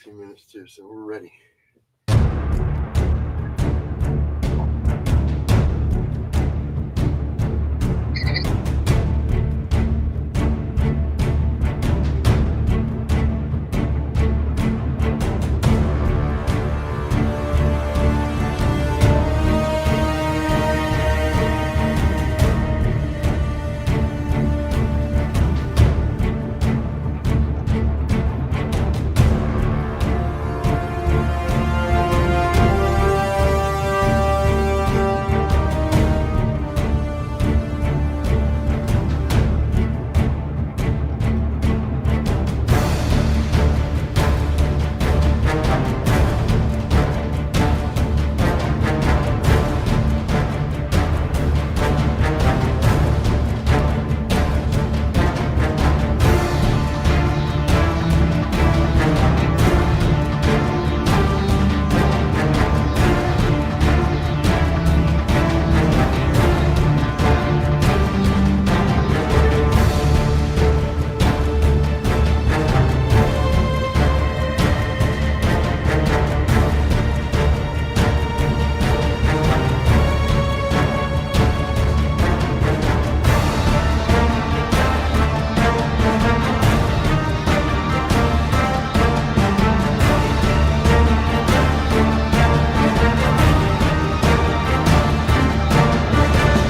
few minutes too, so we're ready.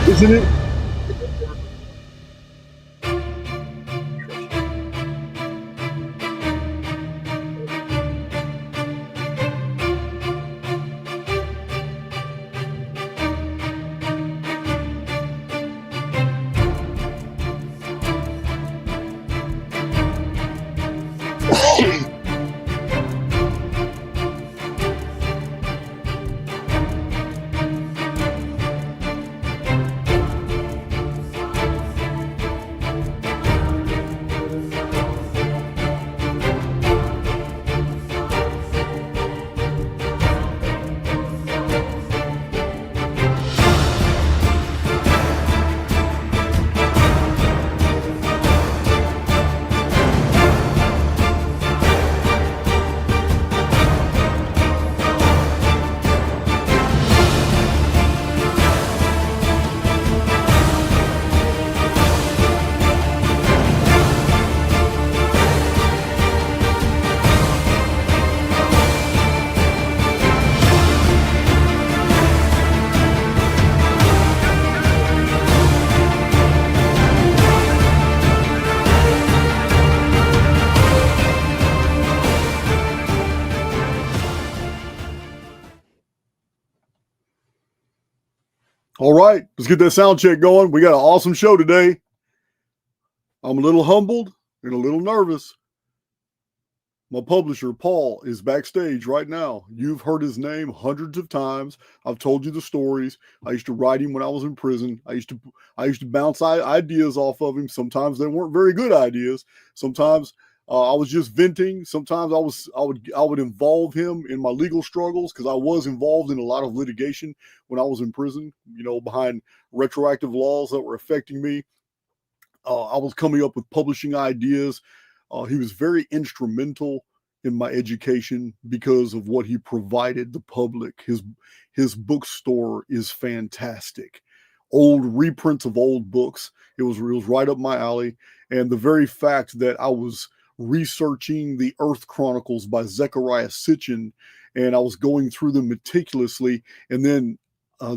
Isn't it? All right, let's get that sound check going. We got an awesome show today. I'm a little humbled and a little nervous. My publisher, Paul, is backstage right now. You've heard his name hundreds of times. I've told you the stories. I used to write him when I was in prison. I used to bounce ideas off of him. Sometimes they weren't very good ideas. Sometimes I was just venting. Sometimes I would involve him in my legal struggles because I was involved in a lot of litigation when I was in prison, behind retroactive laws that were affecting me. I was coming up with publishing ideas. He was very instrumental in my education because of what he provided the public. His bookstore is fantastic. Old reprints of old books. It was right up my alley. And the very fact that I was researching the Earth Chronicles by Zechariah Sitchin, and I was going through them meticulously, and then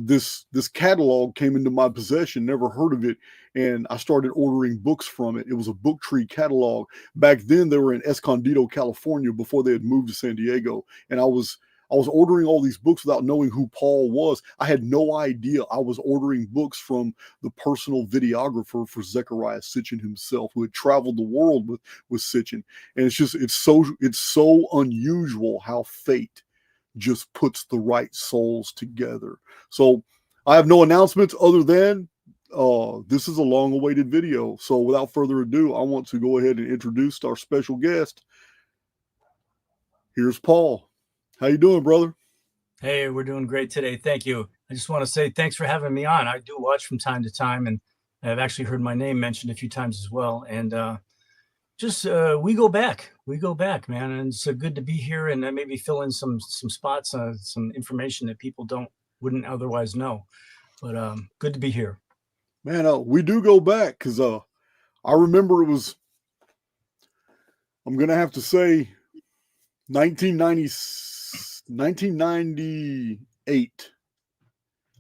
this catalog came into my possession, never heard of it, and I started ordering books from it. It was a book tree catalog. Back then, they were in Escondido, California, before they had moved to San Diego, and I was ordering all these books without knowing who Paul was. I had no idea I was ordering books from the personal videographer for Zechariah Sitchin himself, who had traveled the world with Sitchin. And it's so unusual how fate just puts the right souls together. So I have no announcements other than this is a long-awaited video. So without further ado, I want to go ahead and introduce our special guest. Here's Paul. How you doing, brother? Hey, we're doing great today. Thank you. I just want to say thanks for having me on. I do watch from time to time, and I've actually heard my name mentioned a few times as well. And we go back. we go back, man, and it's good to be here and maybe fill in some spots, some information that people wouldn't otherwise know. But good to be here. Man, we do go back because I remember it was, I'm going to have to say 1998.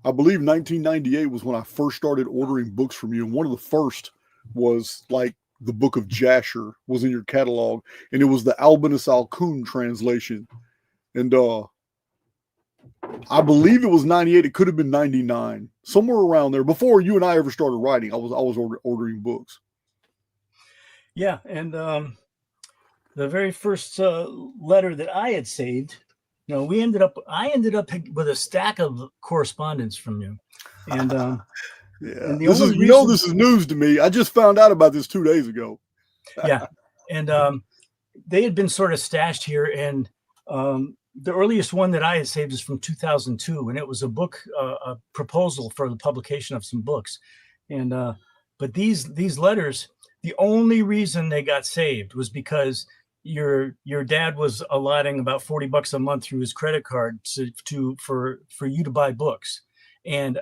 I believe 1998 was when I first started ordering books from you. And one of the first was like the Book of Jasher was in your catalog. And it was the Albinus Alcun translation. And I believe it was 98. It could have been 99. Somewhere around there. Before you and I ever started writing, I was ordering books. Yeah. And the very first letter that I had saved, I ended up with a stack of correspondence from you. And and this is news to me. I just found out about this 2 days ago. Yeah. And they had been sort of stashed here. And the earliest one that I had saved is from 2002. And it was a book, a proposal for the publication of some books. And but these letters, the only reason they got saved was because your dad was allotting about $40 a month through his credit card for you to buy books. And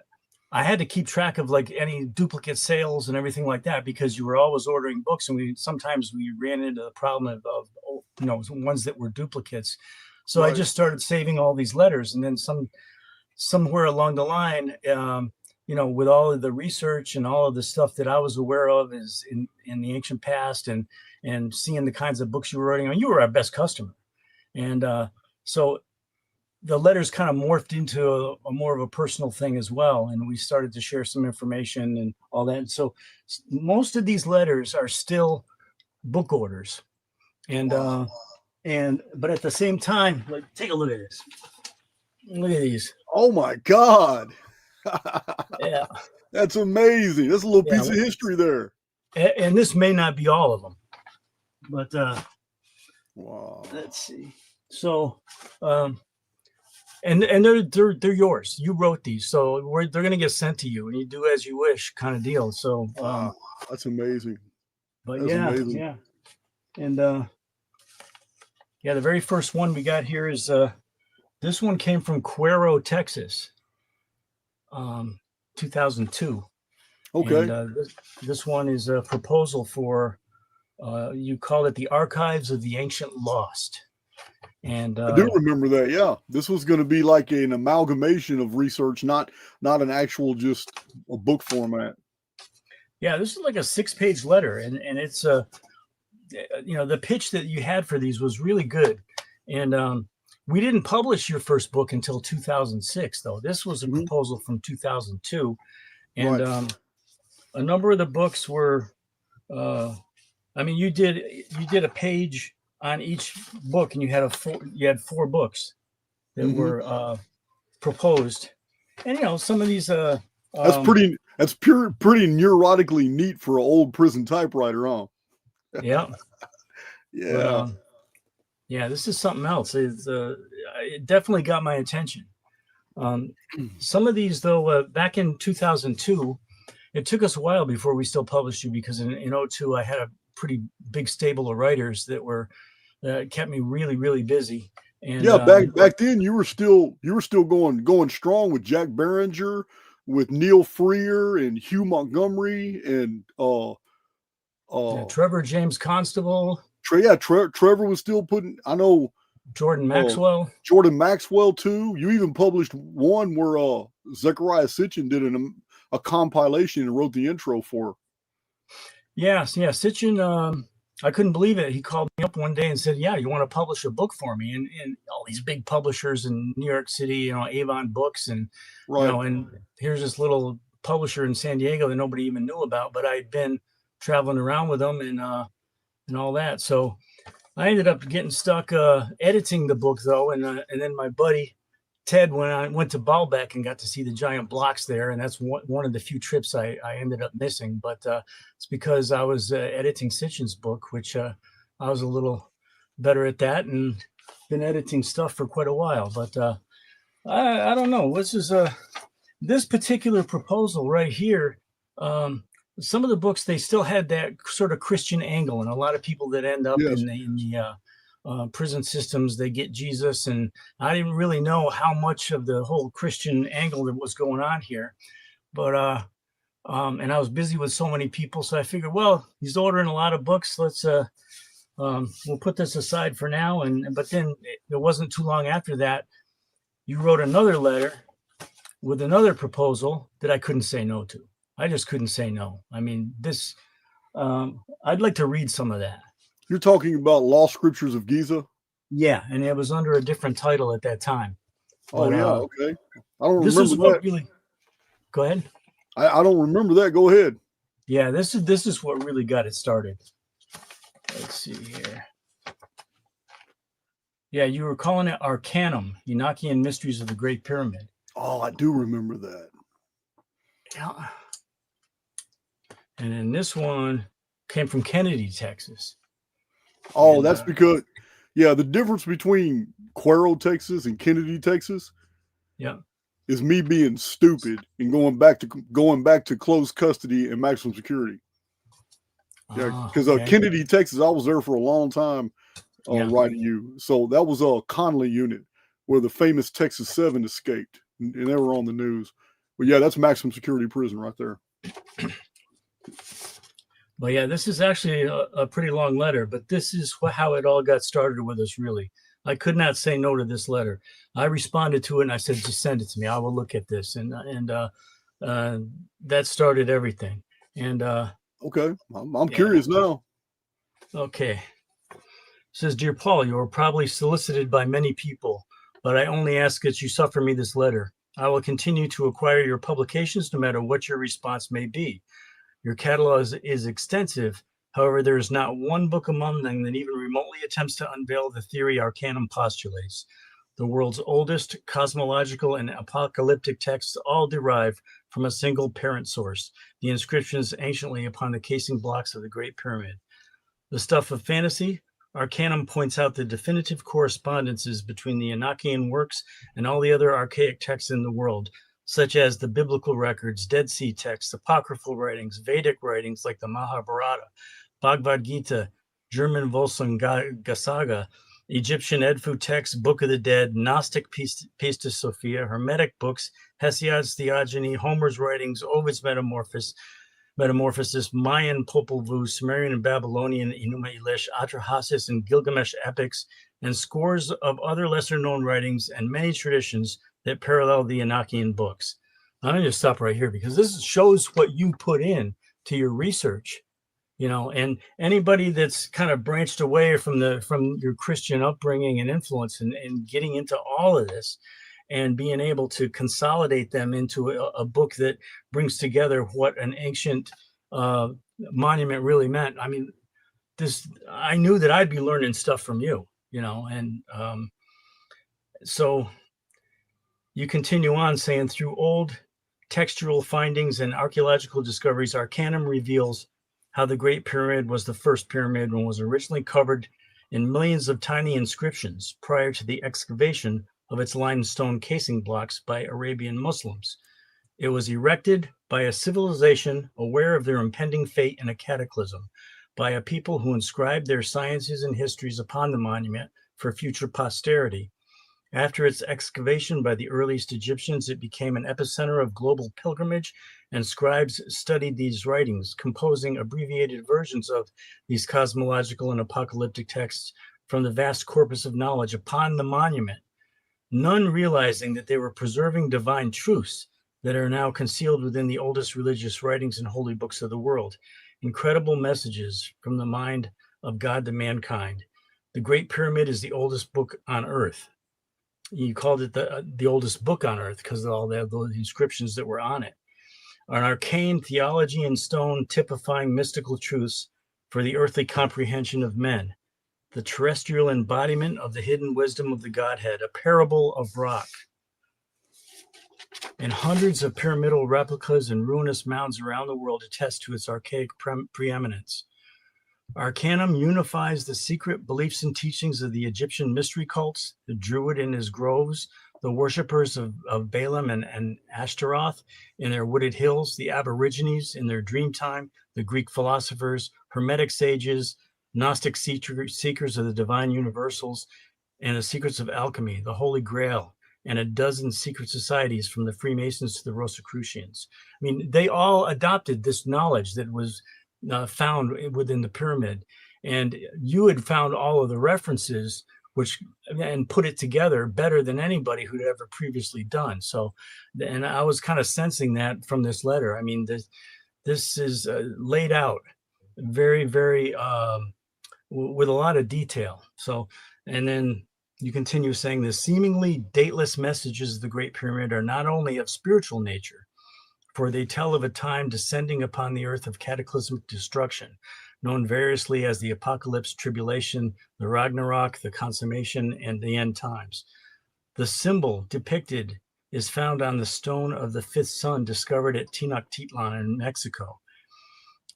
I had to keep track of like any duplicate sales and everything like that, because you were always ordering books. And sometimes we ran into the problem of ones that were duplicates. So right. I just started saving all these letters. And then somewhere along the line, with all of the research and all of the stuff that I was aware of is in the ancient past and seeing the kinds of books you were writing on, you were our best customer. And so the letters kind of morphed into a more of a personal thing as well. And we started to share some information and all that. And so most of these letters are still book orders. And, wow. But at the same time, like, take a look at this. Look at these. Oh my God. Yeah. That's amazing. That's a little piece of history there. And this may not be all of them, but wow. Let's see. So, and they're yours. You wrote these, so they're going to get sent to you, and you do as you wish, kind of deal. So, wow, that's amazing. But that's amazing. Yeah, and the very first one we got here is this one came from Cuero, Texas, 2002. Okay. And, this one is a proposal for you call it the Archives of the Ancient Lost. And I do remember that. Yeah, this was going to be like an amalgamation of research, not an actual just a book format. Yeah, this is like a 6-page letter, and it's the pitch that you had for these was really good. And we didn't publish your first book until 2006, though. This was a proposal from 2002, and right. A number of the books were, you did a page on each book, and you had four books that were proposed. And some of these that's pretty neurotically neat for an old prison typewriter, huh? Yeah. Yeah. But, this is something else. It definitely got my attention. Some of these, though, back in 2002, it took us a while before we still published you, because in 2002 I had a pretty big stable of writers that kept me really, really busy. And back then you were still going strong with Jack Barringer, with Neil Freer and Hugh Montgomery and Trevor James Constable. Trevor was still putting. I know Jordan Maxwell. Jordan Maxwell too. You even published one where Zechariah Sitchin did a compilation and wrote the intro for. Yes, Sitchin. I couldn't believe it. He called me up one day and said, "Yeah, you want to publish a book for me?" And all these big publishers in New York City, Avon Books, and right. And here's this little publisher in San Diego that nobody even knew about, but I'd been traveling around with them and all that. So I ended up getting stuck editing the book, though, and then my buddy Ted, when I went to Baalbek and got to see the giant blocks there, and that's one of the few trips I ended up missing. But it's because I was editing Sitchin's book, which I was a little better at that, and been editing stuff for quite a while. But I don't know. This particular proposal right here. Some of the books, they still had that sort of Christian angle, and a lot of people that end up in the prison systems. They get Jesus, and I didn't really know how much of the whole Christian angle that was going on here. But and I was busy with so many people, so I figured, well, he's ordering a lot of books. Let's we'll put this aside for now. But then it wasn't too long after that, you wrote another letter with another proposal that I couldn't say no to. I just couldn't say no. I mean, this. I'd like to read some of that. You're talking about Lost Scriptures of Giza? Yeah, and it was under a different title at that time. Oh, But, yeah, okay. I don't this remember is what that. really. Go ahead. I don't remember that. Go ahead. Yeah, this is what really got it started. Let's see here. Yeah, you were calling it Arcanum, Enochian Mysteries of the Great Pyramid. Oh, I do remember that. Yeah. And then this one came from Kennedy, Texas. Oh, And, that's because, yeah, the difference between Cuero, Texas and Kennedy, Texas Yeah. is me being stupid and going back to closed custody and maximum security. Yeah, because Okay. Kennedy, Texas, I was there for a long time Yeah. writing you. So that was a Conley unit where the famous Texas 7 escaped, and they were on the news. But yeah, that's maximum security prison right there. But yeah, this is actually a pretty long letter, but this is how it all got started with us, really. I could not say no to this letter. I responded to it and I said, just send it to me. I will look at this. And that started everything. And okay, I'm curious now. Okay. It says, Dear Paul, you are probably solicited by many people, but I only ask that you suffer me this letter. I will continue to acquire your publications no matter what your response may be. Your catalog is extensive. However, there is not one book among them that even remotely attempts to unveil the theory Arcanum postulates. The world's oldest cosmological and apocalyptic texts all derive from a single parent source, the inscriptions anciently upon the casing blocks of the Great Pyramid. The stuff of fantasy, Arcanum points out the definitive correspondences between the Enochian works and all the other archaic texts in the world, such as the biblical records, Dead Sea texts, apocryphal writings, Vedic writings like the Mahabharata, Bhagavad Gita, German Volsungasaga, Egyptian Edfu texts, Book of the Dead, Gnostic Pistis Sophia, Hermetic books, Hesiod's Theogony, Homer's writings, Ovid's Metamorphosis, Mayan Popol Vuh, Sumerian and Babylonian Enuma Elish, Atrahasis and Gilgamesh epics, and scores of other lesser-known writings and many traditions that parallel the Enochian books. I'm going to just stop right here because this shows what you put in to your research, and anybody that's kind of branched away from your Christian upbringing and influence and getting into all of this and being able to consolidate them into a book that brings together what an ancient monument really meant. I mean, I knew that I'd be learning stuff from you, and so you continue on saying, through old textual findings and archaeological discoveries, Arcanum reveals how the Great Pyramid was the first pyramid and was originally covered in millions of tiny inscriptions prior to the excavation of its limestone casing blocks by Arabian Muslims. It was erected by a civilization aware of their impending fate in a cataclysm, by a people who inscribed their sciences and histories upon the monument for future posterity. After its excavation by the earliest Egyptians, it became an epicenter of global pilgrimage, and scribes studied these writings, composing abbreviated versions of these cosmological and apocalyptic texts from the vast corpus of knowledge upon the monument, none realizing that they were preserving divine truths that are now concealed within the oldest religious writings and holy books of the world, incredible messages from the mind of God to mankind. The Great Pyramid is the oldest book on earth. You called it the oldest book on earth because of all the inscriptions that were on it. An arcane theology in stone typifying mystical truths for the earthly comprehension of men. The terrestrial embodiment of the hidden wisdom of the Godhead, a parable of rock. And hundreds of pyramidal replicas and ruinous mounds around the world attest to its archaic preeminence. Arcanum unifies the secret beliefs and teachings of the Egyptian mystery cults, the Druid in his groves, the worshippers of Balaam and Ashtaroth in their wooded hills, the Aborigines in their dream time, the Greek philosophers, Hermetic sages, Gnostic seekers of the divine universals, and the secrets of alchemy, the Holy Grail, and a dozen secret societies from the Freemasons to the Rosicrucians. I mean, they all adopted this knowledge that was found within the pyramid. And you had found all of the references and put it together better than anybody who'd ever previously done. So, and I was kind of sensing that from this letter. I mean, this is laid out very, very, with a lot of detail. So, and then you continue saying the seemingly dateless messages of the Great Pyramid are not only of spiritual nature, for they tell of a time descending upon the earth of cataclysmic destruction, known variously as the apocalypse, tribulation, the Ragnarok, the consummation, and the end times. The symbol depicted is found on the stone of the fifth sun discovered at Tenochtitlan in Mexico.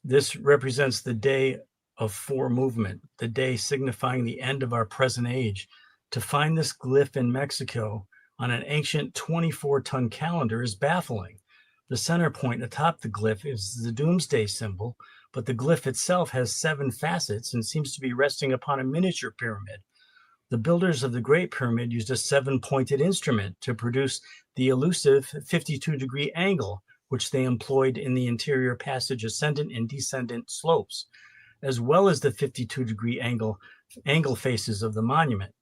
This represents the day of four movement, the day signifying the end of our present age. To find this glyph in Mexico on an ancient 24-ton calendar is baffling. The center point atop the glyph is the doomsday symbol, but the glyph itself has 7 facets and seems to be resting upon a miniature pyramid. The builders of the Great Pyramid used a 7-pointed instrument to produce the elusive 52-degree angle, which they employed in the interior passage ascendant and descendant slopes, as well as the 52-degree angle faces of the monument.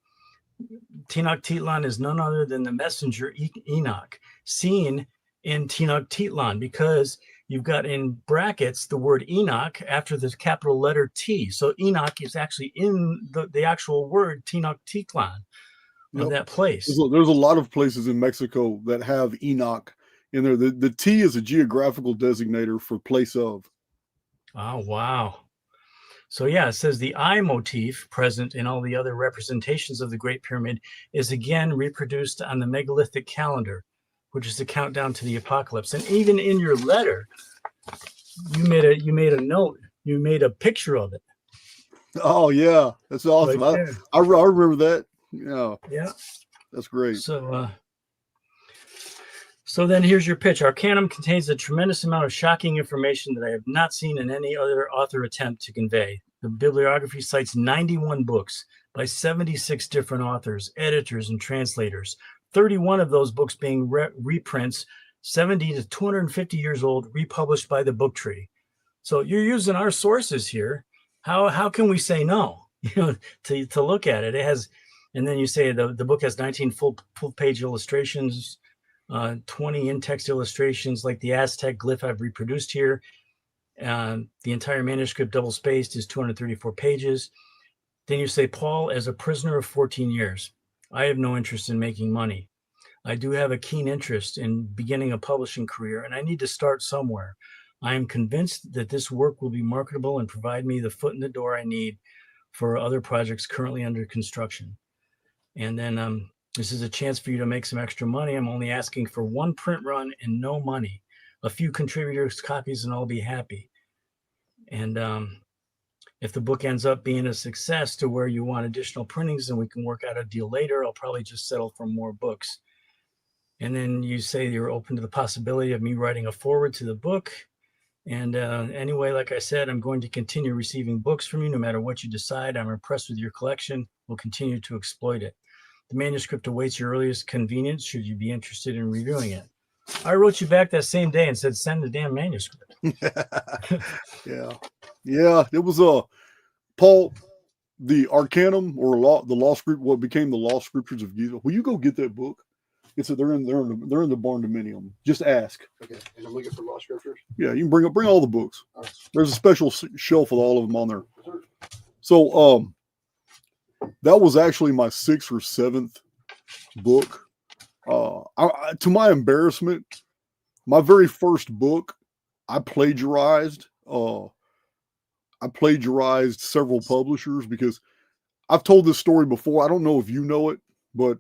Tenochtitlan is none other than the messenger Enoch, seen in Tenochtitlan, because you've got in brackets the word Enoch after the capital letter T. So Enoch is actually in the actual word Tenochtitlan, of that place. There's a lot of places in Mexico that have Enoch in there. The T is a geographical designator for place of. Oh, wow. So yeah, it says the eye motif present in all the other representations of the Great Pyramid is again reproduced on the megalithic calendar, which is the countdown to the apocalypse. And even in your letter, you made a note. You made a picture of it. Oh yeah, that's awesome. Right I remember that. Yeah, that's great. So then here's your pitch. Arcanum contains a tremendous amount of shocking information that I have not seen in any other author attempt to convey. The bibliography cites 91 books by 76 different authors, editors, and translators. 31 of those books being reprints, 70 to 250 years old, republished by the Book Tree. So you're using our sources here. How can we say no? To look at it. It has, and then you say the book has 19 full page illustrations, 20 in-text illustrations like the Aztec glyph I've reproduced here. The entire manuscript double-spaced is 234 pages. Then you say, Paul, as a prisoner of 14 years, I have no interest in making money. I do have a keen interest in beginning a publishing career, and I need to start somewhere. I am convinced that this work will be marketable and provide me the foot in the door I need for other projects currently under construction. And then this is a chance for you to make some extra money. I'm only asking for 1 print run and no money. A few contributors' copies and I'll be happy. And if the book ends up being a success to where you want additional printings and we can work out a deal later, I'll probably just settle for more books. And then you say you're open to the possibility of me writing a foreword to the book. And anyway, like I said, I'm going to continue receiving books from you no matter what you decide. I'm impressed with your collection. We'll continue to exploit it. The manuscript awaits your earliest convenience should you be interested in reviewing it. I wrote you back that same day and said, send the damn manuscript. Yeah. It was Paul, the Arcanum or the law script, what became the Law Scriptures of Giza. Will you go get that book? They're in the barn dominium. Just ask. Okay, and I'm looking for Law Scriptures. Yeah, you can bring all the books. All right. There's a special shelf with all of them on there. So that was actually my 6th or 7th book. To my embarrassment, my very first book, I plagiarized. I plagiarized several publishers because I've told this story before. I don't know if you know it, but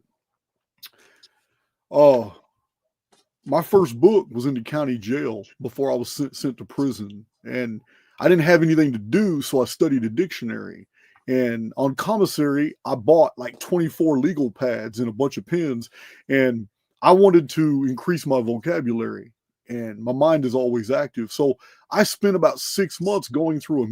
my first book was in the county jail before I was sent to prison, and I didn't have anything to do, so I studied a dictionary. And on commissary, I bought like 24 legal pads and a bunch of pens, and I wanted to increase my vocabulary. and my mind is always active. So I spent about 6 months going through a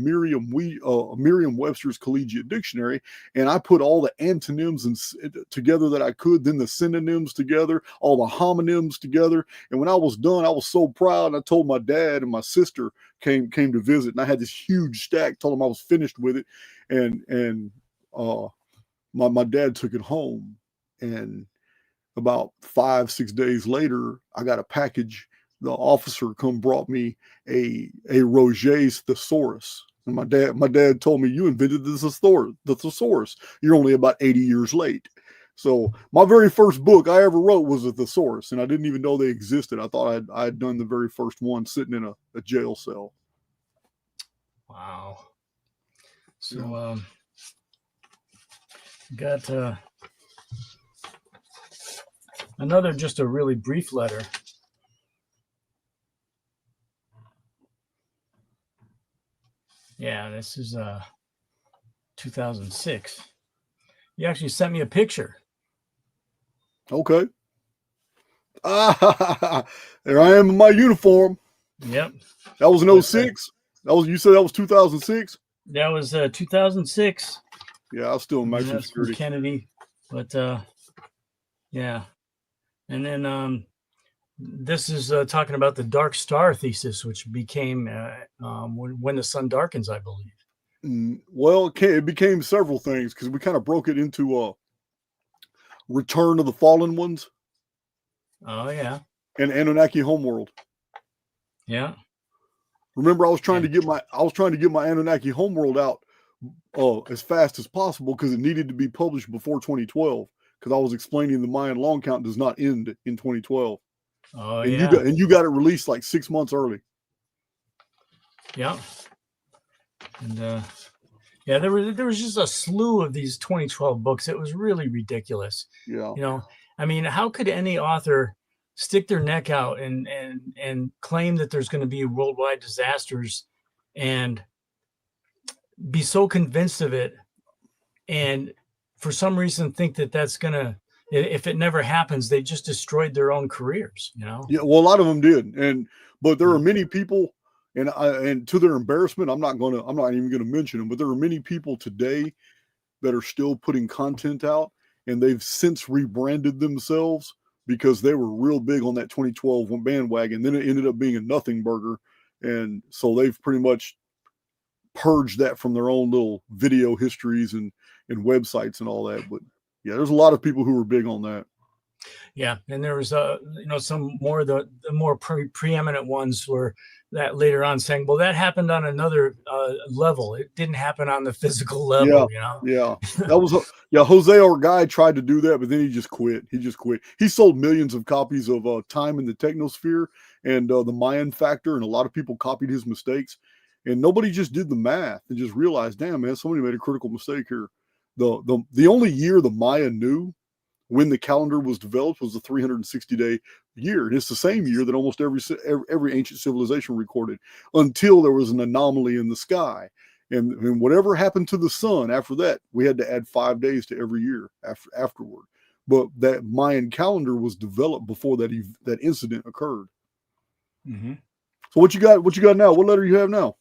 Merriam-Webster's Collegiate Dictionary, and I put all the antonyms together that I could, then the synonyms together, all the homonyms together. And when I was done, I was so proud. And I told my dad, and my sister came to visit, and I had this huge stack. Told them I was finished with it, and my dad took it home, and about 5-6 days later, I got a package. The officer brought me a Roget's thesaurus. And my dad told me, you invented the thesaurus. You're only about 80 years late. So my very first book I ever wrote was a thesaurus, and I didn't even know they existed. I thought I had done the very first one sitting in a jail cell. Wow. So got another, just a really brief letter. Yeah, this is 2006. You actually sent me a picture. Okay. There I am in my uniform. Yep. That was in 06? You said that was 2006? That was 2006. Yeah, I was still in maximum security. Kennedy, but yeah. And then this is talking about the Dark Star thesis, which became when the sun darkens, I believe. Well, it became several things, because we kind of broke it into Return of the Fallen Ones. Oh yeah. And Anunnaki Homeworld. Yeah. Remember, I was trying to get my Anunnaki Homeworld out as fast as possible, because it needed to be published before 2012. Because I was explaining the Mayan long count does not end in 2012. Oh, and yeah. You got it released like 6 months early. Yeah. And yeah, there was just a slew of these 2012 books. It was really ridiculous. Yeah. You know, I mean, how could any author stick their neck out and claim that there's going to be worldwide disasters and be so convinced of it, and for some reason think that that's going to, if it never happens, they just destroyed their own careers, you know? Yeah, well, a lot of them did. But there are many people, and to their embarrassment, I'm not even going to mention them, but there are many people today that are still putting content out, and they've since rebranded themselves because they were real big on that 2012 bandwagon. Then it ended up being a nothing burger. And so they've pretty much purged that from their own little video histories and websites and all that. But yeah, there's a lot of people who were big on that. Yeah, and there was some more the more preeminent ones were that later on saying, well, that happened on another level. It didn't happen on the physical level. Yeah, you know. Yeah, that was Jose Orgai tried to do that, but then he just quit. He sold millions of copies of Time in the Technosphere and the Mayan Factor, and a lot of people copied his mistakes, and nobody just did the math and just realized, damn man, somebody made a critical mistake here. The only year the Maya knew when the calendar was developed was the 360-day year. And it's the same year that almost every ancient civilization recorded, until there was an anomaly in the sky. And whatever happened to the sun after that, we had to add 5 days to every year afterward. But that Mayan calendar was developed before that incident occurred. Mm-hmm. So what you got now? What letter you have now?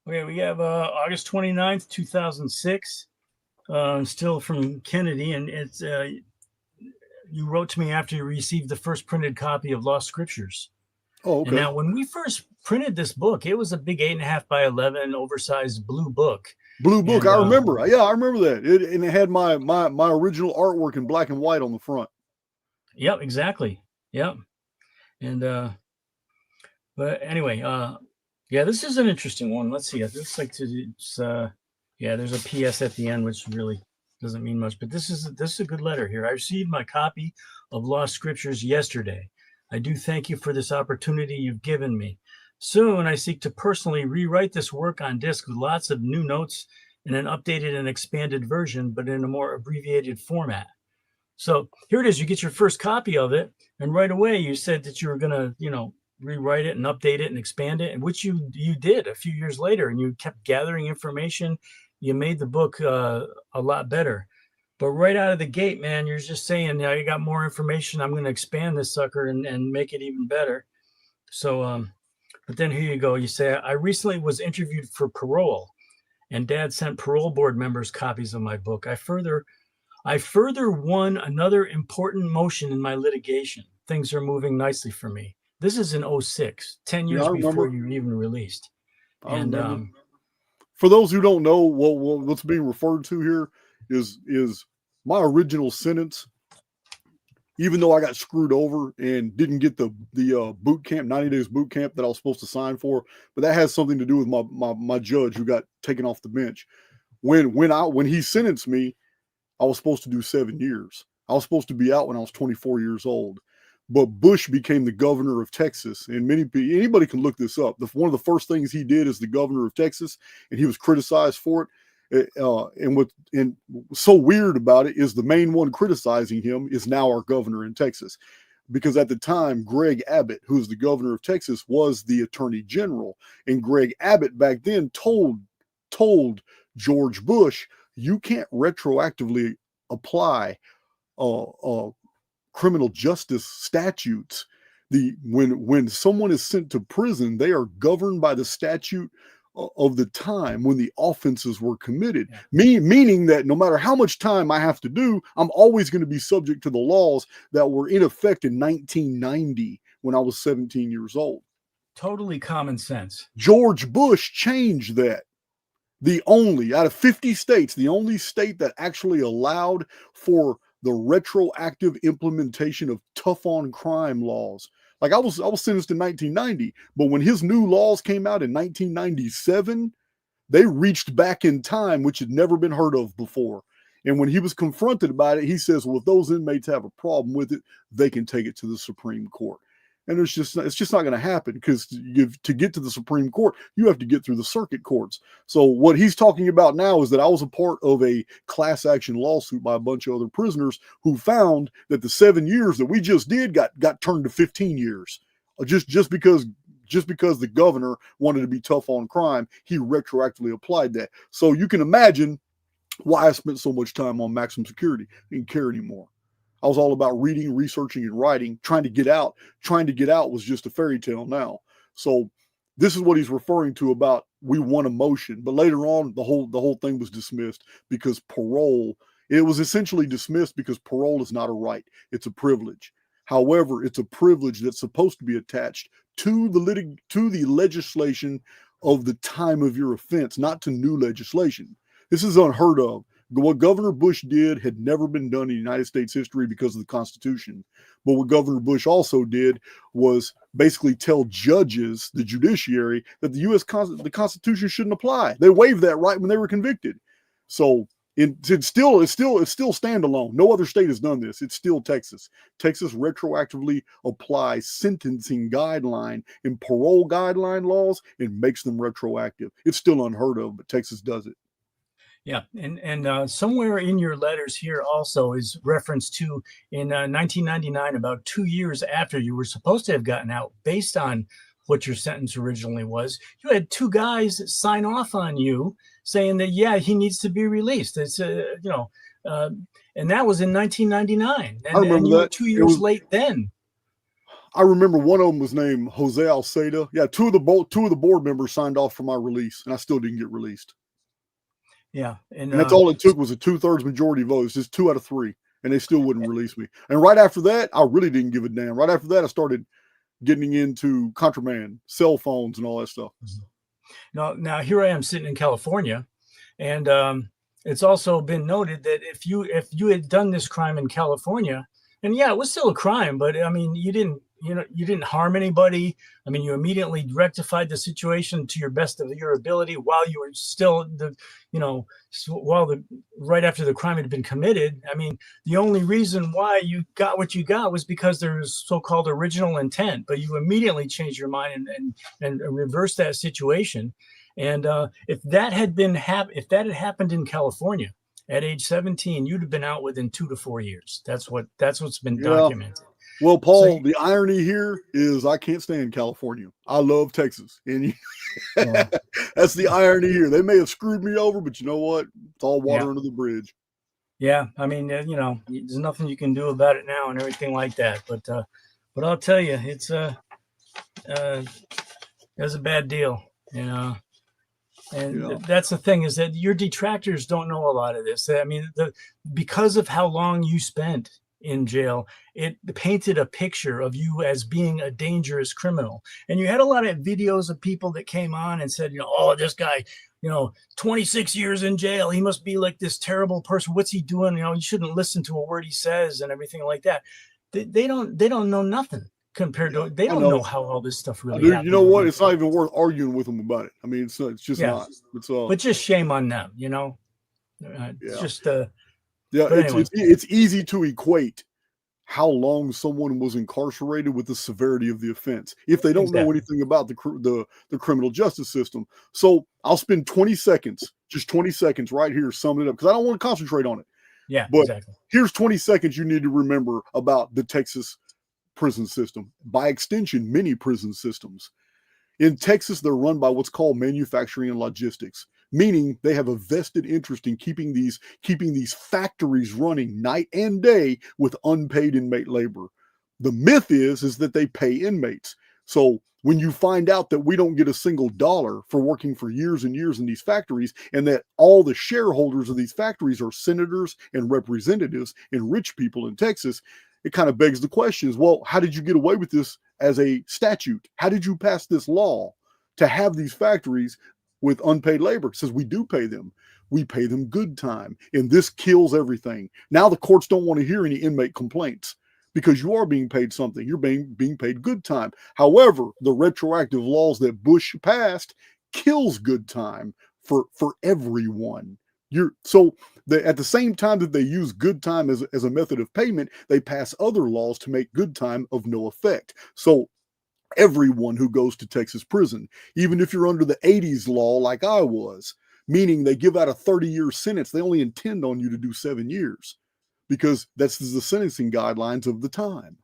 Okay, we have August 29th, 2006. Still from Kennedy, and it's you wrote to me after you received the first printed copy of Lost Scriptures. Oh, okay. And now, when we first printed this book, it was a big 8.5 by 11 oversized blue book. And, I remember. Yeah, I remember that. And it had my original artwork in black and white on the front. Yep, exactly. Yep. And but anyway, yeah, this is an interesting one. Let's see. It looks like it's yeah, there's a PS at the end, which really doesn't mean much, but this is a good letter here. I received my copy of Lost Scriptures yesterday. I do thank you for this opportunity you've given me. Soon, I seek to personally rewrite this work on disc with lots of new notes in an updated and expanded version, but in a more abbreviated format. So here it is. You get your first copy of it, and right away you said that you were going to, rewrite it and update it and expand it, and which you did a few years later, and you kept gathering information. You made the book a lot better. But right out of the gate, man, you're just saying, you got more information. I'm going to expand this sucker and make it even better. So, but then here you go. You say, I recently was interviewed for parole, and Dad sent parole board members copies of my book. I further won another important motion in my litigation. Things are moving nicely for me. This is in 06, 10 years before you were even released. And for those who don't know, what's being referred to here is my original sentence. Even though I got screwed over and didn't get the boot camp, 90 days boot camp that I was supposed to sign for, but that has something to do with my judge who got taken off the bench. When he sentenced me, I was supposed to do 7 years. I was supposed to be out when I was 24 years old. But Bush became the governor of Texas, and anybody can look this up. One of the first things he did as the governor of Texas, and he was criticized for it. And what's so weird about it is the main one criticizing him is now our governor in Texas, because at the time Greg Abbott, who's the governor of Texas, was the attorney general, and Greg Abbott back then told George Bush, you can't retroactively apply criminal justice statutes. When someone is sent to prison, they are governed by the statute of the time when the offenses were committed. Meaning that no matter how much time I have to do, I'm always going to be subject to the laws that were in effect in 1990 when I was 17 years old. Totally common sense. George Bush changed that. Out of 50 states, the only state that actually allowed for the retroactive implementation of tough on crime laws. Like I was sentenced in 1990, but when his new laws came out in 1997, they reached back in time, which had never been heard of before. And when he was confronted about it, he says, well, if those inmates have a problem with it, they can take it to the Supreme Court. And it's just not going to happen, because to get to the Supreme Court, you have to get through the circuit courts. So what he's talking about now is that I was a part of a class action lawsuit by a bunch of other prisoners who found that the 7 years that we just did got turned to 15 years, just because the governor wanted to be tough on crime. He retroactively applied that. So you can imagine why I spent so much time on maximum security. I didn't care anymore. I was all about reading, researching, and writing. Trying to get out was just a fairy tale now. So this is what he's referring to about we won a motion. But later on, the whole thing was dismissed because parole. It was essentially dismissed because parole is not a right. It's a privilege. However, it's a privilege that's supposed to be attached to the legislation of the time of your offense, not to new legislation. This is unheard of. What Governor Bush did had never been done in United States history because of the Constitution. But what Governor Bush also did was basically tell judges, the judiciary, that the Constitution shouldn't apply. They waived that right when they were convicted. So it's still standalone. No other state has done this. It's still Texas. Texas retroactively applies sentencing guideline and parole guideline laws and makes them retroactive. It's still unheard of, but Texas does it. Yeah, and somewhere in your letters here also is reference to in 1999, about 2 years after you were supposed to have gotten out, based on what your sentence originally was, you had two guys sign off on you saying that, yeah, he needs to be released. It's and that was in 1999. And, I remember and you were 2 years late then. I remember one of them was named Jose Alceda. Yeah, two of the board members signed off for my release, and I still didn't get released. Yeah. And that's all it took was a 2/3 majority vote. It's just 2 out of 3, and they still wouldn't release me. And right after that, I really didn't give a damn. Right after that, I started getting into contraband, cell phones, and all that stuff. Now here I am sitting in California, and it's also been noted that if you had done this crime in California, and yeah, it was still a crime, but I mean, you didn't harm anybody. I mean, you immediately rectified the situation to your best of your ability while you were still right after the crime had been committed. I mean, the only reason why you got what you got was because there was so-called original intent, but you immediately changed your mind and reversed that situation. And if that had happened in California at age 17, you'd have been out within 2 to 4 years. That's what's been documented. Well, Paul, the irony here is I can't stand California. I love Texas. And that's the irony here. They may have screwed me over, but you know what? It's all water under the bridge. Yeah. I mean, there's nothing you can do about it now and everything like that. But I'll tell you, it was a bad deal, you know. And Yeah. that's the thing, is that your detractors don't know a lot of this. I mean, because of how long you spent in jail, it painted a picture of you as being a dangerous criminal. And you had a lot of videos of people that came on and said, you know, oh, this guy, you know, 26 years in jail, he must be like this terrible person. What's he doing? You know, you shouldn't listen to a word he says and everything like that. They don't know nothing compared to, they don't know how all this stuff really happens. You know what? It's not even worth arguing with them about it. I mean, it's just not. It's but just shame on them, you know. It's just it's easy to equate how long someone was incarcerated with the severity of the offense if they don't know anything about the criminal justice system. So I'll spend 20 seconds, just 20 seconds right here summing it up, because I don't want to concentrate on it. Yeah, but exactly. Here's 20 seconds you need to remember about the Texas prison system. By extension, many prison systems. In Texas, they're run by what's called manufacturing and logistics, meaning they have a vested interest in keeping these factories running night and day with unpaid inmate labor. The myth is that they pay inmates. So when you find out that we don't get a single dollar for working for years and years in these factories, and that all the shareholders of these factories are senators and representatives and rich people in Texas, it kind of begs the questions, well, how did you get away with this as a statute? How did you pass this law to have these factories with unpaid labor? It says we do pay them. We pay them good time. And this kills everything. Now the courts don't want to hear any inmate complaints because you are being paid something. You're being paid good time. However, the retroactive laws that Bush passed kills good time for everyone. At the same time that they use good time as a method of payment, they pass other laws to make good time of no effect. So everyone who goes to Texas prison, even if you're under the 80s law like I was, meaning they give out a 30-year sentence, they only intend on you to do 7 years because that's the sentencing guidelines of the time.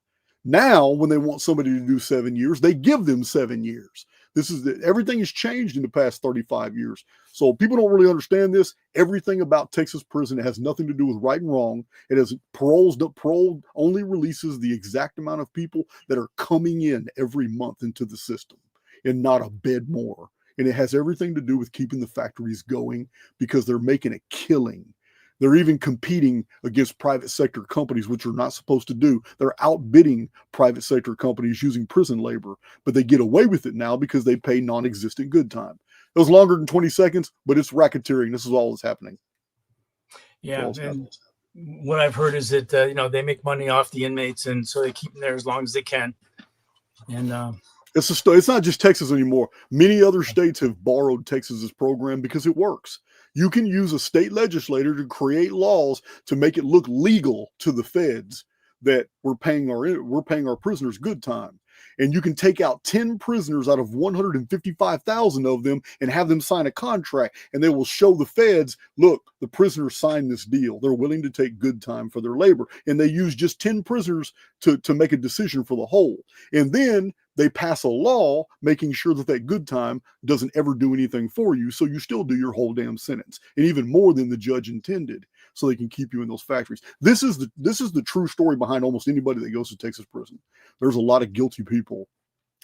Now, when they want somebody to do 7 years, they give them 7 years. Everything has changed in the past 35 years. So people don't really understand this. Everything about Texas prison has nothing to do with right and wrong. It has parole only releases the exact amount of people that are coming in every month into the system, and not a bed more. And it has everything to do with keeping the factories going because they're making a killing. They're even competing against private sector companies, which are not supposed to do. They're outbidding private sector companies using prison labor, but they get away with it now because they pay non-existent good time. It was longer than 20 seconds, but it's racketeering. This is all that's happening. Yeah, and what I've heard is that they make money off the inmates, and so they keep them there as long as they can. And it's not just Texas anymore. Many other states have borrowed Texas's program because it works. You can use a state legislator to create laws to make it look legal to the feds that we're paying our prisoners good time. And you can take out 10 prisoners out of 155,000 of them and have them sign a contract, and they will show the feds, look, the prisoners signed this deal. They're willing to take good time for their labor. And they use just 10 prisoners to make a decision for the whole. And then they pass a law making sure that good time doesn't ever do anything for you, so you still do your whole damn sentence, and even more than the judge intended, so they can keep you in those factories. This is the true story behind almost anybody that goes to Texas prison. There's a lot of guilty people.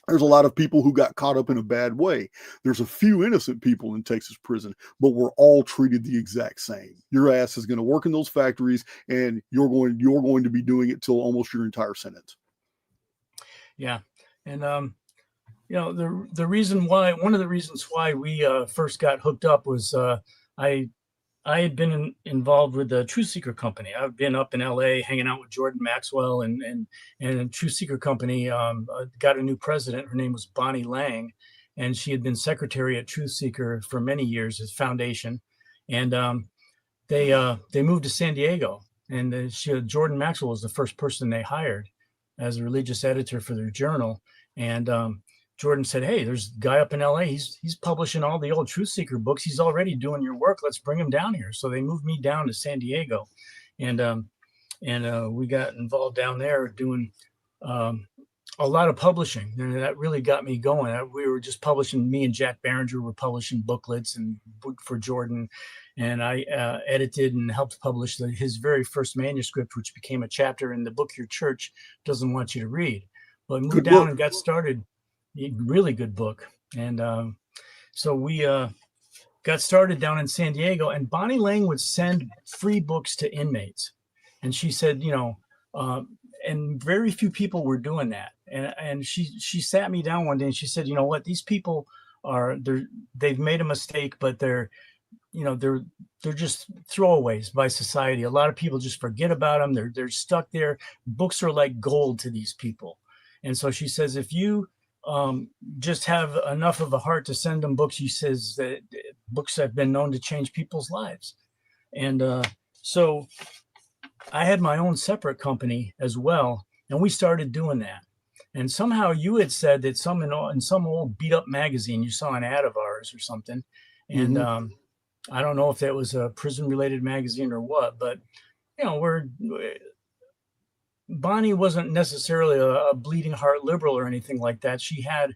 There's a lot of people who got caught up in a bad way. There's a few innocent people in Texas prison, but we're all treated the exact same. Your ass is going to work in those factories, and you're going to be doing it till almost your entire sentence. Yeah. And, the reason why, one of the reasons why we first got hooked up was I had been involved with the Truth Seeker Company. I've been up in LA hanging out with Jordan Maxwell, and Truth Seeker Company got a new president. Her name was Bonnie Lang, and she had been secretary at Truth Seeker for many years, his foundation. And they moved to San Diego, and Jordan Maxwell was the first person they hired as a religious editor for their journal. And Jordan said, hey, there's a guy up in LA. He's publishing all the old Truth Seeker books. He's already doing your work. Let's bring him down here. So they moved me down to San Diego, and we got involved down there doing a lot of publishing. And that really got me going. We were just publishing, me and Jack Barringer were publishing booklets and for Jordan. And I edited and helped publish his very first manuscript, which became a chapter in the book your church doesn't want you to read. But moved down and got started really good book. And so we got started down in San Diego, and Bonnie Lang would send free books to inmates. And she said, and very few people were doing that. And she sat me down one day and she said, you know what, these people they've made a mistake, but they're just throwaways by society. A lot of people just forget about them. They're stuck there. Books are like gold to these people. And so she says, if you just have enough of a heart to send them books, she says that books have been known to change people's lives. And so I had my own separate company as well, and we started doing that. And somehow you had said that in some old beat up magazine, you saw an ad of ours or something. And I don't know if that was a prison related magazine or what, but Bonnie wasn't necessarily a bleeding heart liberal or anything like that. She had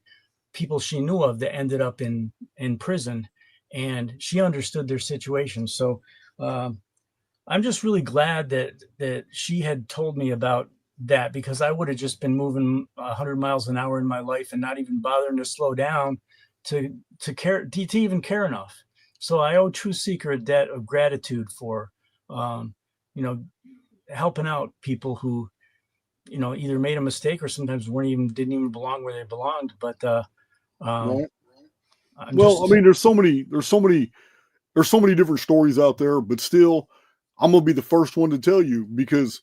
people she knew of that ended up in prison, and she understood their situation. So I'm just really glad that she had told me about that, because I would have just been moving 100 miles an hour in my life and not even bothering to slow down to even care enough. So I owe Truth Seeker a debt of gratitude for, helping out people who, either made a mistake or sometimes didn't even belong where they belonged. But right. There's so many different stories out there, but still, I'm gonna be the first one to tell you, because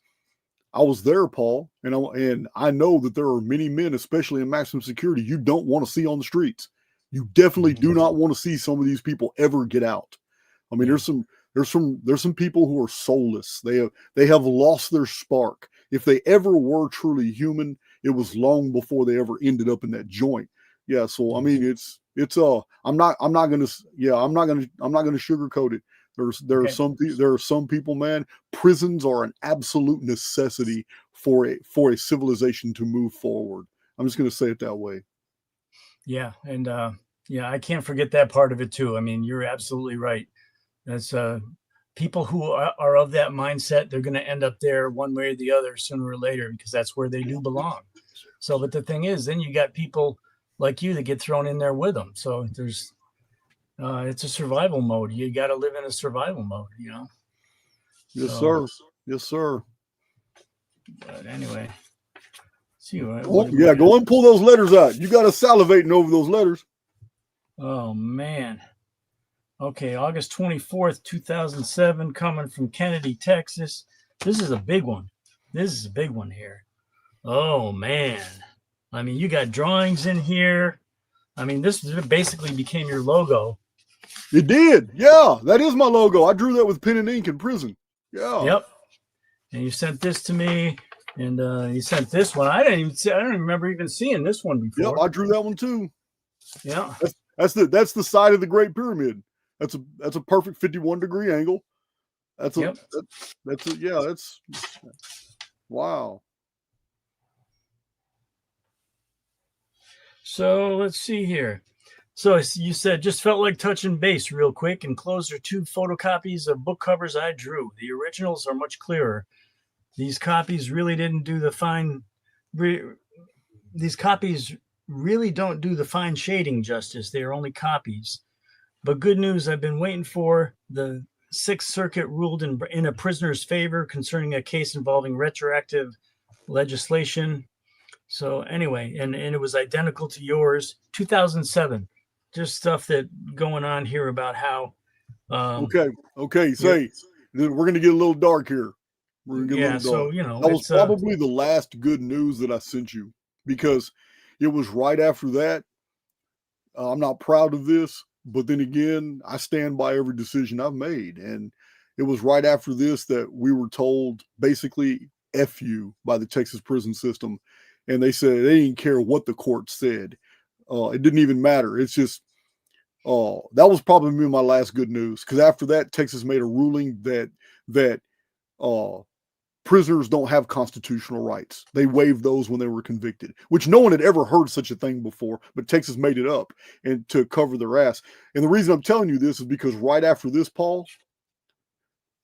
I was there, Paul, and I know that there are many men, especially in maximum security, you don't want to see on the streets. You definitely do not want to see some of these people ever get out. I mean, there's some people who are soulless. They have lost their spark. If they ever were truly human, it was long before they ever ended up in that joint. Yeah. So I mean, I'm not gonna sugarcoat it. There are some people, man. Prisons are an absolute necessity for a civilization to move forward. I'm just gonna say it that way. Yeah, and I can't forget that part of it too. I mean, you're absolutely right. That's people who are of that mindset, they're going to end up there one way or the other sooner or later, because that's where they do belong. So, but the thing is, then you got people like you that get thrown in there with them. So there's, it's a survival mode. You got to live in a survival mode, Yes, sir. Yes, sir. But anyway, see go and pull those letters out. You got us salivating over those letters. Oh man. Okay, August 24th, 2007, coming from Kennedy, Texas. This is a big one. This is a big one here. Oh, man. I mean, you got drawings in here. I mean, this basically became your logo. It did. Yeah, that is my logo. I drew that with pen and ink in prison. Yeah. Yep. And you sent this to me, and you sent this one. I don't remember even seeing this one before. Yep, I drew that one too. Yeah. That's the side of the Great Pyramid. That's a perfect 51-degree angle. That's wow. So let's see here. So you said, just felt like touching base real quick. Enclosed are 2 photocopies of book covers I drew. The originals are much clearer. These copies really didn't do the fine. These copies really don't do the fine shading justice. They are only copies. But good news, I've been waiting for. The Sixth Circuit ruled in a prisoner's favor concerning a case involving retroactive legislation. So anyway, and it was identical to yours, 2007. Just stuff that going on here about how. Okay. Say, we're going to get a little dark here. We're going to get a little dark. That was probably the last good news that I sent you, because it was right after that. I'm not proud of this, but then again, I stand by every decision I've made. And it was right after this that we were told basically F you by the Texas prison system. And they said they didn't care what the court said. It didn't even matter. It's just, that was probably my last good news. Because after that, Texas made a ruling that prisoners don't have constitutional rights. They waived those when they were convicted, which no one had ever heard such a thing before, but Texas made it up and to cover their ass. And the reason I'm telling you this is because right after this, Paul,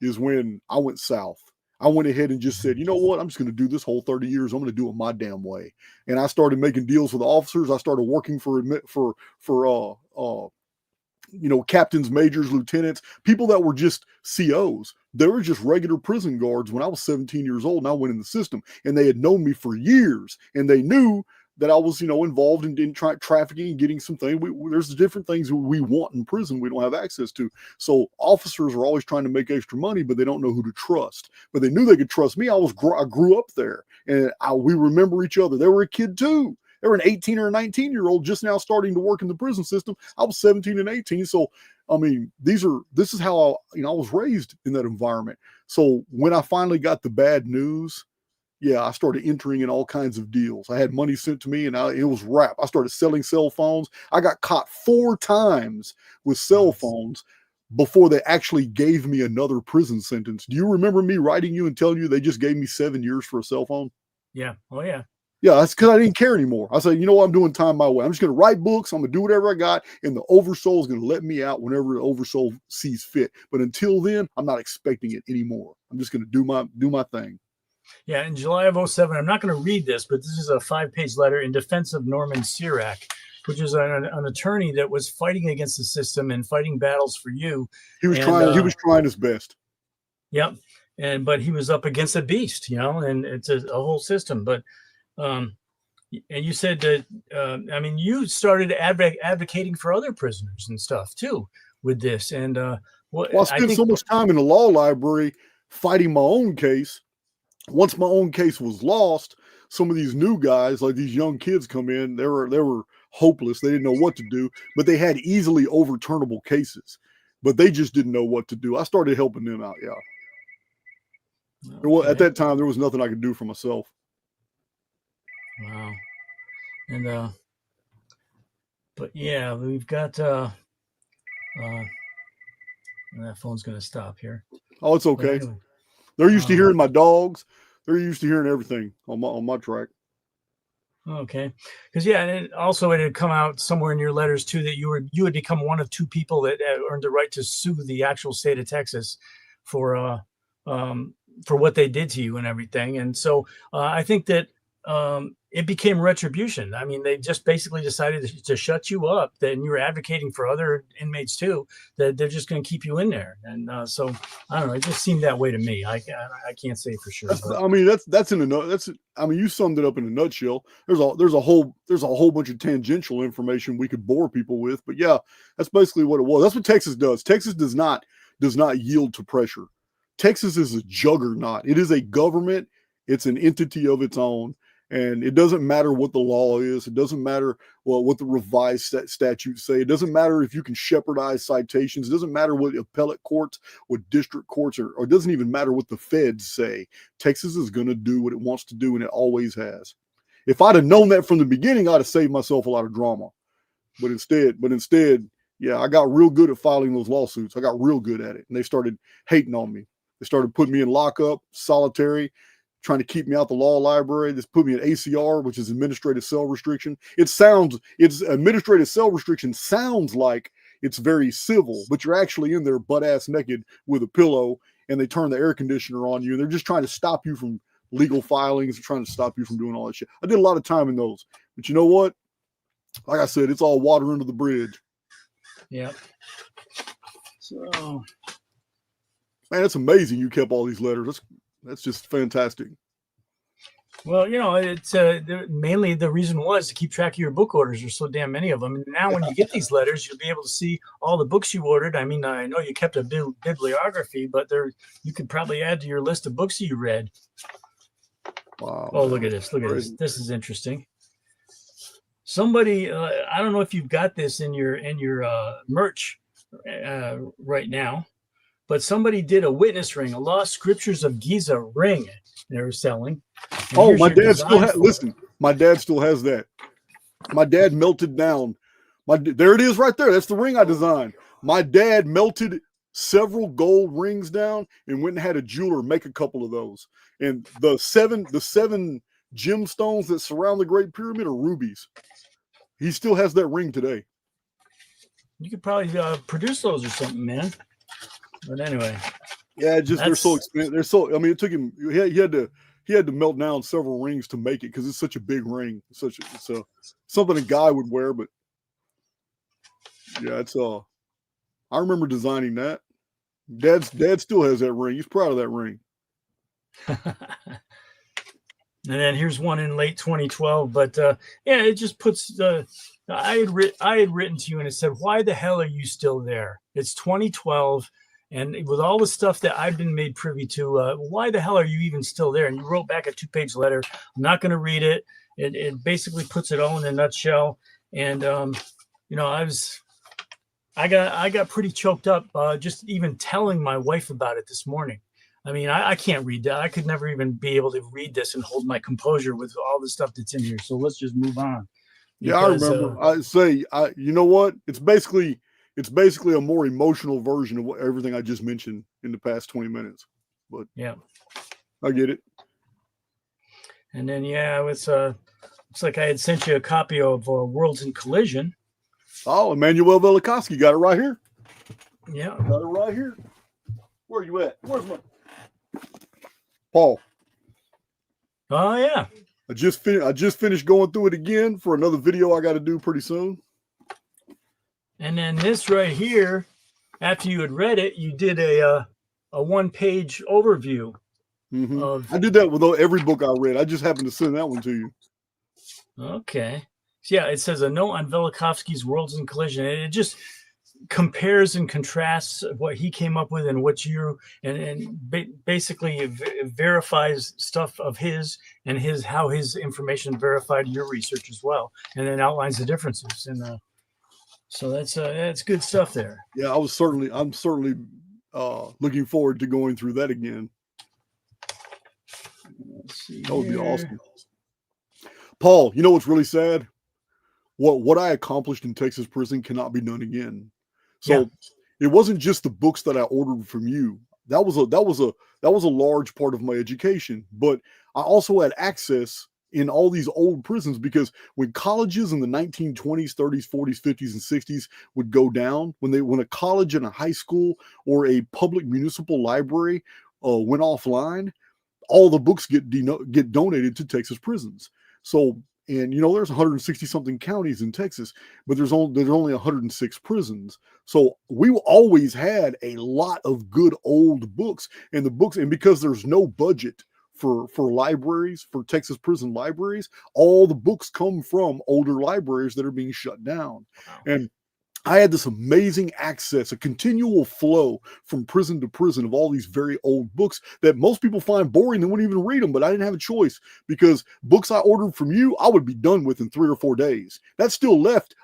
is when I went south. I went ahead and just said, you know what? I'm just going to do this whole 30 years. I'm going to do it my damn way. And I started making deals with officers. I started working for captains, majors, lieutenants, people that were just COs. They were just regular prison guards when I was 17 years old and I went in the system, and they had known me for years, and they knew that I was, involved in trafficking and getting some things. There's different things we want in prison we don't have access to. So officers are always trying to make extra money, but they don't know who to trust. But they knew they could trust me. I grew up there, and we remember each other. They were a kid too. They were an 18 or a 19-year-old just now starting to work in the prison system. I was 17 and 18. So, this is how I was raised in that environment. So when I finally got the bad news, I started entering in all kinds of deals. I had money sent to me, and it was wrap. I started selling cell phones. I got caught 4 times with cell phones before they actually gave me another prison sentence. Do you remember me writing you and telling you they just gave me 7 years for a cell phone? Yeah. Oh, yeah. Yeah, that's because I didn't care anymore. I said, you know what? I'm doing time my way. I'm just going to write books. I'm going to do whatever I got, and the oversoul is going to let me out whenever the oversoul sees fit. But until then, I'm not expecting it anymore. I'm just going to do my thing. Yeah, in July of 2007, I'm not going to read this, but this is a 5-page letter in defense of Norman Sirac, which is an attorney that was fighting against the system and fighting battles for you. He was trying his best. Yep. But he was up against a beast, and it's a whole system. But and you said that, you started advocating for other prisoners and stuff too with this. And I spent so much time in the law library fighting my own case. Once my own case was lost, some of these new guys, like these young kids, come in. They were hopeless. They didn't know what to do, but they had easily overturnable cases. But they just didn't know what to do. I started helping them out. Yeah. Okay. At that time, there was nothing I could do for myself. Wow. And but yeah, we've got that phone's going to stop here. Oh, it's okay. Anyway, they're used to hearing my dogs. They're used to hearing everything on my track. Okay, because and it had come out somewhere in your letters too that you had become one of 2 people that earned the right to sue the actual state of Texas for what they did to you and everything. And so I think that it became retribution. They just basically decided to shut you up. Then you were advocating for other inmates too, that they're just going to keep you in there. And so I don't know. It just seemed that way to me. I can't say for sure. You summed it up in a nutshell. There's a whole bunch of tangential information we could bore people with, but yeah, that's basically what it was. That's what Texas does. Texas does not yield to pressure. Texas is a juggernaut. It is a government. It's an entity of its own. And it doesn't matter what the law is. It doesn't matter what the revised statutes say. It doesn't matter if you can shepherdize citations. It doesn't matter what appellate courts, what district courts or it doesn't even matter what the feds say. Texas is going to do what it wants to do, and it always has. If I'd have known that from the beginning, I'd have saved myself a lot of drama. But instead, I got real good at filing those lawsuits. I got real good at it, and they started hating on me. They started putting me in lockup, solitary, trying to keep me out the law library. This put me in ACR, which is administrative cell restriction. It's administrative cell restriction sounds like it's very civil, but you're actually in there butt ass naked with a pillow, and they turn the air conditioner on you, and they're just trying to stop you from legal filings, and trying to stop you from doing all that shit. I did a lot of time in those, but you know what? Like I said, it's all water under the bridge. Yeah. So, man, it's amazing you kept all these letters. That's just fantastic. Well, it's mainly the reason was to keep track of your book orders. There's so damn many of them. And now when you get these letters, you'll be able to see all the books you ordered. I know you kept a bibliography, but you could probably add to your list of books you read. Wow. Oh, look at this. Look at this. This is interesting. Somebody, I don't know if you've got this in your merch right now, but somebody did a witness ring, a Lost Scriptures of Giza ring they were selling. Oh, my dad still has. Listen, my dad still has that. My dad melted down. There it is, right there. That's the ring I designed. My dad melted several gold rings down and went and had a jeweler make a couple of those. And the seven gemstones that surround the Great Pyramid are rubies. He still has that ring today. You could probably produce those or something, man. But anyway, Yeah, just they're so That's expensive. They're so. I mean, it took him. He had to melt down several rings to make it because it's such a big ring. It's something a guy would wear. But yeah, it's I remember designing that. Dad still has that ring. He's proud of that ring. And then here's one in late 2012. But yeah, it just puts I had written to you and it said, "Why the hell are you still there? It's 2012, and with all the stuff that I've been made privy to, why the hell are you even still there?" And you wrote back a 2-page letter. I'm not going to read it. It basically puts it all in a nutshell. And you know, I got pretty choked up just even telling my wife about it this morning. I mean, I can't read that. I could never even be able to read this and hold my composure with all the stuff that's in here. So let's just move on. Yeah, I remember. You know what? It's basically a more emotional version of everything I just mentioned in the past 20 minutes. But yeah, I get it. And then yeah, it's like I had sent you a copy of Worlds in Collision. Oh, Emmanuel Velikovsky got it right here. Yeah, got it right here. Where are you at? Where's my Paul? Oh yeah. I just finished going through it again for another video I got to do pretty soon. And then this right here, after you had read it, you did a 1-page overview of. I did that with every book I read. I just happened to send that one to you. Okay. So yeah, it says a note on Velikovsky's Worlds in Collision. And it just compares and contrasts what he came up with and what you basically verifies stuff of his and how his information verified your research as well, and then outlines the differences. And so that's good stuff there. Yeah, I'm certainly looking forward to going through that again. That would be awesome. Paul, you know what's really sad? What I accomplished in Texas prison cannot be done again. So It wasn't just the books that I ordered from you. That was a large part of my education. But I also had access in all these old prisons because when colleges in the 1920s, 30s, 40s, 50s, and 60s would go down, when a college and a high school or a public municipal library went offline, all the books get donated to Texas prisons. So, and you know, there's 160 something counties in Texas, but there's only 106 prisons. So we always had a lot of good old books, and because there's no budget for libraries, for Texas prison libraries, all the books come from older libraries that are being shut down. Wow. And I had this amazing access, a continual flow from prison to prison of all these very old books that most people find boring. They wouldn't even read them, but I didn't have a choice because books I ordered from you, I would be done with in 3 or 4 days. That still left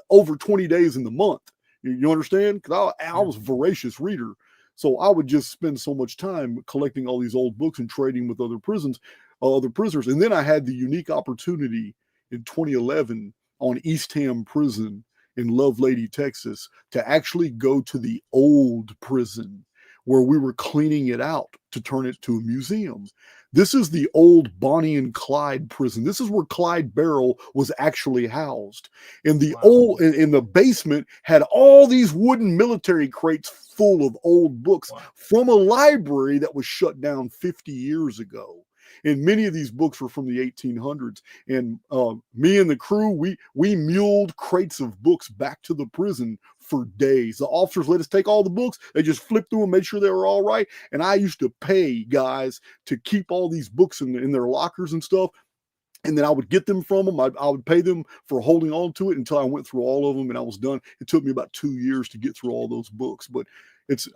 over 20 days in the month. You understand? Because I was a voracious reader. So I would just spend so much time collecting all these old books and trading with other prisoners. And then I had the unique opportunity in 2011 on Eastham Prison in Lovelady, Texas, to actually go to the old prison where we were cleaning it out to turn it to a museum. This is the old Bonnie and Clyde prison. This is where Clyde Barrow was actually housed. And the in the basement had all these wooden military crates full of old books from a library that was shut down 50 years ago. And many of these books were from the 1800s. And me and the crew, we muled crates of books back to the prison for days. The officers let us take all the books. They just flipped through them, made sure they were all right. And I used to pay guys to keep all these books in their lockers and stuff. And then I would get them from them. I would pay them for holding on to it until I went through all of them and I was done. It took me about 2 years to get through all those books. But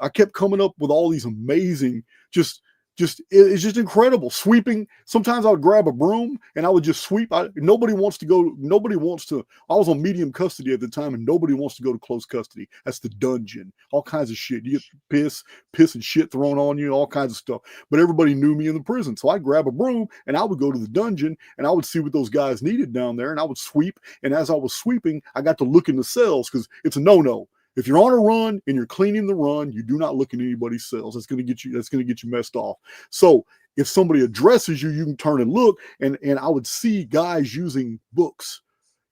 I kept coming up with all these amazing, it's just incredible. Sweeping. Sometimes I would grab a broom and I would just sweep. Nobody wants to. I was on medium custody at the time and nobody wants to go to close custody. That's the dungeon. All kinds of shit. You get piss and shit thrown on you, all kinds of stuff. But everybody knew me in the prison. So I'd grab a broom and I would go to the dungeon and I would see what those guys needed down there and I would sweep. And as I was sweeping, I got to look in the cells because it's a no-no. If you're on a run and you're cleaning the run, you do not look in anybody's cells. That's going to get you messed off. So if somebody addresses you, you can turn and look. And I would see guys using books.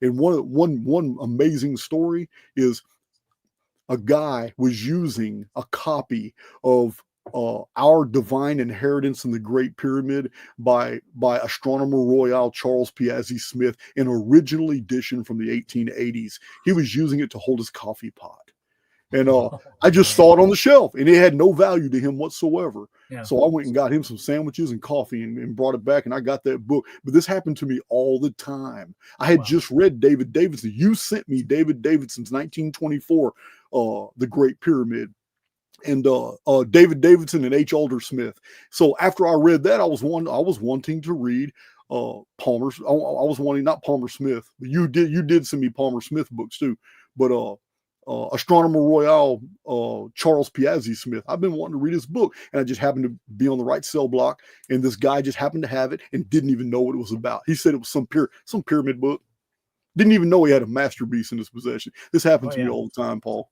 And one amazing story is a guy was using a copy of Our Divine Inheritance in the Great Pyramid by Astronomer Royal Charles Piazzi Smith, an original edition from the 1880s. He was using it to hold his coffee pot. And I just saw it on the shelf, and it had no value to him whatsoever. Yeah. So I went and got him some sandwiches and coffee and brought it back, and I got that book. But this happened to me all the time. I had just read David Davidson. You sent me David Davidson's 1924, The Great Pyramid, and David Davidson and H. Aldersmith. So after I read that, I was wanting to read Palmer's. I was wanting, not Palmer Smith, but you did send me Palmer Smith books too. But Astronomer Royal Charles Piazzi Smith. I've been wanting to read his book, and I just happened to be on the right cell block, and this guy just happened to have it and didn't even know what it was about. He said it was some pyramid book. Didn't even know he had a masterpiece in his possession. This happens to me all the time, Paul.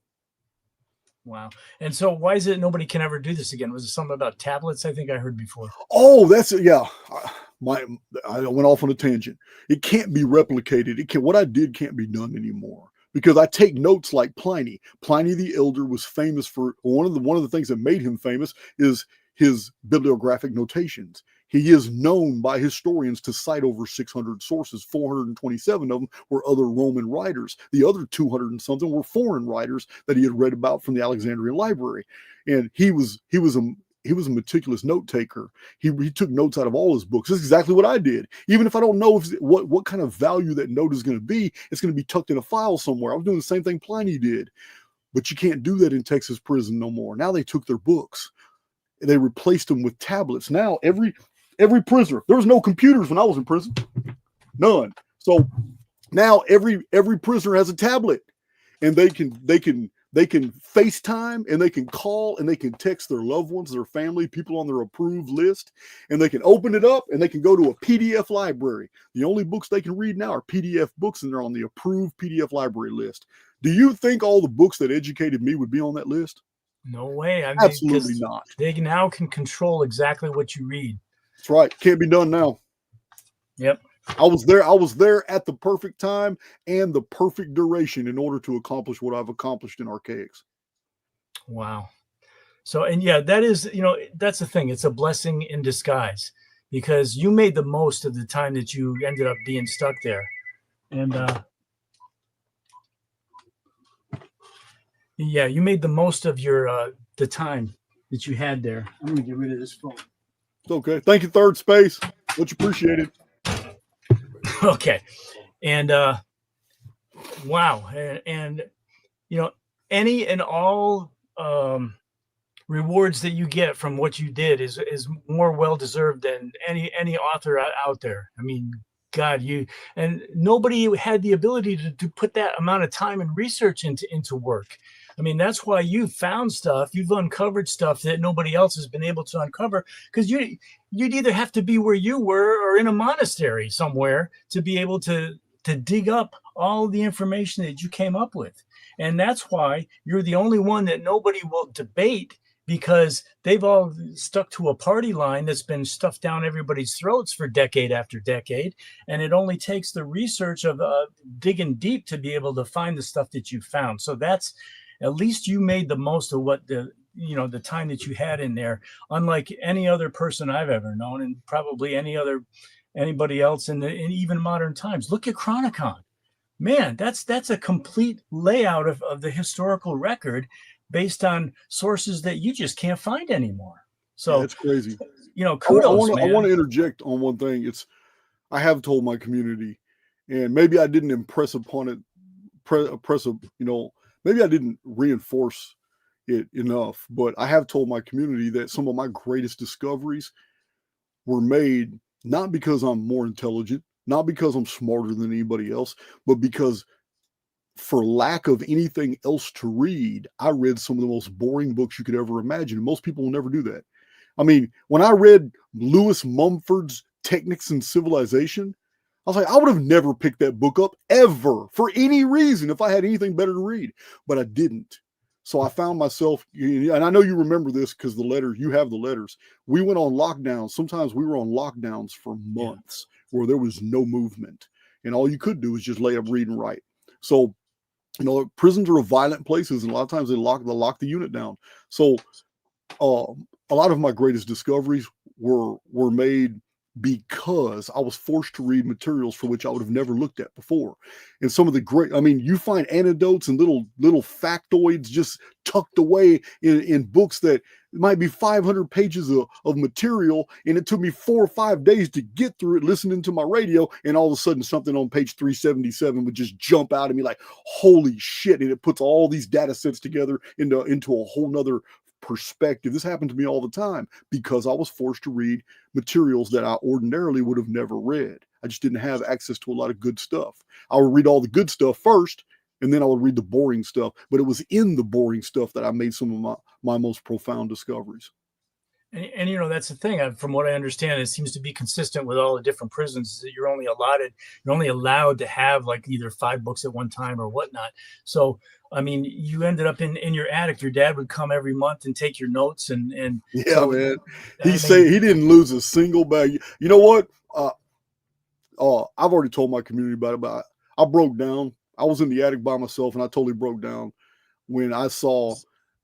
Wow. And so why is it nobody can ever do this again? Was it something about tablets? I think I heard before. Oh, that's it. Yeah. I went off on a tangent. It can't be replicated. What I did can't be done anymore. Because I take notes like Pliny. Pliny the Elder was famous for one of the things that made him famous is his bibliographic notations. He is known by historians to cite over 600 sources. 427 of them were other Roman writers. The other 200 and something were foreign writers that he had read about from the Alexandrian library. And he was a meticulous note taker. He took notes out of all his books. This is exactly what I did. Even if I don't know what kind of value that note is going to be, it's going to be tucked in a file somewhere. I was doing the same thing Pliny did. But you can't do that in Texas prison no more. Now they took their books. They replaced them with tablets. Now every prisoner, there was no computers when I was in prison. None. So now every prisoner has a tablet, and they can FaceTime, and they can call, and they can text their loved ones, their family, people on their approved list, and they can open it up, and they can go to a PDF library. The only books they can read now are PDF books, and they're on the approved PDF library list. Do you think all the books that educated me would be on that list? No way. I mean, absolutely not. They now can control exactly what you read. That's right. Can't be done now. Yep. I was there at the perfect time and the perfect duration in order to accomplish what I've accomplished in Archaix. Wow. So, and yeah, that is, that's the thing. It's a blessing in disguise, because you made the most of the time that you ended up being stuck there. And yeah, you made the most of your the time that you had there. I'm going to get rid of this phone. It's okay. Thank you, Third Space. Much appreciated. Okay. And wow. And any and all rewards that you get from what you did is more well deserved than any author out there. I mean, God, and nobody had the ability to put that amount of time and research into work. I mean, that's why you've found stuff, you've uncovered stuff that nobody else has been able to uncover, because you'd either have to be where you were or in a monastery somewhere to be able to dig up all the information that you came up with. And that's why you're the only one that nobody will debate, because they've all stuck to a party line that's been stuffed down everybody's throats for decade after decade. And it only takes the research of digging deep to be able to find the stuff that you found. So that's, at least you made the most of what the time that you had in there, unlike any other person I've ever known, and probably anybody else in even modern times. Look at Chronicon. Man, that's a complete layout of the historical record based on sources that you just can't find anymore. So it's crazy. Kudos, I want to interject on one thing. I have told my community, and maybe I didn't impress upon it, maybe I didn't reinforce it enough, but I have told my community that some of my greatest discoveries were made not because I'm more intelligent, not because I'm smarter than anybody else, but because for lack of anything else to read, I read some of the most boring books you could ever imagine. Most people will never do that. I mean, when I read Lewis Mumford's Technics and Civilization, I was like, I would have never picked that book up ever for any reason if I had anything better to read, but I didn't. So I found myself, and I know you remember this because you have the letters. We went on lockdowns. Sometimes we were on lockdowns for months where there was no movement, and all you could do was just lay up, read, and write. So, prisons are violent places, and a lot of times they lock the unit down. So a lot of my greatest discoveries were made because I was forced to read materials for which I would have never looked at before. And some of the great, I mean, you find anecdotes and little factoids just tucked away in books that might be 500 pages of material. And it took me 4 or 5 days to get through it, listening to my radio. And all of a sudden something on page 377 would just jump out at me like, holy shit. And it puts all these data sets together into a whole nother perspective. This happened to me all the time because I was forced to read materials that I ordinarily would have never read. I just didn't have access to a lot of good stuff. I would read all the good stuff first, and then I would read the boring stuff. But it was in the boring stuff that I made some of my most profound discoveries. And you know, that's the thing. From what I understand, it seems to be consistent with all the different prisons that you're only allowed to have like either 5 books at one time or whatnot. So, I mean, you ended up in your attic. Your dad would come every month and take your notes and yeah, so, man. He didn't lose a single bag. You know what? I've already told my community about it, but I broke down. I was in the attic by myself, and I totally broke down when I saw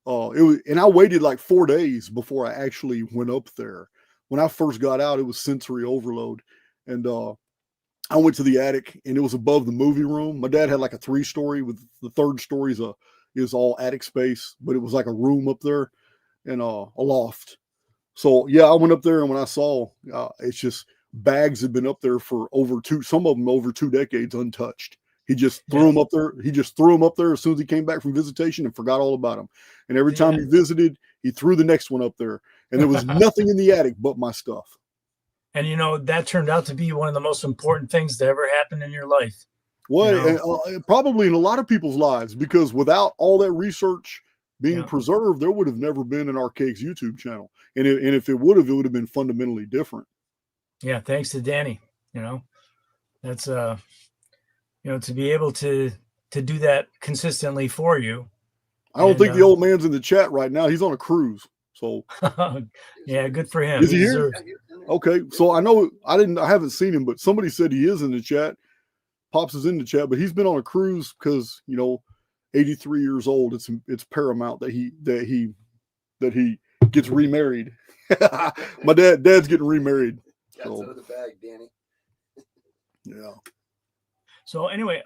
it was, and I waited like 4 days before I actually went up there. When I first got out, it was sensory overload. And I went to the attic, and it was above the movie room. My dad had like a 3-story with the 3rd story is all attic space, but it was like a room up there and a loft. So yeah, I went up there, and when I saw, it's just bags had been up there for some of them over 2 decades untouched. He just threw them up there. He just threw them up there as soon as he came back from visitation and forgot all about them. And every time he visited, he threw the next one up there. And there was nothing in the attic but my stuff. And, you know, that turned out to be one of the most important things that ever happened in your life. Well, you know? And probably in a lot of people's lives, because without all that research being preserved, there would have never been an Archaix YouTube channel. And if it would have been fundamentally different. Yeah, thanks to Danny. You know, that's you know, to be able to do that consistently for you. I don't think the old man's in the chat right now. He's on a cruise. So yeah, good for him. Is he here? Okay. So I haven't seen him, but somebody said he is in the chat. Pops is in the chat, but he's been on a cruise because, you know, 83 years old. It's paramount that he gets remarried. My dad's getting remarried. That's out of the bag, Danny. Yeah. So anyway,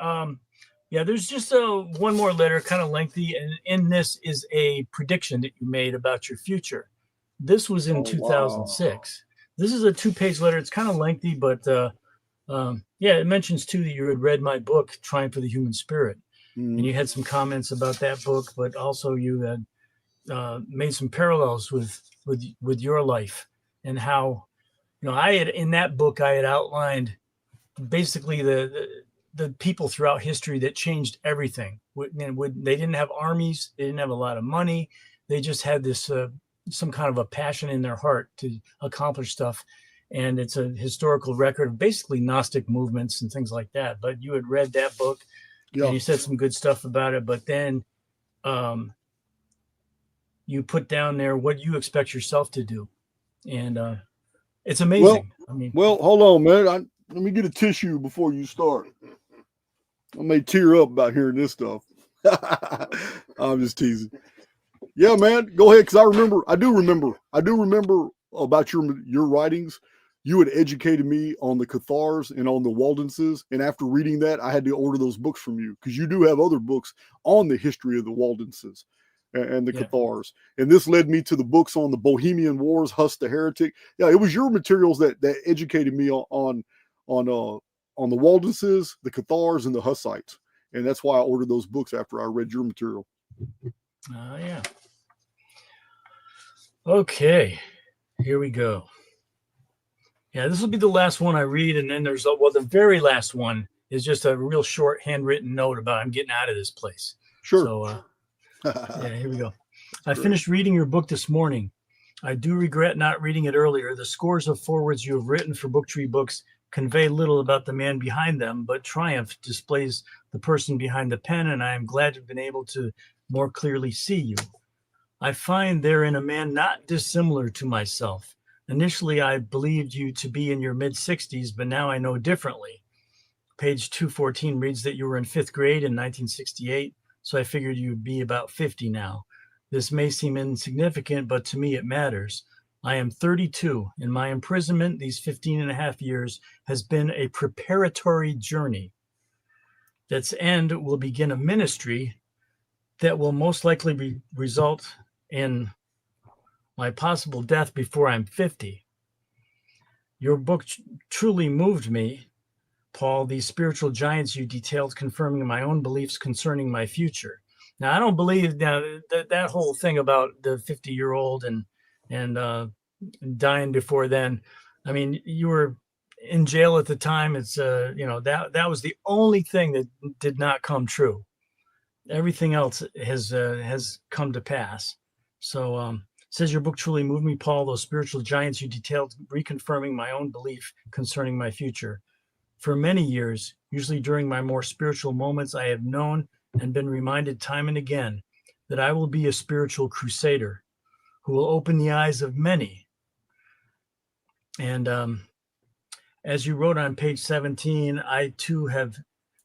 yeah, there's just one more letter, kind of lengthy, and in this is a prediction that you made about your future. This was in 2006. Wow. This is a 2-page letter. It's kind of lengthy, but yeah, it mentions too that you had read my book, Triumph of the Human Spirit, and you had some comments about that book, but also you had made some parallels with your life and how, you know, in that book I had outlined basically the people throughout history that changed everything. They didn't have armies. They didn't have a lot of money. They just had this some kind of a passion in their heart to accomplish stuff. And it's a historical record of basically Gnostic movements and things like that. But you had read that book and you said some good stuff about it. But then you put down there what you expect yourself to do. And it's amazing. Well, hold on, man. Let me get a tissue before you start. I may tear up about hearing this stuff. I'm just teasing. Yeah, man, go ahead. Because I do remember about your writings. You had educated me on the Cathars and on the Waldenses. And after reading that, I had to order those books from you because you do have other books on the history of the Waldenses and the Cathars. And this led me to the books on the Bohemian Wars, Huss the Heretic. Yeah, it was your materials that educated me on the Waldenses, the Cathars, and the Hussites. And that's why I ordered those books after I read your material. Yeah. Okay, here we go. Yeah, this will be the last one I read. And then there's, the very last one is just a real short handwritten note about I'm getting out of this place. Sure. So, yeah, here we go. I finished reading your book this morning. I do regret not reading it earlier. The scores of forwards you have written for Book Tree books convey little about the man behind them, but Triumph displays the person behind the pen, and I am glad to have been able to more clearly see you. I find therein a man not dissimilar to myself. Initially, I believed you to be in your mid-60s, but now I know differently. Page 214 reads that you were in 5th grade in 1968, so I figured you'd be about 50 now. This may seem insignificant, but to me it matters. I am 32, and my imprisonment, these 15 and a half years, has been a preparatory journey. That's end will begin a ministry that will most likely result in my possible death before I'm 50. Your book truly moved me, Paul. These spiritual giants you detailed confirming my own beliefs concerning my future. Now, I don't believe that whole thing about the 50-year-old and dying before then. I mean, you were in jail at the time. It's that was the only thing that did not come true. Everything else has come to pass. So says your book truly moved me, Paul. Those spiritual giants you detailed reconfirming my own belief concerning my future. For many years, usually during my more spiritual moments, I have known and been reminded time and again that I will be a spiritual crusader who will open the eyes of many. And as you wrote on page 17, I too have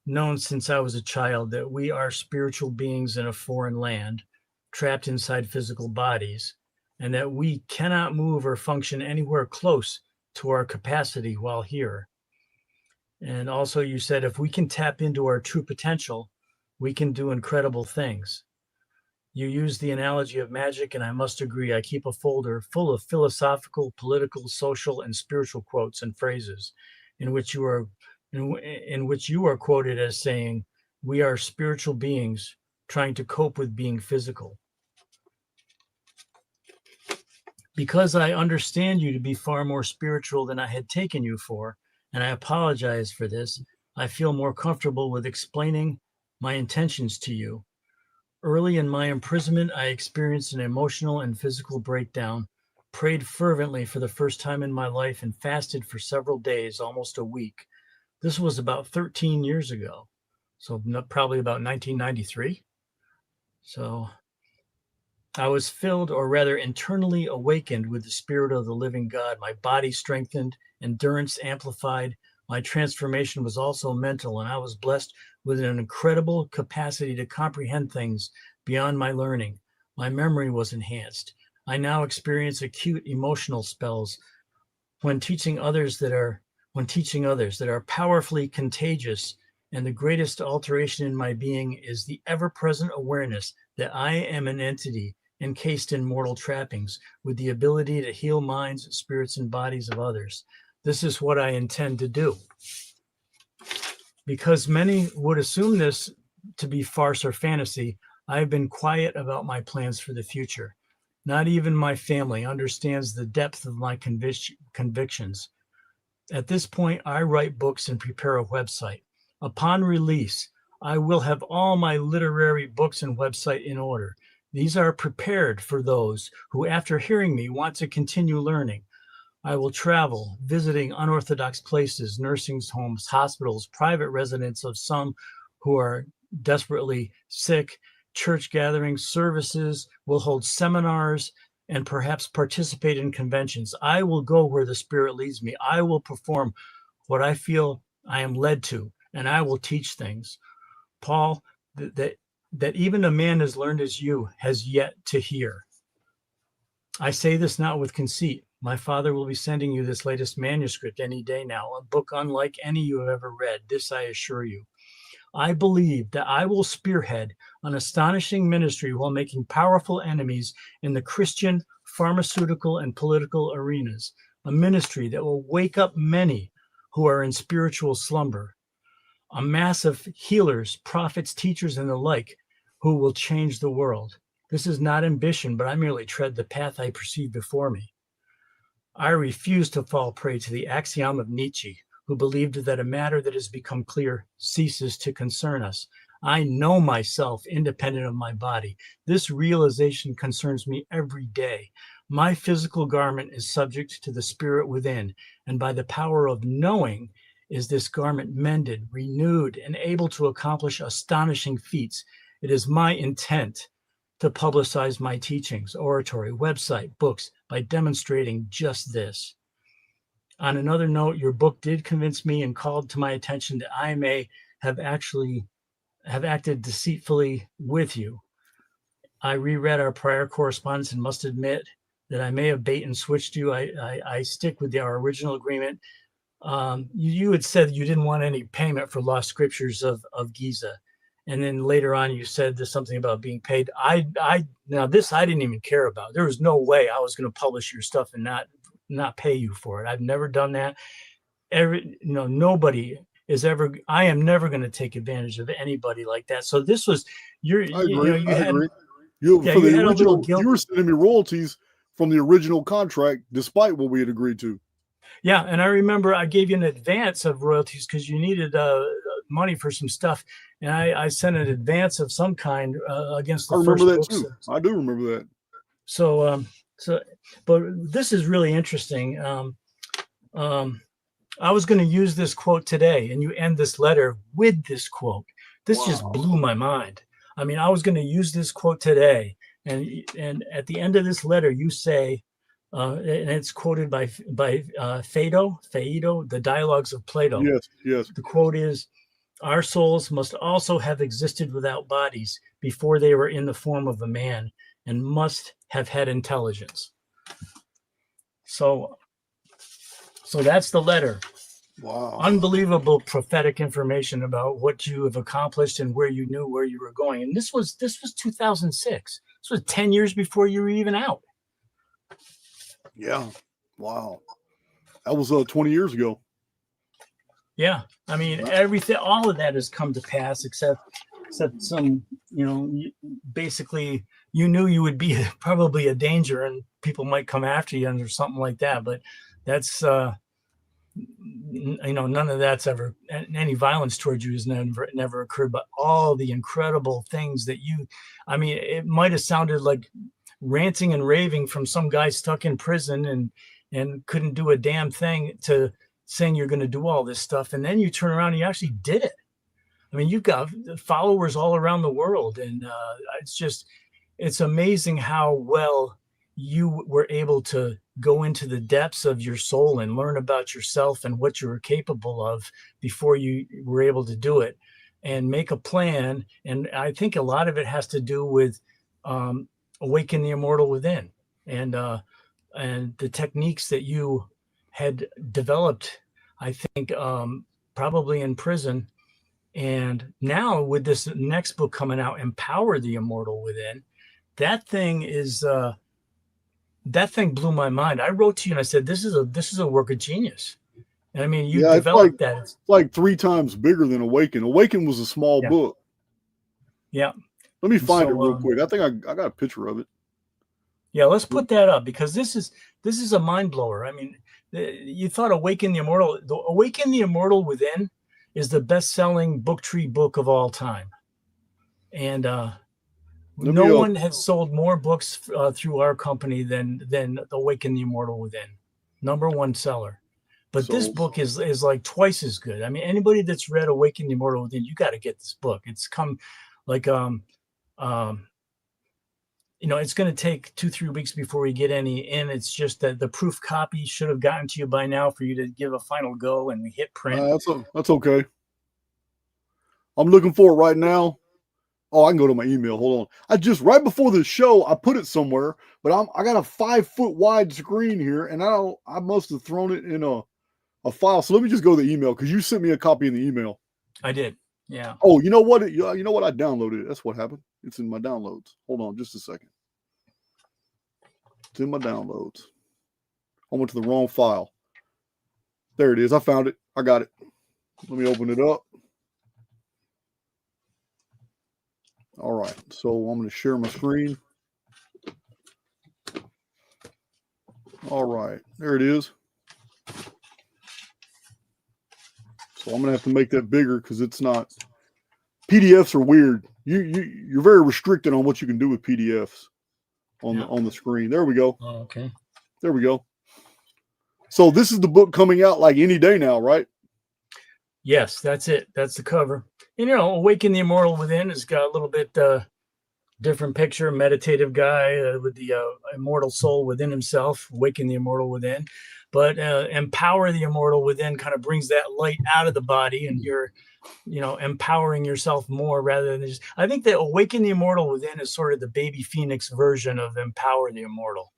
known since I was a child that we are spiritual beings in a foreign land, trapped inside physical bodies, and that we cannot move or function anywhere close to our capacity while here. And also you said, if we can tap into our true potential, we can do incredible things. You use the analogy of magic, and I must agree. I keep a folder full of philosophical, political, social, and spiritual quotes and phrases in which you are quoted as saying, "We are spiritual beings trying to cope with being physical." Because I understand you to be far more spiritual than I had taken you for, and I apologize for this, I feel more comfortable with explaining my intentions to you. Early in my imprisonment, I experienced an emotional and physical breakdown, prayed fervently for the first time in my life, and fasted for several days, almost a week. This was about 13 years ago, so probably about 1993. So I was filled, or rather internally awakened, with the Spirit of the living God. My body strengthened, endurance amplified. My transformation was also mental, and I was blessed with an incredible capacity to comprehend things beyond my learning. My memory was enhanced. I now experience acute emotional spells when teaching others that are powerfully contagious, and the greatest alteration in my being is the ever-present awareness that I am an entity encased in mortal trappings with the ability to heal minds, spirits, and bodies of others. This is what I intend to do. Because many would assume this to be farce or fantasy, I have been quiet about my plans for the future. Not even my family understands the depth of my convictions. At this point, I write books and prepare a website. Upon release, I will have all my literary books and website in order. These are prepared for those who, after hearing me, want to continue learning. I will travel, visiting unorthodox places, nursing homes, hospitals, private residence of some who are desperately sick, church gatherings, services, will hold seminars, and perhaps participate in conventions. I will go where the Spirit leads me. I will perform what I feel I am led to, and I will teach things. Paul, that even a man as learned as you has yet to hear. I say this not with conceit. My father will be sending you this latest manuscript any day now, a book unlike any you have ever read. This I assure you. I believe that I will spearhead an astonishing ministry while making powerful enemies in the Christian, pharmaceutical, and political arenas, a ministry that will wake up many who are in spiritual slumber, a mass of healers, prophets, teachers, and the like who will change the world. This is not ambition, but I merely tread the path I perceive before me. I refuse to fall prey to the axiom of Nietzsche, who believed that a matter that has become clear ceases to concern us. I know myself independent of my body. This realization concerns me every day. My physical garment is subject to the spirit within, and by the power of knowing is this garment mended, renewed, and able to accomplish astonishing feats. It is my intent to publicize my teachings, oratory, website, books by demonstrating just this. On another note, your book did convince me and called to my attention that I may have acted deceitfully with you. I reread our prior correspondence and must admit that I may have bait and switched you. I stick with our original agreement. You had said you didn't want any payment for lost scriptures of Giza. And then later on, you said there's something about being paid. Now this I didn't even care about. There was no way I was going to publish your stuff and not pay you for it. I've never done that. Nobody is ever. I am never going to take advantage of anybody like that. So this was I agree. I agree. You were sending me royalties from the original contract, despite what we had agreed to. Yeah, and I remember I gave you an advance of royalties because you needed money for some stuff, and I sent an advance of some kind against the first that books. too. I do remember that. So, but this is really interesting. I was going to use this quote today, and you end this letter with this quote. This just blew my mind. I mean, I was going to use this quote today, and at the end of this letter, you say, and it's quoted by Phaedo, the Dialogues of Plato. Yes. The quote is, "Our souls must also have existed without bodies before they were in the form of a man, and must have had intelligence." So that's the letter. Wow. Unbelievable prophetic information about what you have accomplished and where you knew where you were going. And this was 2006. This was 10 years before you were even out. Yeah. Wow. That was 20 years ago. Yeah. I mean, everything, all of that has come to pass, except some, basically you knew you would be probably a danger and people might come after you or something like that. But that's, none of that's ever, any violence towards you has never occurred, but all the incredible things that it might have sounded like ranting and raving from some guy stuck in prison and couldn't do a damn thing to saying you're going to do all this stuff. And then you turn around and you actually did it. I mean, you've got followers all around the world. And it's amazing how well you were able to go into the depths of your soul and learn about yourself and what you were capable of before you were able to do it and make a plan. And I think a lot of it has to do with awaken the immortal within and the techniques that you had developed, I think, probably in prison. And now with this next book coming out, Empower the Immortal Within, that thing blew my mind. I wrote to you and I said, this is a work of genius. And I mean, you developed that. It's like 3 times bigger than Awaken. Awaken was a small book. Yeah. Let me find it real quick. I think I got a picture of it. Yeah, let's put that up because this is a mind blower. I mean, you thought Awaken the Immortal Within is the best-selling book tree book of all time. And no one has sold more books through our company than Awaken the Immortal Within. #1 seller. But this book is like twice as good. I mean, anybody that's read Awaken the Immortal Within, you got to get this book. It's come like it's going to take 2-3 weeks before we get any in. It's just that the proof copy should have gotten to you by now for you to give a final go and we hit print. That's okay. I'm looking for it right now. Oh, I can go to my email. Hold on. Right before the show, I put it somewhere, but I got a 5-foot wide screen here, and I must have thrown it in a file. So let me just go to the email because you sent me a copy in the email. I did. Yeah. Oh, you know what? I downloaded it. That's what happened. It's in my downloads. Hold on just a second. It's in my downloads. I went to the wrong file. There it is. I found it. I got it. Let me open it up. All right. So I'm going to share my screen. All right. There it is. So I'm going to have to make that bigger because it's not. PDFs are weird. You're very restricted on what you can do with PDFs on the screen. There we go. Oh, okay. There we go. So this is the book coming out like any day now, right? Yes, that's it. That's the cover. And, Awaken the Immortal Within has got a little bit different picture, meditative guy with the immortal soul within himself, Awaken the Immortal Within. but empower the immortal within kind of brings that light out of the body, and you're, empowering yourself more rather than just. I think that awaken the immortal within is sort of the baby phoenix version of empower the immortal.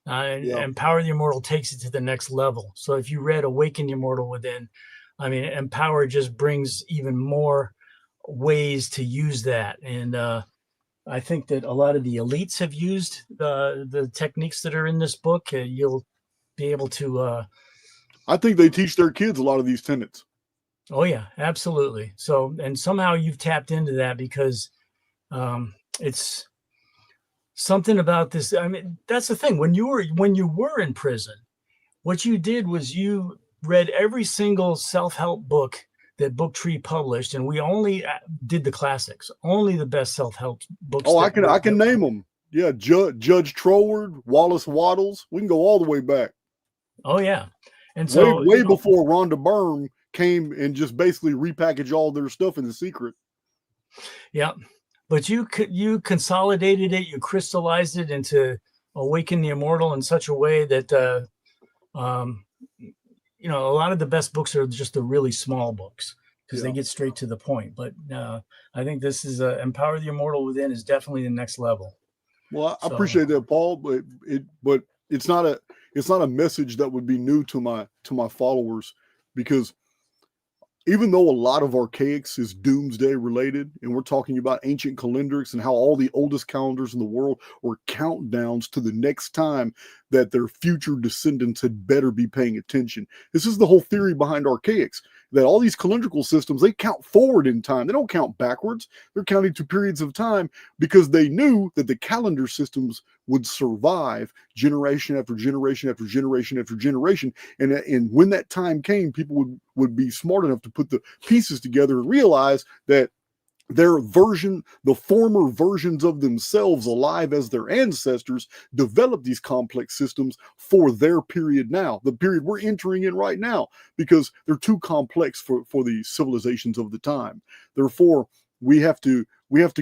Empower the immortal takes it to the next level. So if you read Awaken the Immortal Within, I mean, empower just brings even more ways to use that. And I think that a lot of the elites have used the techniques that are in this book. You'll be able to. I think they teach their kids a lot of these tenets. Oh yeah, absolutely. So, and somehow you've tapped into that because it's something about this. I mean, that's the thing. When you were in prison, what you did was you read every single self-help book that Book Tree published, and we only did the classics, only the best self-help books. Oh, I can name them. Yeah, Judge Troward, Wallace Waddles. We can go all the way back. Oh yeah, and so way before Rhonda Byrne came and just basically repackaged all their stuff in the secret. Yeah, but you consolidated it, you crystallized it into Awaken the Immortal in such a way that a lot of the best books are just the really small books because they get straight to the point. But I think this is Empower the Immortal Within is definitely the next level. Well, I appreciate that, Paul, but it's not a message that would be new to my followers, because even though a lot of Archaix is doomsday related, and we're talking about ancient calendrics and how all the oldest calendars in the world were countdowns to the next time that their future descendants had better be paying attention. This is the whole theory behind Archaix, that all these calendrical systems, they count forward in time. They don't count backwards. They're counting to periods of time because they knew that the calendar systems would survive generation after generation after generation after generation. And when that time came, people would be smart enough to put the pieces together and realize that the former versions of themselves alive as their ancestors, developed these complex systems for their period now, the period we're entering in right now, because they're too complex for the civilizations of the time. Therefore, we have to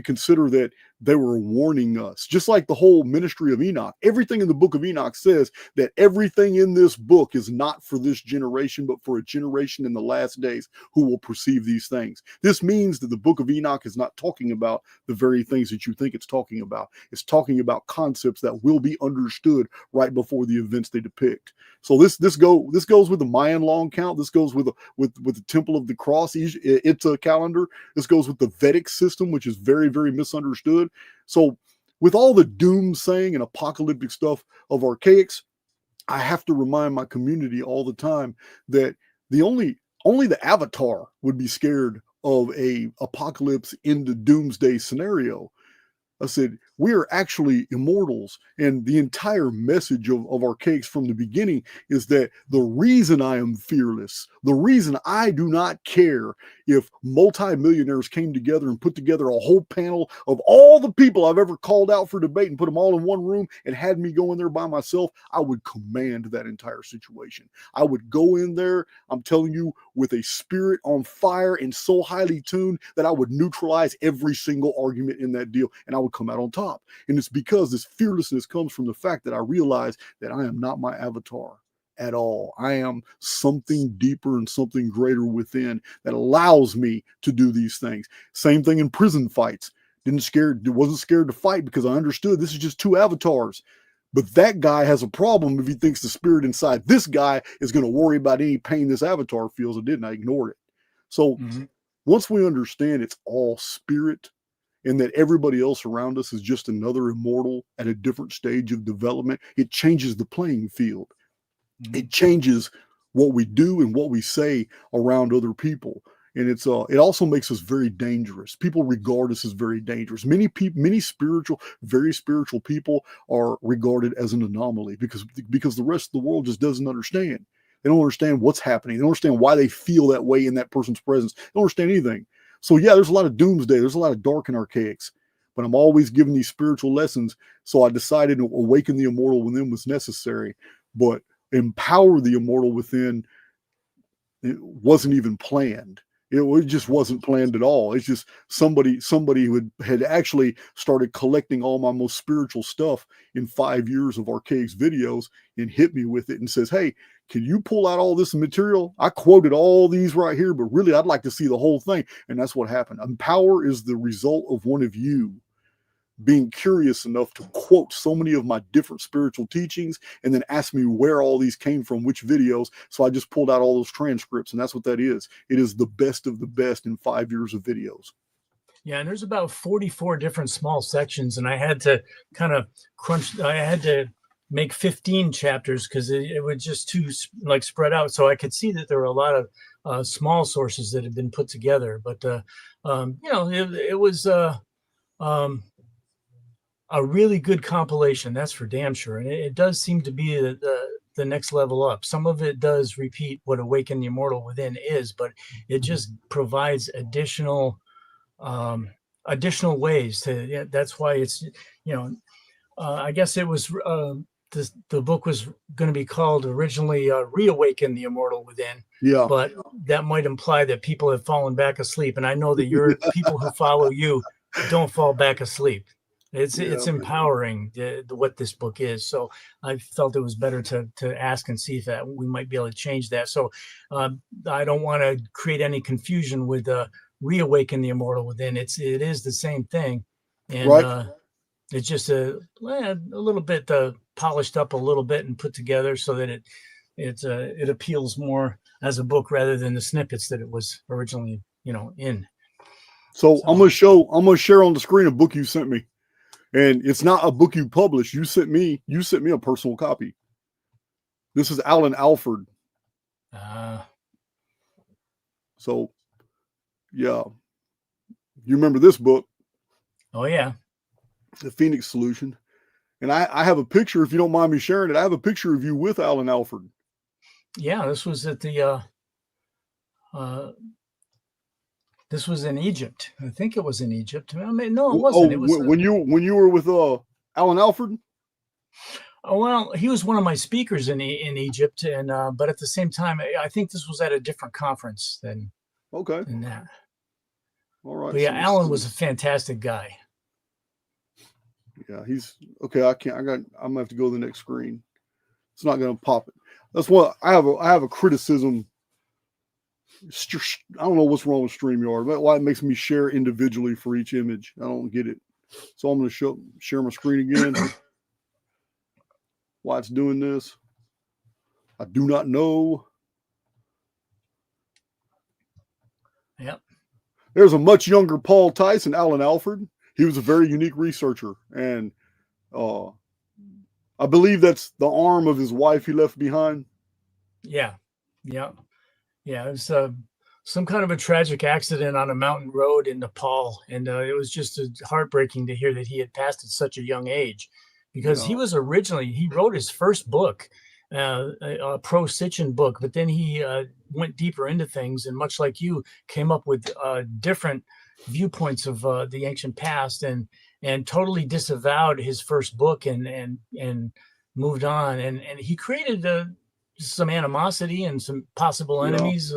consider that they were warning us, just like the whole ministry of Enoch. Everything in the book of Enoch says that everything in this book is not for this generation, but for a generation in the last days who will perceive these things. This means that the book of Enoch is not talking about the very things that you think it's talking about. It's talking about concepts that will be understood right before the events they depict. So this goes with the Mayan long count. This goes with the Temple of the Cross. It's a calendar. This goes with the Vedic system, which is very, very misunderstood. So with all the doomsaying and apocalyptic stuff of Archaix, I have to remind my community all the time that only the Avatar would be scared of a apocalypse in the doomsday scenario. I said, we are actually immortals. And the entire message of Archaix from the beginning is that the reason I am fearless, the reason I do not care if multimillionaires came together and put together a whole panel of all the people I've ever called out for debate and put them all in one room and had me go in there by myself, I would command that entire situation. I would go in there, I'm telling you, with a spirit on fire and so highly tuned that I would neutralize every single argument in that deal, and I would come out on top. And it's because this fearlessness comes from the fact that I realize that I am not my avatar at all. I am something deeper and something greater within that allows me to do these things. Same thing in prison fights. Wasn't scared to fight because I understood this is just two avatars. But that guy has a problem if he thinks the spirit inside this guy is going to worry about any pain this avatar feels. I ignored it. So once we understand it's all spirit, and that everybody else around us is just another immortal at a different stage of development, it changes the playing field. It changes what we do and what we say around other people. And it also makes us very dangerous. People regard us as very dangerous. Many spiritual, very spiritual people are regarded as an anomaly because the rest of the world just doesn't understand. They don't understand what's happening. They don't understand why they feel that way in that person's presence. They don't understand anything. So yeah, there's a lot of doomsday. There's a lot of dark and Archaix, but I'm always giving these spiritual lessons. So I decided to awaken the immortal within was necessary, but empower the immortal within, it wasn't even planned. It just wasn't planned at all. It's just somebody who had actually started collecting all my most spiritual stuff in 5 years of Archaix videos and hit me with it and says, hey, can you pull out all this material? I quoted all these right here, but really I'd like to see the whole thing. And that's what happened. And power is the result of one of you being curious enough to quote so many of my different spiritual teachings and then ask me where all these came from, which videos. So I just pulled out all those transcripts, and that's what that is. It is the best of the best in 5 years of videos. Yeah, and there's about 44 different small sections, and I had to kind of I had to make 15 chapters because it was just too like spread out. So I could see that there were a lot of small sources that had been put together. But it was a really good compilation, that's for damn sure. And it does seem to be the next level up. Some of it does repeat what Awaken the Immortal Within is, but it just provides additional ways to. Yeah, that's why it's I guess it was the book was going to be called originally Reawaken the Immortal Within. Yeah, but that might imply that people have fallen back asleep, and I know that your people who follow you don't fall back asleep. It's empowering what this book is. So I felt it was better to ask and see if that we might be able to change that. So I don't want to create any confusion with Reawaken the Immortal Within. It is the same thing, and right. It's just a little bit polished up a little bit and put together so that it appeals more as a book rather than the snippets that it was originally in. So I'm gonna share on the screen a book you sent me. And it's not a book you published. You sent me a personal copy. This is Alan Alford. So, yeah. You remember this book? Oh, yeah. The Phoenix Solution. And I have a picture, if you don't mind me sharing it. I have a picture of you with Alan Alford. Yeah, this was at the... this was in Egypt. I think it was in Egypt. I mean, no, it wasn't. It was when you were with Alan Alford. Oh, well, he was one of my speakers in Egypt, and but at the same time, I think this was at a different conference than that. All right. But yeah, Alan was a fantastic guy. Yeah, he's okay. I'm gonna have to go to the next screen. It's not gonna pop it. That's what I have a criticism. I don't know what's wrong with StreamYard, but why it makes me share individually for each image. I don't get it. So I'm going to share my screen again. Why it's doing this, I do not know. Yep. There's a much younger Paul Tice and Alan Alford. He was a very unique researcher, and I believe that's the arm of his wife he left behind. Yeah. Yeah. Yeah, it was some kind of a tragic accident on a mountain road in Nepal, and it was just heartbreaking to hear that he had passed at such a young age, because he wrote his first book, a pro Sitchin book, but then he went deeper into things, and much like you, came up with different viewpoints of the ancient past, and totally disavowed his first book and moved on, and he created some animosity and some possible enemies.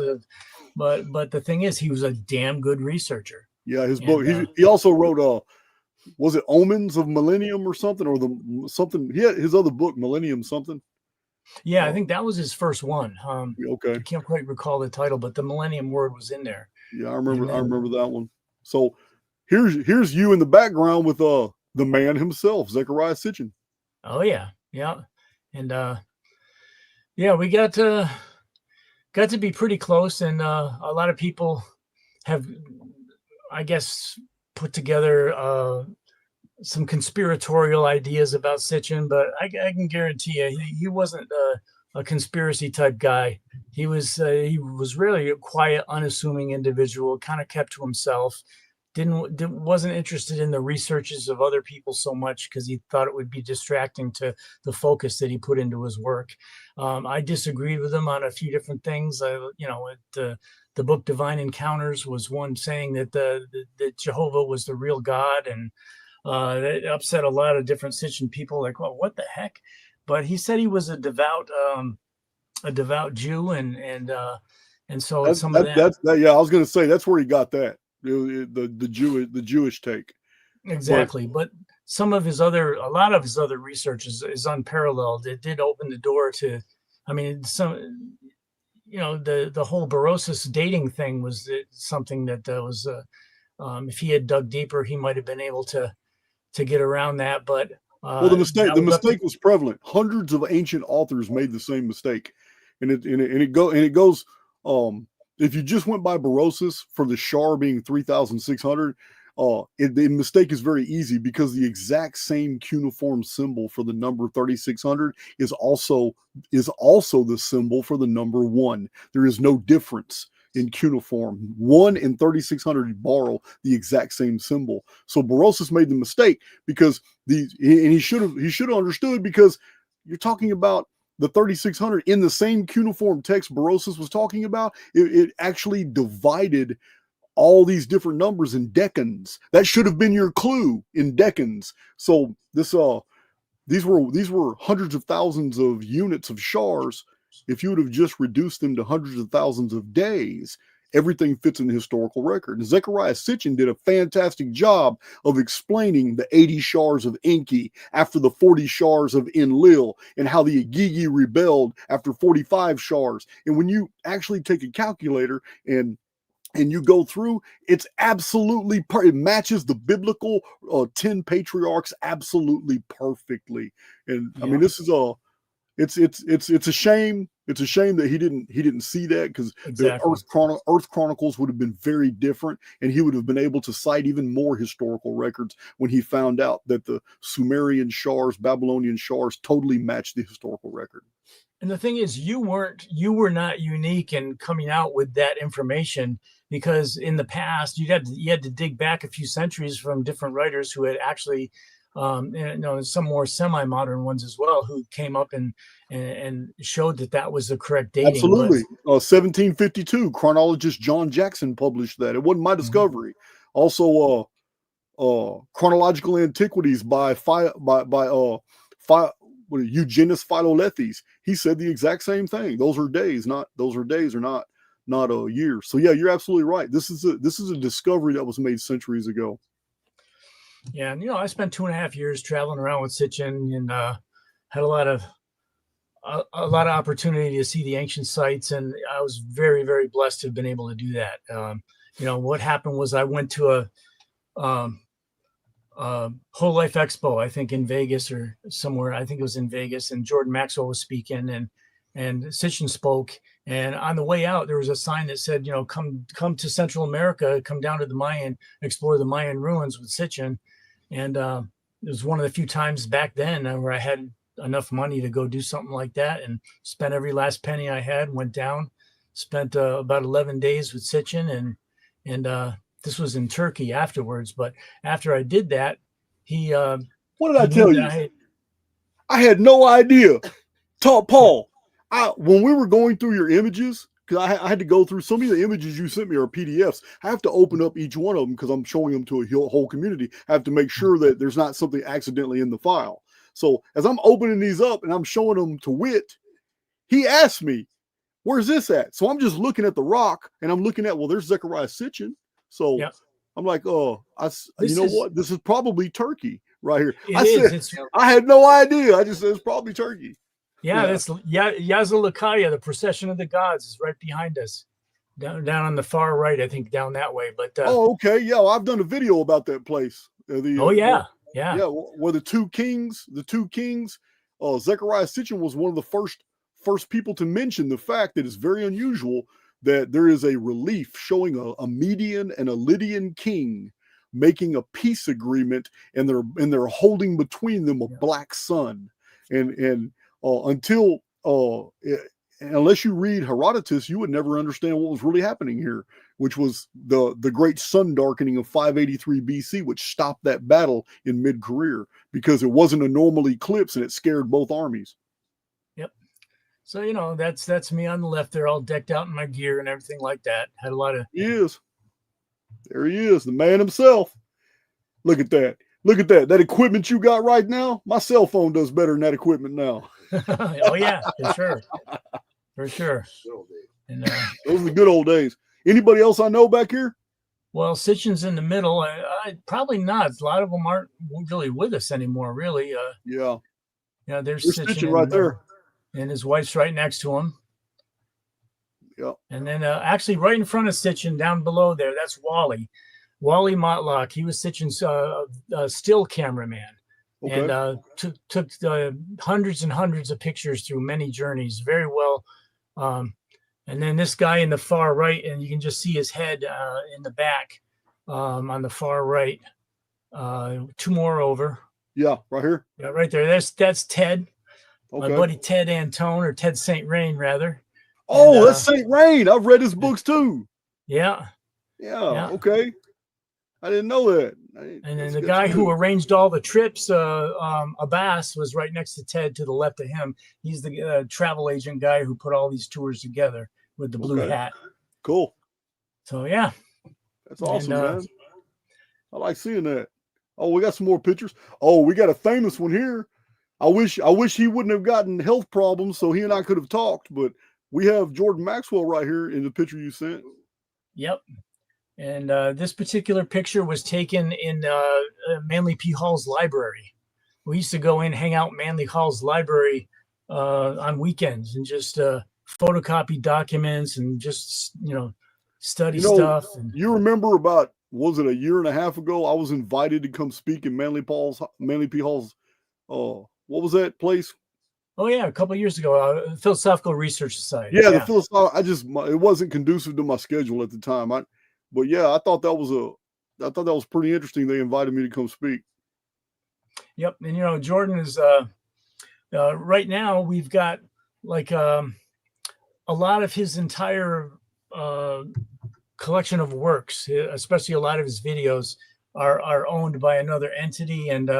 But the thing is, he was a damn good researcher. Yeah, his book. He also wrote was it Omens of Millennium or something, or something? He had his other book, Millennium something. Yeah, I think that was his first one. Okay, I can't quite recall the title, but the Millennium word was in there. Yeah, I remember that one. So here's you in the background with the man himself, Zechariah Sitchin. Oh yeah, and yeah, we got to be pretty close, and a lot of people have, I guess, put together some conspiratorial ideas about Sitchin, but I can guarantee you he wasn't a conspiracy type guy. He was really a quiet, unassuming individual, kind of kept to himself. Wasn't interested in the researches of other people so much because he thought it would be distracting to the focus that he put into his work. I disagreed with him on a few different things. The book Divine Encounters was one saying that that Jehovah was the real God, and that upset a lot of different Sitchin people. Like, well, what the heck? But he said he was a devout Jew, and so I was going to say that's where he got that. The Jewish take. Exactly. But a lot of his other research is unparalleled. It did open the door to I mean, the whole Barosian dating thing was something that was, if he had dug deeper, he might have been able to get around that. But well, the mistake was prevalent. Hundreds of ancient authors made the same mistake, and it goes. If you just went by Barosian for the Shar being 3,600, the mistake is very easy because the exact same cuneiform symbol for the number 3,600 is also the symbol for the number 1. There is no difference in cuneiform. 1 and 3,600 borrow the exact same symbol. So Barosian made the mistake because he should have understood, because you're talking about the 3,600 in the same cuneiform text Barosian was talking about. It actually divided all these different numbers in decans. That should have been your clue, in decans. So these were hundreds of thousands of units of shars. If you would have just reduced them to hundreds of thousands of days, everything fits in the historical record. And Zechariah Sitchin did a fantastic job of explaining the 80 shars of Enki after the 40 shars of Enlil, and how the Igigi rebelled after 45 shars. And when you actually take a calculator and you go through, it's absolutely it matches the biblical 10 patriarchs absolutely perfectly. And I mean, this is it's a shame. It's a shame that he didn't see that, because exactly. the Earth Chronicles would have been very different, and he would have been able to cite even more historical records when he found out that the Sumerian shars, Babylonian shars totally matched the historical record. And the thing is, you were not unique in coming out with that information, because in the past you had to dig back a few centuries from different writers who had actually, some more semi-modern ones as well, who came up and showed that was the correct dating. Absolutely. 1752, chronologist John Jackson published that. It wasn't my discovery. Also, chronological antiquities by Eugenus Philolethes. He said the exact same thing. Those are days, not years. So yeah, you're absolutely right. This is a discovery that was made centuries ago. Yeah, and I spent 2.5 years traveling around with Sitchin, and had a lot of opportunity to see the ancient sites, and I was very, very blessed to have been able to do that. What happened was I went to a Whole Life Expo, I think in Vegas or somewhere. I think it was in Vegas, and Jordan Maxwell was speaking, and Sitchin spoke. And on the way out, there was a sign that said, come to Central America, come down to the Mayan, explore the Mayan ruins with Sitchin. And it was one of the few times back then where I had enough money to go do something like that, and spent every last penny I had, went down, spent about 11 days with Sitchin, and this was in Turkey afterwards. But after I did that, he what did I tell you? I had no idea. Paul, when we were going through your images, because I had to go through so many of the images you sent me are PDFs. I have to open up each one of them because I'm showing them to a whole community. I have to make sure that there's not something accidentally in the file. So as I'm opening these up and I'm showing them to Whit, he asked me, "Where's this at?" So I'm just looking at the rock, and I'm looking at, well, there's Zechariah Sitchin. So yep. I'm like, what? This is probably Turkey right here. I had no idea. I just said it's probably Turkey. Yeah, that's Yazilakaya, the procession of the gods, is right behind us, down on the far right, I think, down that way. But okay, yeah, well, I've done a video about that place. Where the two kings, Zechariah Sitchin was one of the first people to mention the fact that it's very unusual that there is a relief showing a Median and a Lydian king making a peace agreement, and they're holding between them a black sun, and unless you read Herodotus, you would never understand what was really happening here, which was the great sun darkening of 583 BC, which stopped that battle in mid-career because it wasn't a normal eclipse, and it scared both armies. Yep. So, that's me on the left there, all decked out in my gear and everything like that. Had a lot of... There he is, the man himself. Look at that. That equipment you got right now, my cell phone does better than that equipment now. Oh yeah, for sure. And those are the good old days. Anybody else I know back here? Well, Sitchin's in the middle. I probably not. A lot of them aren't really with us anymore, really. Yeah, there's Sitchin right there. and his wife's right next to him. Yep. And then actually right in front of Sitchin, down below there, that's Wally Motlock. He was Sitchin's still cameraman. Okay. And took hundreds and hundreds of pictures through many journeys, very well. And then this guy in the far right, and you can just see his head in the back on the far right. Two more over. Yeah, right here. Yeah, right there. That's Ted, Okay. my buddy Ted Antone, or Ted St. Rain, rather. Oh, And, that's St. Rain. I've read his books too. Yeah. Yeah. Okay. I didn't know that. And then the guy who arranged all the trips, Abbas, was right next to Ted to the left of him. He's the travel agent guy who put all these tours together with the blue hat. Cool. So, yeah. That's awesome, man. I like seeing that. Oh, we got some more pictures. Oh, we got a famous one here. I wish he wouldn't have gotten health problems so he and I could have talked, but we have Jordan Maxwell right here in the picture you sent. Yep. And this particular picture was taken in Manly P. Hall's library. We used to go in, hang out in Manly Hall's library on weekends and just photocopy documents and just, study stuff. And you remember about, was it a year and a half ago? I was invited to come speak in Manly P. Hall's, what was that place? Oh yeah, a couple of years ago, Philosophical Research Society. Yeah, the philosophical. It wasn't conducive to my schedule at the time. But yeah, I thought that was pretty interesting. They invited me to come speak. Yep, and Jordan is right now we've got like a lot of his entire collection of works, especially a lot of his videos are owned by another entity, and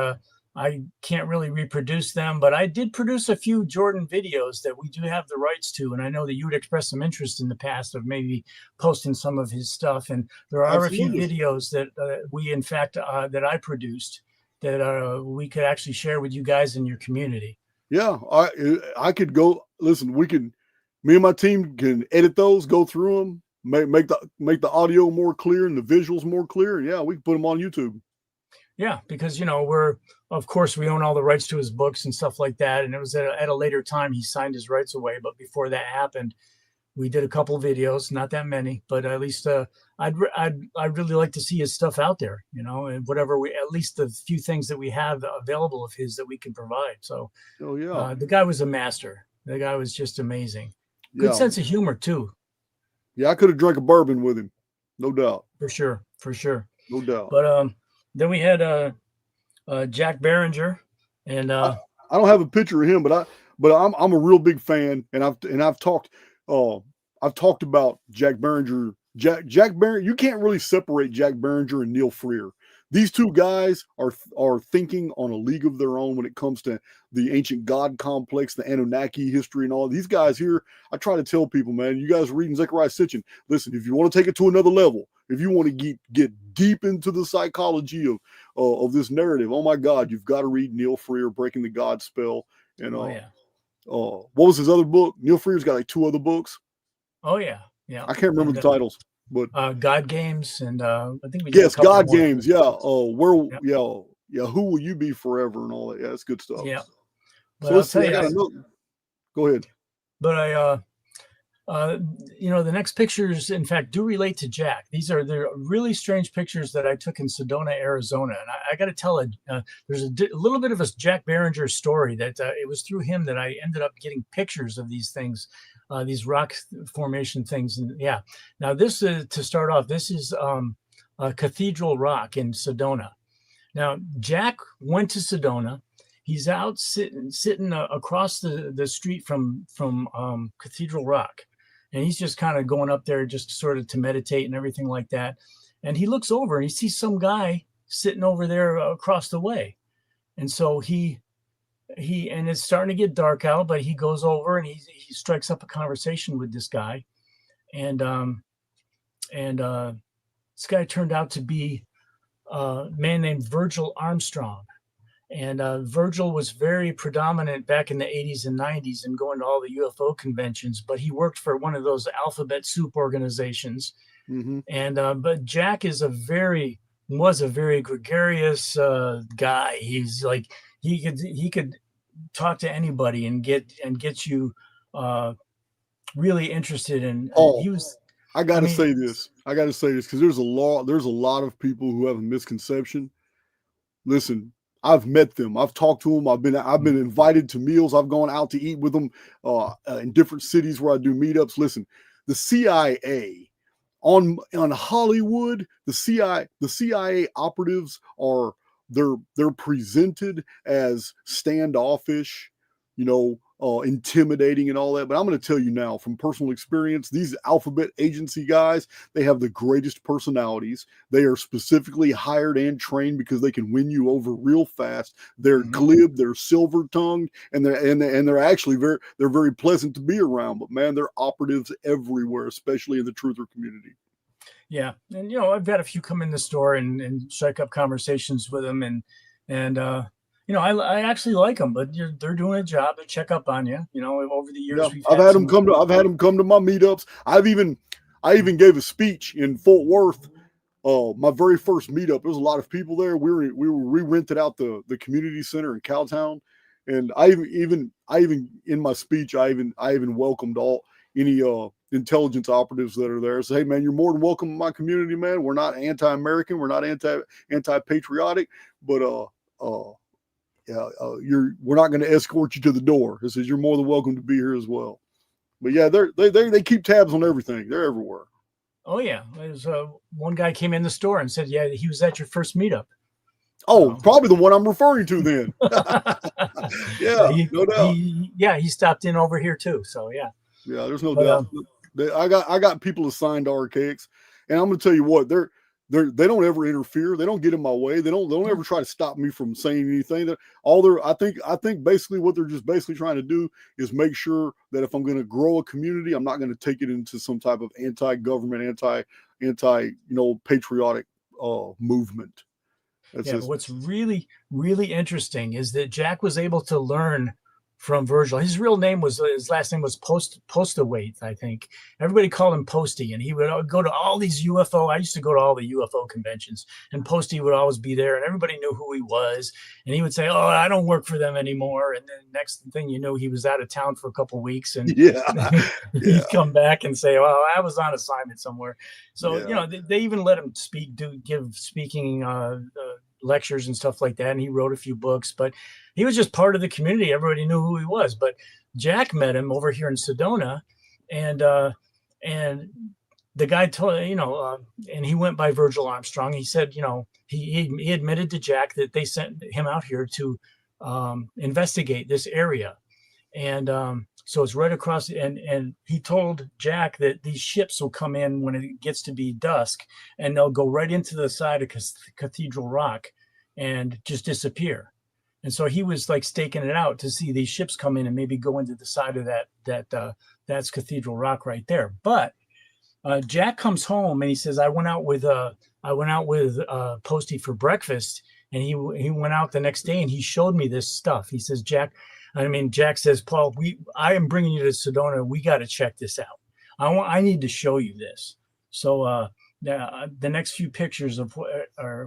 I can't really reproduce them, but I did produce a few Jordan videos that we do have the rights to. And I know that you would express some interest in the past of maybe posting some of his stuff. And there are Absolutely. a few videos that we, in fact, that I produced that we could actually share with you guys in your community. Yeah, I could go, listen, me and my team can edit those, go through them, make the audio more clear and the visuals more clear. And yeah, we can put them on YouTube. Yeah, because, of course, we own all the rights to his books and stuff like that. And it was at a later time he signed his rights away. But before that happened, we did a couple of videos, not that many, but at least I'd really like to see his stuff out there, and whatever at least the few things that we have available of his that we can provide. So the guy was a master. The guy was just amazing. Good sense of humor, too. Yeah, I could have drank a bourbon with him. No doubt. For sure. No doubt. But then we had Jack Barringer, and I don't have a picture of him, but I'm a real big fan, and I've talked about Jack Barringer. Jack Barringer, you can't really separate Jack Barringer and Neil Freer. These two guys are thinking on a league of their own when it comes to the ancient god complex, the Anunnaki history, and all these guys here. I try to tell people, man, you guys are reading Zechariah Sitchin. Listen, if you want to take it to another level, if you want to get deep into the psychology of this narrative, oh my God, you've got to read Neil Freer, Breaking the God Spell, and what was his other book? Neil Freer's got like 2 other books. Oh yeah. I can't remember the titles. But God Games, and I think we God Games, yeah. Who will you be forever, and all that. Yeah, that's good stuff. Yeah. So let's see. Go ahead. But the next pictures, in fact, do relate to Jack. They're really strange pictures that I took in Sedona, Arizona, and I got to tell there's a little bit of a Jack Barringer story that it was through him that I ended up getting pictures of these things. These rock formation things. And yeah, now this is, to start off, this is a Cathedral Rock in Sedona. Now, Jack went to Sedona. He's out sitting across the street from Cathedral Rock. And he's just kind of going up there just sort of to meditate and everything like that. And he looks over and he sees some guy sitting over there across the way. And so he and it's starting to get dark out, but he goes over and he strikes up a conversation with this guy, and this guy turned out to be a man named Virgil Armstrong, and Virgil was very predominant back in the 80s and 90s and going to all the UFO conventions, but he worked for one of those alphabet soup organizations, and but Jack was a very gregarious guy. He's like he could talk to anybody and get you really interested in. Paul, He was. I got to say this. I got to say this because there's a lot of people who have a misconception. Listen, I've met them. I've talked to them. I've been invited to meals. I've gone out to eat with them in different cities where I do meetups. Listen, the CIA on Hollywood, the CIA operatives are they're presented as standoffish, intimidating and all that. But I'm going to tell you now from personal experience, these alphabet agency guys, they have the greatest personalities. They are specifically hired and trained because they can win you over real fast. They're glib, they're silver tongued, and they're actually very pleasant to be around. But man, they're operatives everywhere, especially in the truther community. Yeah. And, I've had a few come in the store and strike up conversations with them. And I actually like them, but they're doing a job to check up on you. Over the years, I've had them come to my meetups. I even gave a speech in Fort Worth. My very first meetup. There was a lot of people there. We rented out the community center in Cowtown, and I even in my speech I even welcomed any intelligence operatives that are there. Say, hey man, you're more than welcome in my community, man. We're not anti-American, we're not anti-patriotic, but we're not going to escort you to the door. It says you're more than welcome to be here as well. But yeah, they keep tabs on everything. They're everywhere. Oh yeah, there's one guy came in the store and said, yeah, he was at your first meetup. Oh, probably the one I'm referring to then. Yeah, no doubt. He stopped in over here too. So yeah. Yeah, there's no doubt. I got people assigned to Archaix, and I'm going to tell you what, they don't ever interfere. They don't get in my way. They don't ever try to stop me from saying anything. I think basically what they're just basically trying to do is make sure that if I'm going to grow a community, I'm not going to take it into some type of anti-government, anti patriotic movement. But what's really, really interesting is that Jack was able to learn from Virgil. His last name was Postawait, I think. Everybody called him Posty, and he would go to all these UFO. I used to go to all the UFO conventions, and Posty would always be there, and everybody knew who he was. And he would say, "Oh, I don't work for them anymore." And then next thing you know, he was out of town for a couple of weeks, and he'd come back and say, "Well, I was on assignment somewhere." So they even let him give speaking lectures and stuff like that, and he wrote a few books, but he was just part of the community. Everybody knew who he was. But Jack met him over here in Sedona, and the guy told and he went by Virgil Armstrong. He said, he admitted to Jack that they sent him out here to investigate this area, and so it's right across. And he told Jack that these ships will come in when it gets to be dusk, and they'll go right into the side of Cathedral Rock and just disappear. And so he was like staking it out to see these ships come in and maybe go into the side of that's Cathedral Rock right there. But Jack comes home and he says, I went out with Posty for breakfast, and he went out the next day and he showed me this stuff. He says, Jack says, Paul, I am bringing you to Sedona. We got to check this out. I need to show you this. So the next few pictures of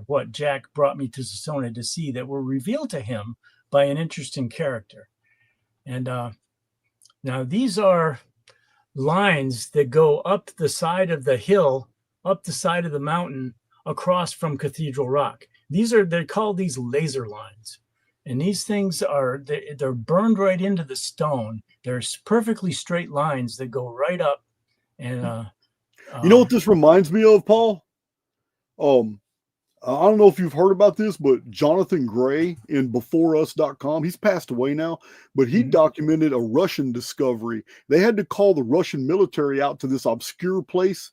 what Jack brought me to Sedona to see that were revealed to him by an interesting character. And now these are lines that go up the side of the hill, up the side of the mountain, across from Cathedral Rock. They're called these laser lines. And these things they're burned right into the stone. There's perfectly straight lines that go right up. And you know what this reminds me of, Paul? I don't know if you've heard about this, but Jonathan Gray in beforeus.com, he's passed away now, but he documented a Russian discovery. They had to call the Russian military out to this obscure place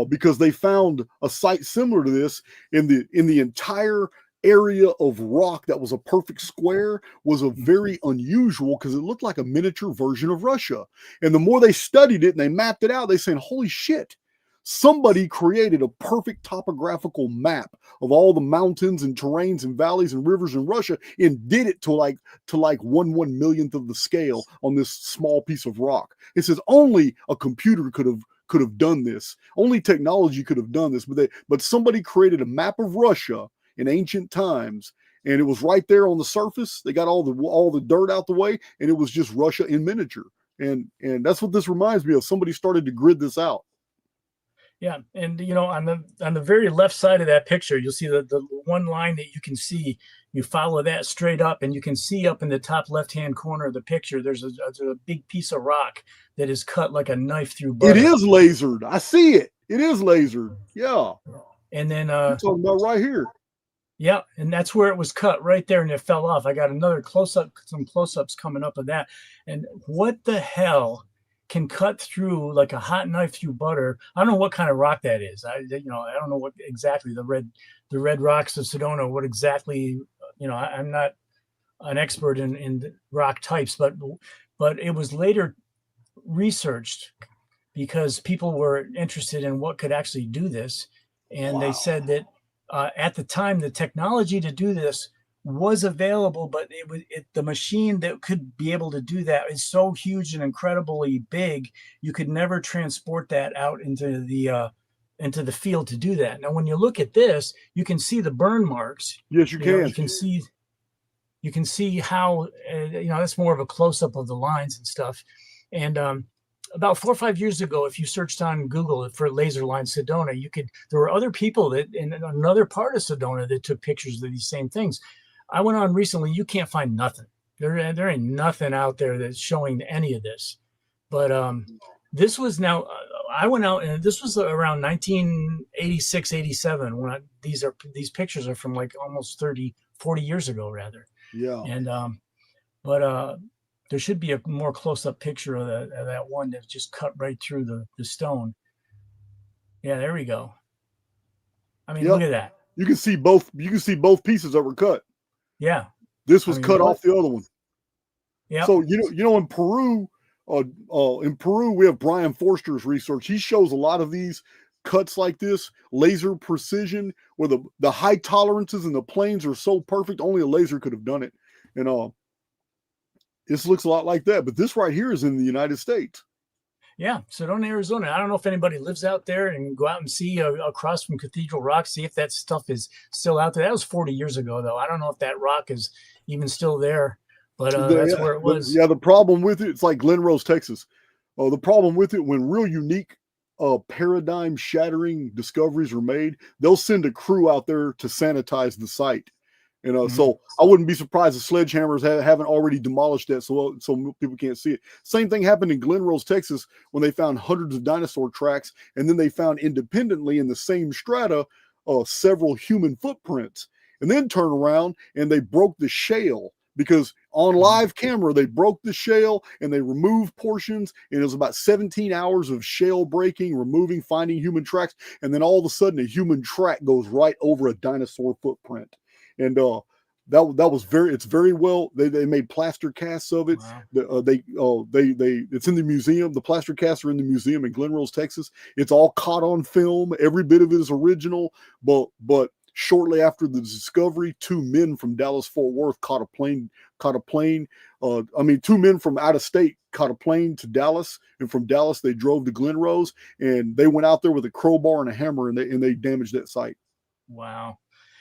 because they found a site similar to this in the entire area of rock that was a perfect square was a very unusual because it looked like a miniature version of Russia. And the more they studied it and they mapped it out, they said, holy shit, somebody created a perfect topographical map of all the mountains and terrains and valleys and rivers in Russia and did it to like 1/1,000,000th of the scale on this small piece of rock. It says only a computer could have done this. Only technology could have done this, but somebody created a map of Russia in ancient times and it was right there on the surface. They got all the dirt out the way, and it was just Russia in miniature. And that's what this reminds me of. Somebody started to grid this out. Yeah, and on the very left side of that picture, you'll see the one line that you can see. You follow that straight up, and you can see up in the top left-hand corner of the picture, there's a big piece of rock that is cut like a knife through butter. It is lasered. I see it. It is lasered. Yeah. And then I'm talking about right here. Yeah, and that's where it was cut right there, and it fell off. I got another some close-ups coming up of that. And what the hell can cut through like a hot knife through butter? I don't know what kind of rock that is. I don't know what exactly the red rocks of Sedona. What exactly? I'm not an expert in rock types, but it was later researched because people were interested in what could actually do this, and They said that at the time the technology to do this was available, but the machine that could be able to do that is so huge and incredibly big, you could never transport that out into the field to do that. Now, when you look at this, you can see the burn marks. Yes, you can. You can see how that's more of a close-up of the lines and stuff. And about 4 or 5 years ago, if you searched on Google for laser line Sedona, there were other people that in another part of Sedona that took pictures of these same things. I went on recently. You can't find nothing. There ain't nothing out there that's showing any of this. But this was now. I went out, and this was around 1986, 87. When these pictures are from like almost 30, 40 years ago, rather. Yeah. And but there should be a more close-up picture of that one that just cut right through the stone. Yeah, there we go. I mean, Look at that. You can see both. You can see both pieces that were cut. Yeah. This was cut off the other one. Yeah. So in Peru, we have Brian Forster's research. He shows a lot of these cuts like this, laser precision, where the high tolerances and the planes are so perfect, only a laser could have done it. And this looks a lot like that, but this right here is in the United States. Yeah, Sedona, Arizona. I don't know if anybody lives out there and go out and see across from Cathedral Rock, see if that stuff is still out there. That was 40 years ago, though. I don't know if that rock is even still there, but that's where it was. Yeah, the problem with it, it's like Glen Rose, Texas. The problem with it, when real unique paradigm-shattering discoveries are made, they'll send a crew out there to sanitize the site. So I wouldn't be surprised if sledgehammers haven't already demolished that so people can't see it. Same thing happened in Glen Rose, Texas, when they found hundreds of dinosaur tracks, and then they found independently in the same strata several human footprints, and then turned around and they broke the shale, because on live camera they broke the shale and they removed portions, and it was about 17 hours of shale breaking, removing, finding human tracks, and then all of a sudden a human track goes right over a dinosaur footprint. And it's very well. They made plaster casts of it. Wow. It's in the museum. The plaster casts are in the museum in Glen Rose, Texas. It's all caught on film. Every bit of it is original. But shortly after the discovery, 2 men from Dallas-Fort Worth caught a plane. 2 men from out of state caught a plane to Dallas, and from Dallas they drove to Glen Rose, and they went out there with a crowbar and a hammer, and they damaged that site. Wow.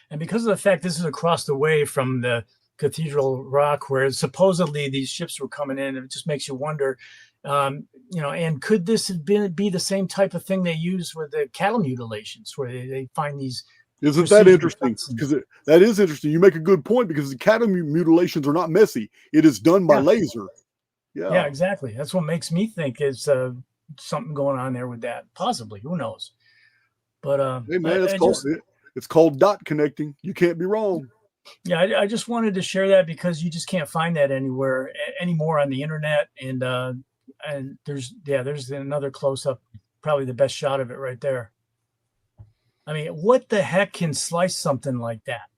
And because of the fact this is across the way from the Cathedral Rock, where supposedly these ships were coming in, it just makes you wonder, and could this have be the same type of thing they use with the cattle mutilations, where they find these? Isn't that interesting? Because that is interesting. You make a good point, because the cattle mutilations are not messy. It is done by laser. Yeah, exactly. That's what makes me think is something going on there with that. Possibly, who knows? But hey man, it's called dot connecting. You can't be wrong. Yeah, I just wanted to share that, because you just can't find that anywhere anymore on the internet. And there's another close up, probably the best shot of it right there. I mean, what the heck can slice something like that?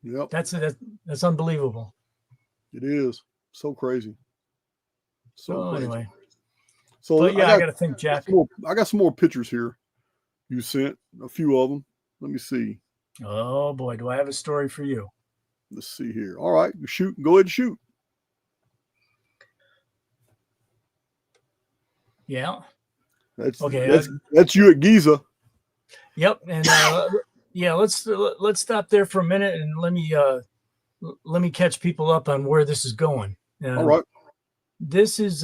Yep, that's unbelievable. It is so crazy. Crazy. Anyway, I got to think, Jack. I got some more pictures here. You sent a few of them. Let me see. Oh boy, do I have a story for you? Let's see here. All right, shoot. Go ahead and shoot. Yeah. That's you at Giza. Yep. And Yeah, let's stop there for a minute and let me catch people up on where this is going. All right. This is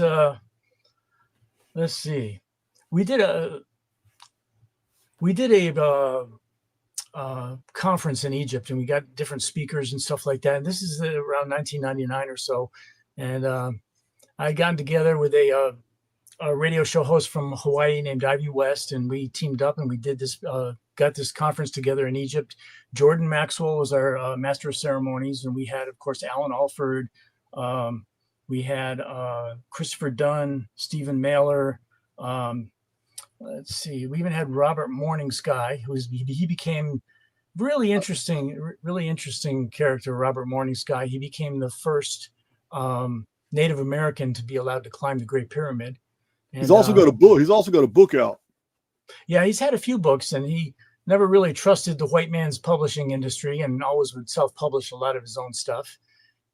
let's see. We did a conference in Egypt, and we got different speakers and stuff like that. And this is around 1999 or so, and I got together with a radio show host from Hawaii named Ivy West, and we teamed up and we did this. Got this conference together in Egypt. Jordan Maxwell was our master of ceremonies, and we had, of course, Alan Alford. We had Christopher Dunn, Stephen Mailer. Let's see. We even had Robert Morningsky, he became really interesting character. Robert Morningsky. He became the first Native American to be allowed to climb the Great Pyramid. And, he's also got a book. He's also got a book out. Yeah, he's had a few books, and he never really trusted the white man's publishing industry, and always would self-publish a lot of his own stuff.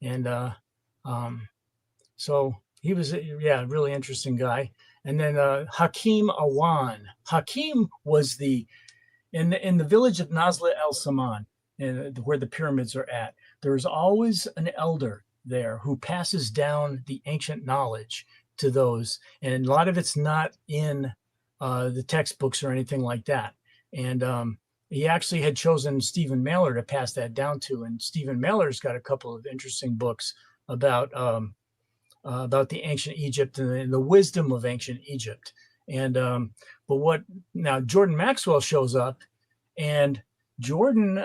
And so he was a really interesting guy. And then Hakim Awan. Hakim was in the village of Nazla El Saman, where the pyramids are at. There's always an elder there who passes down the ancient knowledge to those, and a lot of it's not in the textbooks or anything like that. And he actually had chosen Stephen Mailer to pass that down to, and Stephen Mailer's got a couple of interesting books about the ancient Egypt and the wisdom of ancient Egypt. And but now Jordan Maxwell shows up, and Jordan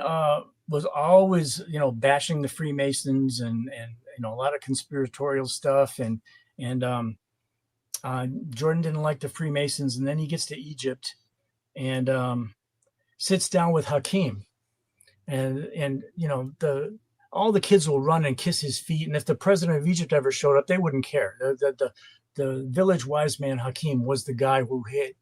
was always bashing the Freemasons and a lot of conspiratorial stuff, and Jordan didn't like the Freemasons. And then he gets to Egypt and sits down with Hakim, and all the kids will run and kiss his feet. And if the president of Egypt ever showed up, they wouldn't care. The village wise man Hakim was the guy who hit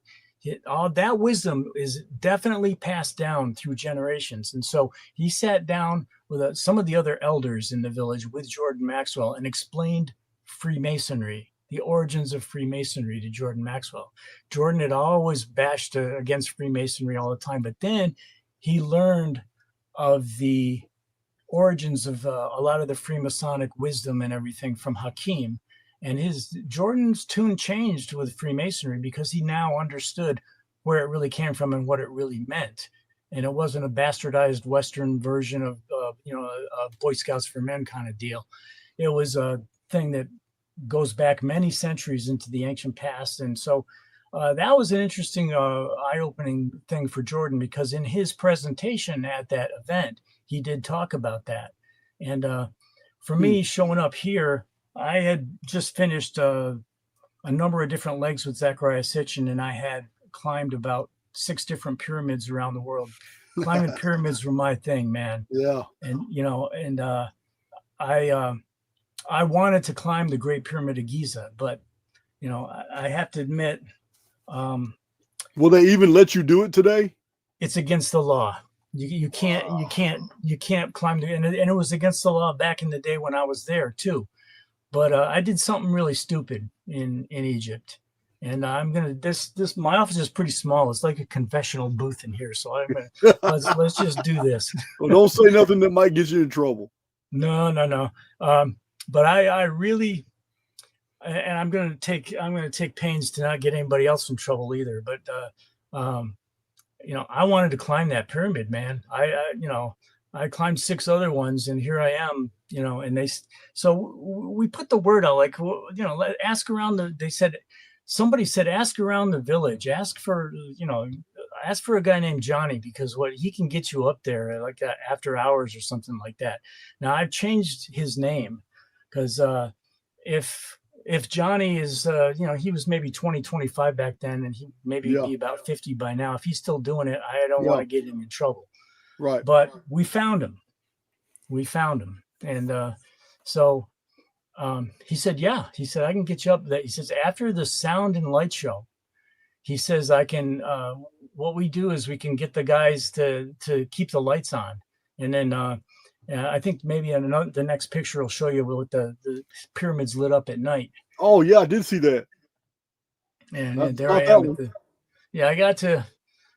all that wisdom is definitely passed down through generations. And so he sat down with some of the other elders in the village with Jordan Maxwell and explained Freemasonry, the origins of Freemasonry, to Jordan Maxwell. Jordan had always bashed against Freemasonry all the time, but then he learned of the origins of a lot of the Freemasonic wisdom and everything from Hakim. And Jordan's tune changed with Freemasonry because he now understood where it really came from and what it really meant. And it wasn't a bastardized Western version of a Boy Scouts for Men kind of deal. It was a thing that goes back many centuries into the ancient past. And so that was an interesting, eye-opening thing for Jordan, because in his presentation at that event, he did talk about that. And for me, showing up here, I had just finished a number of different legs with Zechariah Sitchin, and I had climbed about 6 different pyramids around the world. Climbing pyramids were my thing, man. Yeah. And I wanted to climb the Great Pyramid of Giza, but I have to admit, will they even let you do it today? It's against the law. You can't climb and it was against the law back in the day when I was there too. But I did something really stupid in Egypt, and I'm gonna my office is pretty small. It's like a confessional booth in here, so I'm gonna let's just do this. Well, don't say nothing that might get you in trouble. No. But I really, and I'm gonna take pains to not get anybody else in trouble either. But I wanted to climb that pyramid, man. I climbed 6 other ones, and here I am, and so we put the word out, like, ask around somebody said, ask around the village, ask for a guy named Johnny, because he can get you up there like after hours or something like that. Now I've changed his name because if Johnny is, he was maybe 20, 25 back then, and he maybe be about 50 by now. If he's still doing it, I don't want to get him in trouble. Right. But we found him. And so he said, I can get you up there. He says, after the sound and light show, he says, I can, what we do is we can get the guys to keep the lights on. And then I think maybe the next picture will show you with the pyramids lit up at night. Oh yeah, I did see that. And there I am. I got to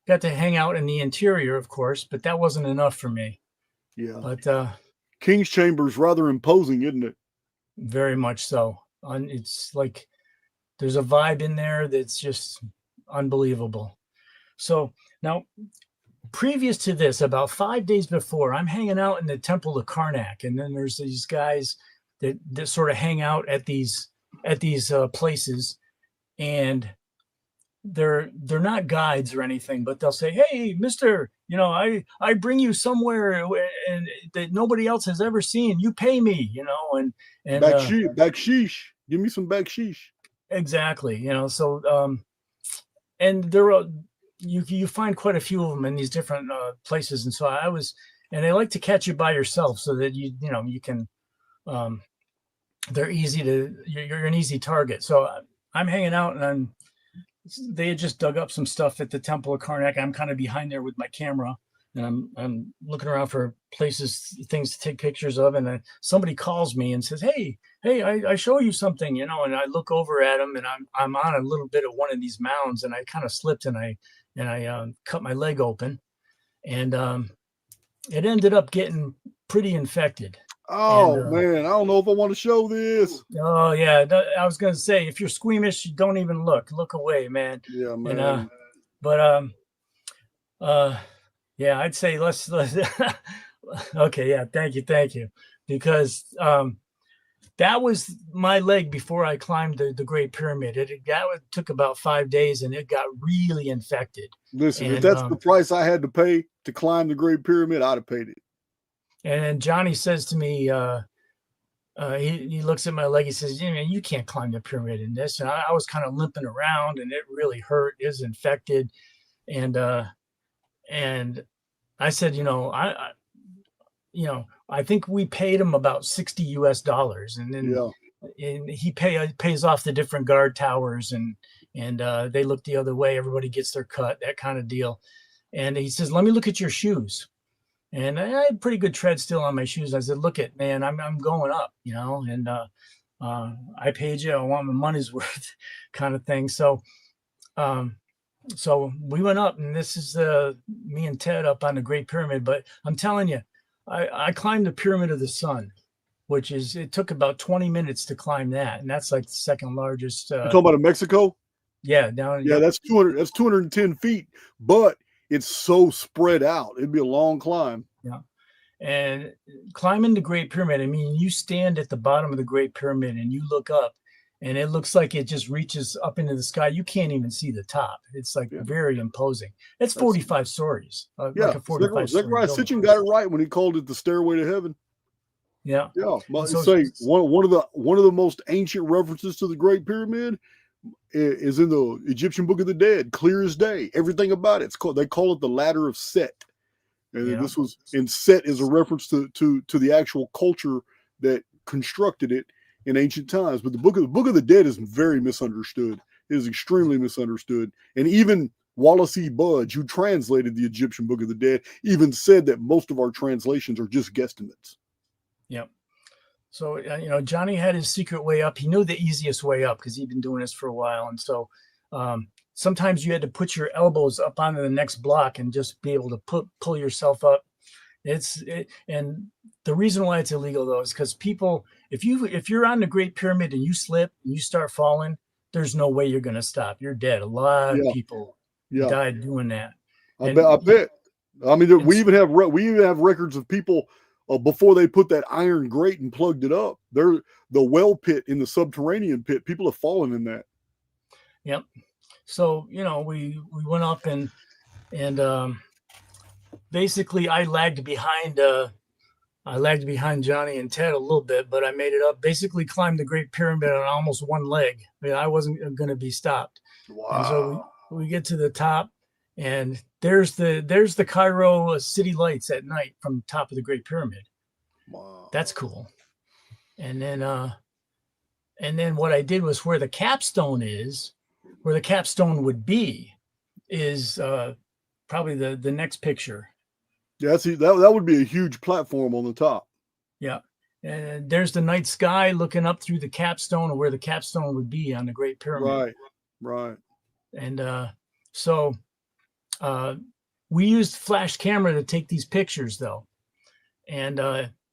got to hang out in the interior, of course, but that wasn't enough for me. Yeah. But King's Chamber is rather imposing, isn't it? very much so. It's like there's a vibe in there that's just unbelievable. So now, previous to this, about 5 days before, I'm hanging out in the Temple of Karnak, and then there's these guys that sort of hang out at these places, and they're not guides or anything, but they'll say, "Hey, Mister, I bring you somewhere and that nobody else has ever seen. You pay me, and baksheesh. Give me some baksheesh." Exactly, So and there are you find quite a few of them in these different places, and so and they like to catch you by yourself so that you can. They're you're an easy target. So I'm hanging out, and they had just dug up some stuff at the Temple of Karnak. I'm kind of behind there with my camera, and I'm looking around for places, things to take pictures of. And somebody calls me and says, "Hey, I show you something, And I look over at them, and I'm on a little bit of one of these mounds, and I kind of slipped, and I cut my leg open, and it ended up getting pretty infected. Oh, man, I don't know if I want to show this. Oh, yeah. I was going to say, if you're squeamish, don't even look. Look away, man. Yeah, man. Yeah, I'd say let's okay, yeah, thank you. Because that was my leg before I climbed the Great Pyramid. That took about 5 days, and it got really infected. Listen, if that's the price I had to pay to climb the Great Pyramid, I'd have paid it. And Johnny says to me, he looks at my leg. He says, "You can't climb the pyramid in this." And I was kind of limping around, and it really hurt. It was infected, and I said, I think we paid him about $60 and then and he pays off the different guard towers, and they look the other way. Everybody gets their cut, that kind of deal. And he says, "Let me look at your shoes." And I had pretty good tread still on my shoes. I said, "Look it, man, I'm going up, and I paid you. I want my money's worth," kind of thing. So we went up, and this is me and Ted up on the Great Pyramid. But I'm telling you, I climbed the Pyramid of the Sun, which it took about 20 minutes to climb that. And that's like the second largest. You're talking about in Mexico? Yeah. Down. Yeah, that's 210 feet, but it's so spread out. It'd be a long climb. Yeah. And climbing the Great Pyramid, I mean, you stand at the bottom of the Great Pyramid and you look up, and it looks like it just reaches up into the sky. You can't even see the top. It's like very imposing. It's 45 stories. Like a 45 Zechariah Sitchin got it right when he called it the Stairway to Heaven. Yeah. Yeah. One of the most ancient references to the Great Pyramid is in the Egyptian Book of the Dead, clear as day. Everything about it. They call it the Ladder of Set. And this was, and Set is a reference to the actual culture that constructed it in ancient times. But the Book of the Dead is very misunderstood. It is extremely misunderstood. And even Wallace E. Budge, who translated the Egyptian Book of the Dead, even said that most of our translations are just guesstimates. Yep. So, Johnny had his secret way up. He knew the easiest way up because he'd been doing this for a while. And so sometimes you had to put your elbows up onto the next block and just be able to pull yourself up. And the reason why it's illegal, though, is because people, if you're on the Great Pyramid and you slip and you start falling, there's no way you're going to stop. You're dead. A lot of people died doing that. I bet. I mean, we even have records of people before they put that iron grate and plugged it up. The well pit in the subterranean pit, people have fallen in that. Yep. So, we went up and basically I lagged behind Johnny and Ted a little bit, but I made it up. Basically climbed the Great Pyramid on almost one leg. I mean, I wasn't going to be stopped. Wow. And so we get to the top, and there's the Cairo city lights at night from the top of the Great Pyramid. Wow. That's cool. And then what I did was where the capstone would be is probably the next picture. Yeah, that would be a huge platform on the top. Yeah. And there's the night sky looking up through the capstone, or where the capstone would be on the Great Pyramid. Right. And so we used flash camera to take these pictures, though, and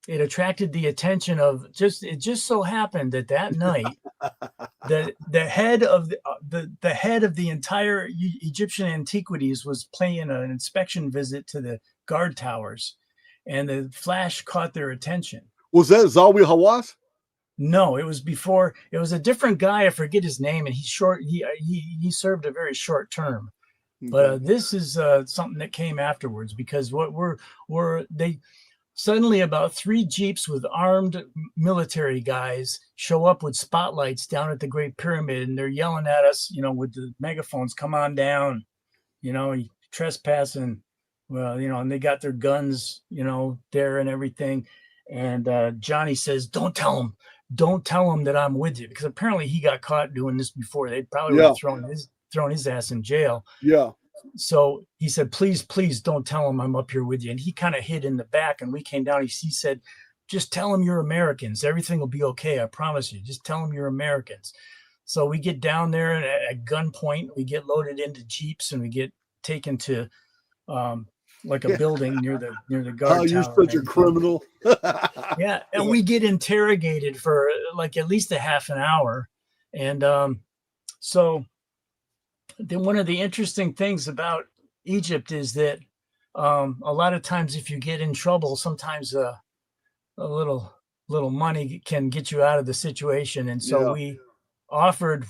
it attracted the attention of it just so happened that night the head of the head of the entire Egyptian antiquities was paying an inspection visit to the guard towers, and the flash caught their attention. Was that Zawi Hawass? No, it was before. It was a different guy. I forget his name, and he's short. He served a very short term. Okay. But this is something that came afterwards, because what they suddenly about 3 jeeps with armed military guys show up with spotlights down at the Great Pyramid, and they're yelling at us, with the megaphones, "Come on down, trespassing." Well, and they got their guns, there and everything. And Johnny says, "Don't tell him that I'm with you," because apparently he got caught doing this before. They probably would have thrown his ass in jail. Yeah. So he said, please don't tell him I'm up here with you. And he kind of hid in the back, and we came down. He said, "Just tell him you're Americans. Everything will be okay. I promise you. Just tell him you're Americans." So we get down there, and at gunpoint, we get loaded into jeeps, and we get taken to like a building near the guard tower. You're such a criminal. Yeah. And we get interrogated for like at least a half an hour. And so then one of the interesting things about Egypt is that a lot of times if you get in trouble, sometimes a little money can get you out of the situation. And so we offered,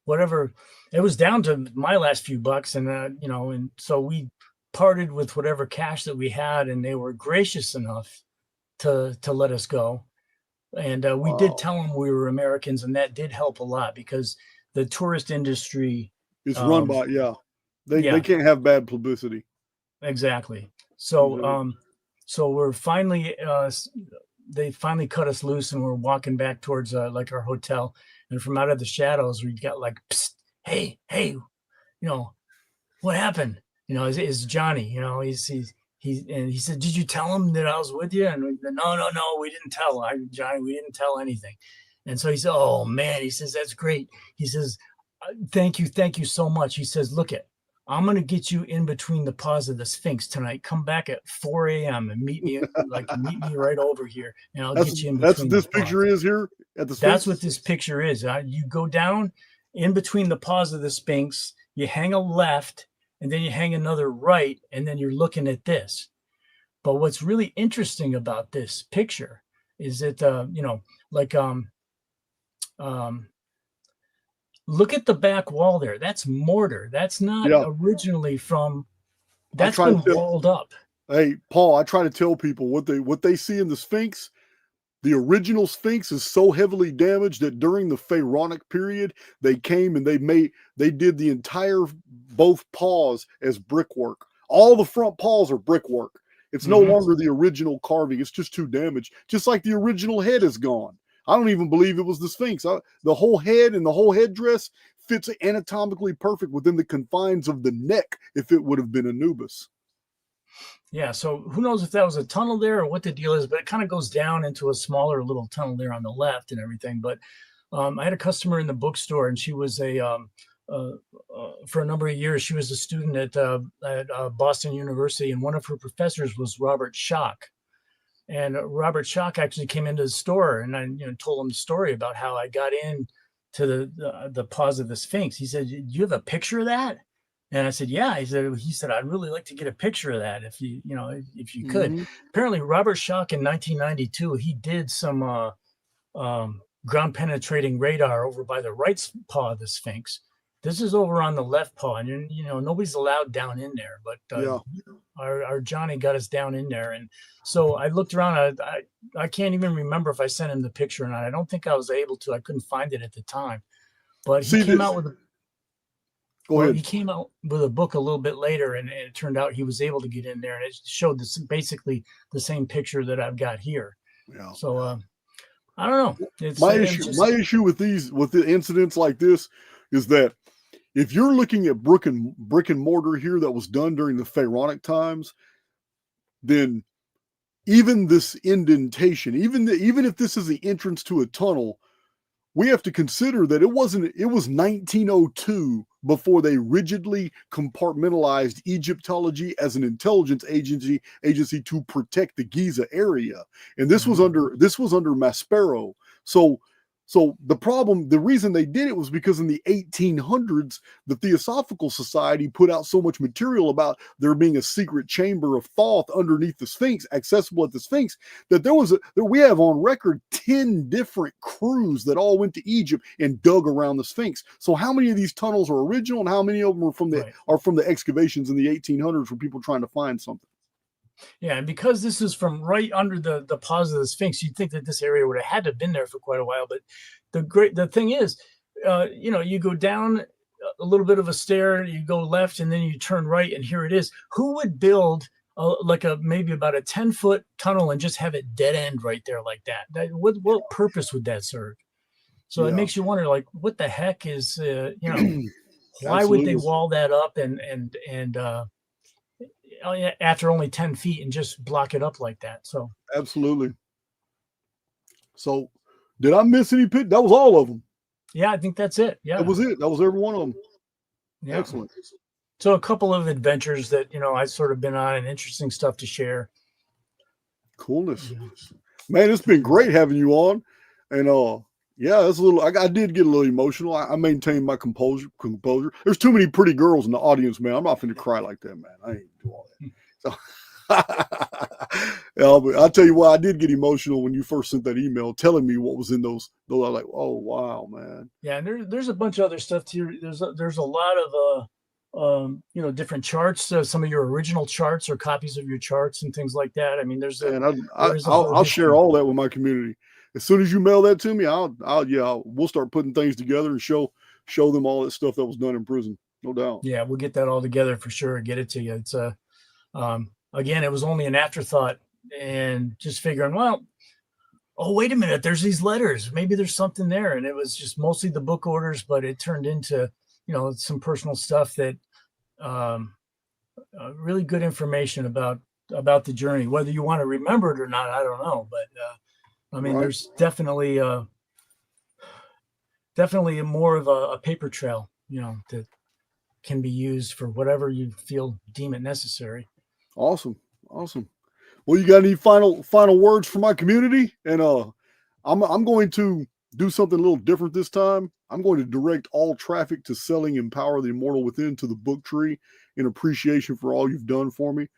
whatever, it was down to my last few bucks. And, and so we parted with whatever cash that we had, and they were gracious enough to let us go. And we did tell them we were Americans, and that did help a lot, because the tourist industry is run by, they can't have bad publicity. Exactly. So, so we're finally, they finally cut us loose, and we're walking back towards like our hotel. And from out of the shadows, we got like, "Psst, hey, what happened?" Is Johnny, he said, "Did you tell him that I was with you?" And we said, no, we didn't tell Johnny. We didn't tell anything. And so he said, "Oh man," he says, "that's great." He says, thank you so much." He says, "Look I'm going to get you in between the paws of the Sphinx tonight. Come back at 4 a.m. and meet me right over here, and I'll get you in between." That's what this picture is here at the Sphinx? That's what this picture is. You go down in between the paws of the Sphinx, you hang a left, and then you hang another right, and then you're looking at this. But what's really interesting about this picture is that, look at the back wall there. That's mortar. That's not originally from, that's been walled up. Hey, Paul, I try to tell people what they see in the Sphinx. The original Sphinx is so heavily damaged that during the Pharaonic period, they came and they did the entire both paws as brickwork. All the front paws are brickwork. It's no longer the original carving. It's just too damaged. Just like the original head is gone. I don't even believe it was the Sphinx. The whole head and the whole headdress fits anatomically perfect within the confines of the neck if it would have been Anubis. Yeah, so who knows if that was a tunnel there or what the deal is, but it kind of goes down into a smaller little tunnel there on the left and everything. But I had a customer in the bookstore, and she was for a number of years, she was a student at Boston University, and one of her professors was Robert Schoch. And Robert Schoch actually came into the store, and I told him the story about how I got in to the paws of the Sphinx. He said, "Do you have a picture of that?" And I said, "Yeah." He said, "I'd really like to get a picture of that if you could." Apparently, Robert Schoch in 1992, he did some ground penetrating radar over by the right paw of the Sphinx. This is over on the left paw, and nobody's allowed down in there, but our Johnny got us down in there. And so I looked around. I can't even remember if I sent him the picture or not. I don't think I was able to. I couldn't find it at the time. But he came out with a He came out with a book a little bit later, and it turned out he was able to get in there, and it showed basically the same picture that I've got here. Yeah. So I don't know. My issue with the incidents like this is that if you're looking at brick and mortar here that was done during the Pharaonic times, then even this indentation, even if this is the entrance to a tunnel, we have to consider that it was 1902 before they rigidly compartmentalized Egyptology as an intelligence agency to protect the Giza area. And this was under Maspero. So the reason they did it was because in the 1800s, the Theosophical Society put out so much material about there being a secret chamber of Thoth underneath the Sphinx, accessible at the Sphinx, that we have on record 10 different crews that all went to Egypt and dug around the Sphinx. So how many of these tunnels are original and how many of them are from the excavations in the 1800s from people trying to find something? Yeah, and because this is from right under the paws of the Sphinx, you'd think that this area would have had to have been there for quite a while. But the thing is, you go down a little bit of a stair, you go left, and then you turn right, and here it is. Who would build maybe about a 10-foot tunnel and just have it dead end right there like that? What purpose would that serve? So it makes you wonder, like, what the heck is why would they wall that up and after only 10 feet and just block it up like that? So absolutely. So did I miss any pit? That was all of them. Yeah, I think that's it. Yeah, that was it. That was every one of them. Yeah. Excellent. So a couple of adventures that I've sort of been on and interesting stuff to share. Coolness, man. It's been great having you on, and it's a little. I did get a little emotional. I maintained my composure. There's too many pretty girls in the audience, man. I'm not finna cry like that, man. I ain't do all that. So, but I'll tell you what. I did get emotional when you first sent that email telling me what was in those. I was like, oh wow, man. Yeah, and there's a bunch of other stuff too. There's a lot of different charts. Some of your original charts or copies of your charts and things like that. I mean, I'll share all that with my community. As soon as you mail that to me, we'll start putting things together and show them all that stuff that was done in prison. No doubt. Yeah, we'll get that all together for sure and get it to you. It's again, it was only an afterthought and just figuring, well, oh, wait a minute, there's these letters. Maybe there's something there. And it was just mostly the book orders, but it turned into, some personal stuff that really good information about the journey. Whether you want to remember it or not, I don't know. But there's definitely more of a paper trail, that can be used for whatever you deem it necessary. Awesome. Well, you got any final words for my community? And I'm going to do something a little different this time. I'm going to direct all traffic to selling Empower the Immortal Within to the book tree in appreciation for all you've done for me.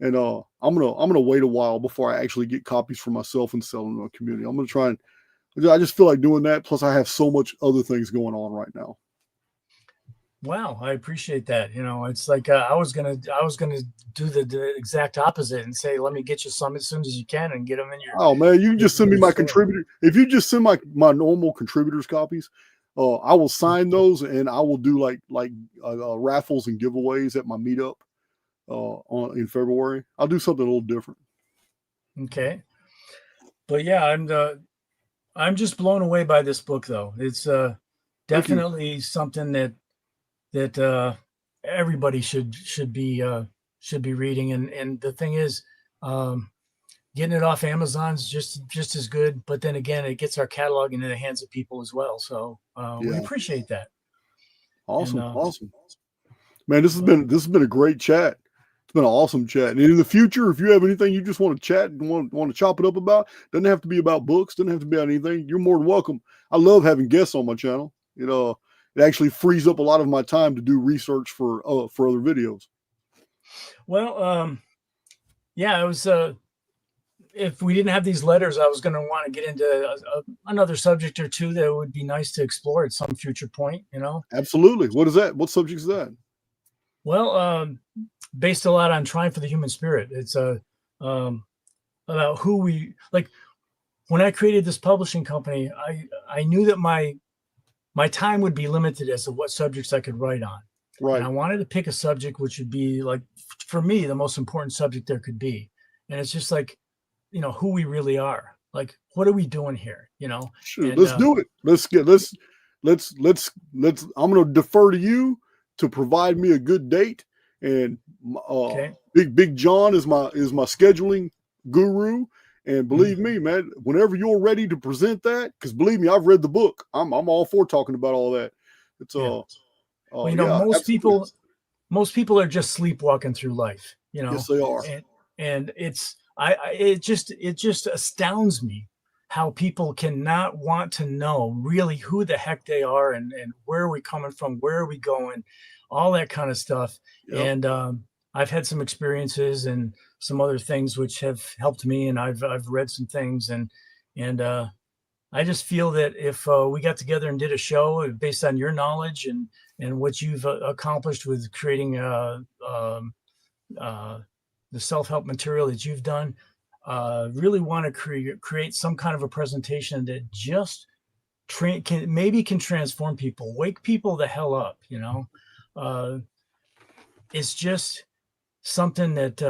And I'm gonna wait a while before I actually get copies for myself and sell them to my community. I'm gonna try and I just feel like doing that. Plus, I have so much other things going on right now. Wow, I appreciate that. It's like I was gonna do the exact opposite and say, let me get you some as soon as you can and get them in your. Oh man, you can just send me my contributor. If you just send my normal contributors copies, I will sign those and I will do like raffles and giveaways at my meetup in February. I'll do something a little different. Okay, but yeah, I'm just blown away by this book though. It's definitely something that everybody should be reading. And the thing is, getting it off Amazon's just as good. But then again, it gets our catalog into the hands of people as well. So we appreciate that. Awesome. Awesome. Man, this has been a great chat. It's been an awesome chat. And in the future, if you have anything you just want to chat and want to chop it up about, doesn't have to be about books, doesn't have to be about anything. You're more than welcome. I love having guests on my channel. It actually frees up a lot of my time to do research for other videos. Well, it was. If we didn't have these letters, I was going to want to get into another subject or two that would be nice to explore at some future point. Absolutely. What is that? What subject is that? Well, based a lot on Trying for the Human Spirit. It's about who we like. When I created this publishing company, I knew that my time would be limited as to what subjects I could write on. Right. And I wanted to pick a subject which would be, like, for me, the most important subject there could be. And it's just like, who we really are. Like, what are we doing here? Sure. And, let's do it. Let's I'm going to defer to you to provide me a good date. And okay. Big John is my scheduling guru. And believe me, man, whenever you're ready to present that, because believe me, I've read the book. I'm all for talking about all that. It's Oh, Well, you know, yeah, absolutely. most people are just sleepwalking through life, you know, Yes, they are. and it just astounds me how people cannot want to know really who the heck they are and where are we coming from, where are we going, all that kind of stuff. Yep. And I've had some experiences and some other things which have helped me, and I've read some things, and I just feel that if we got together and did a show based on your knowledge and what you've accomplished with creating the self-help material that you've done, really want to create some kind of a presentation that just can transform people, wake people the hell up. You know, it's just something that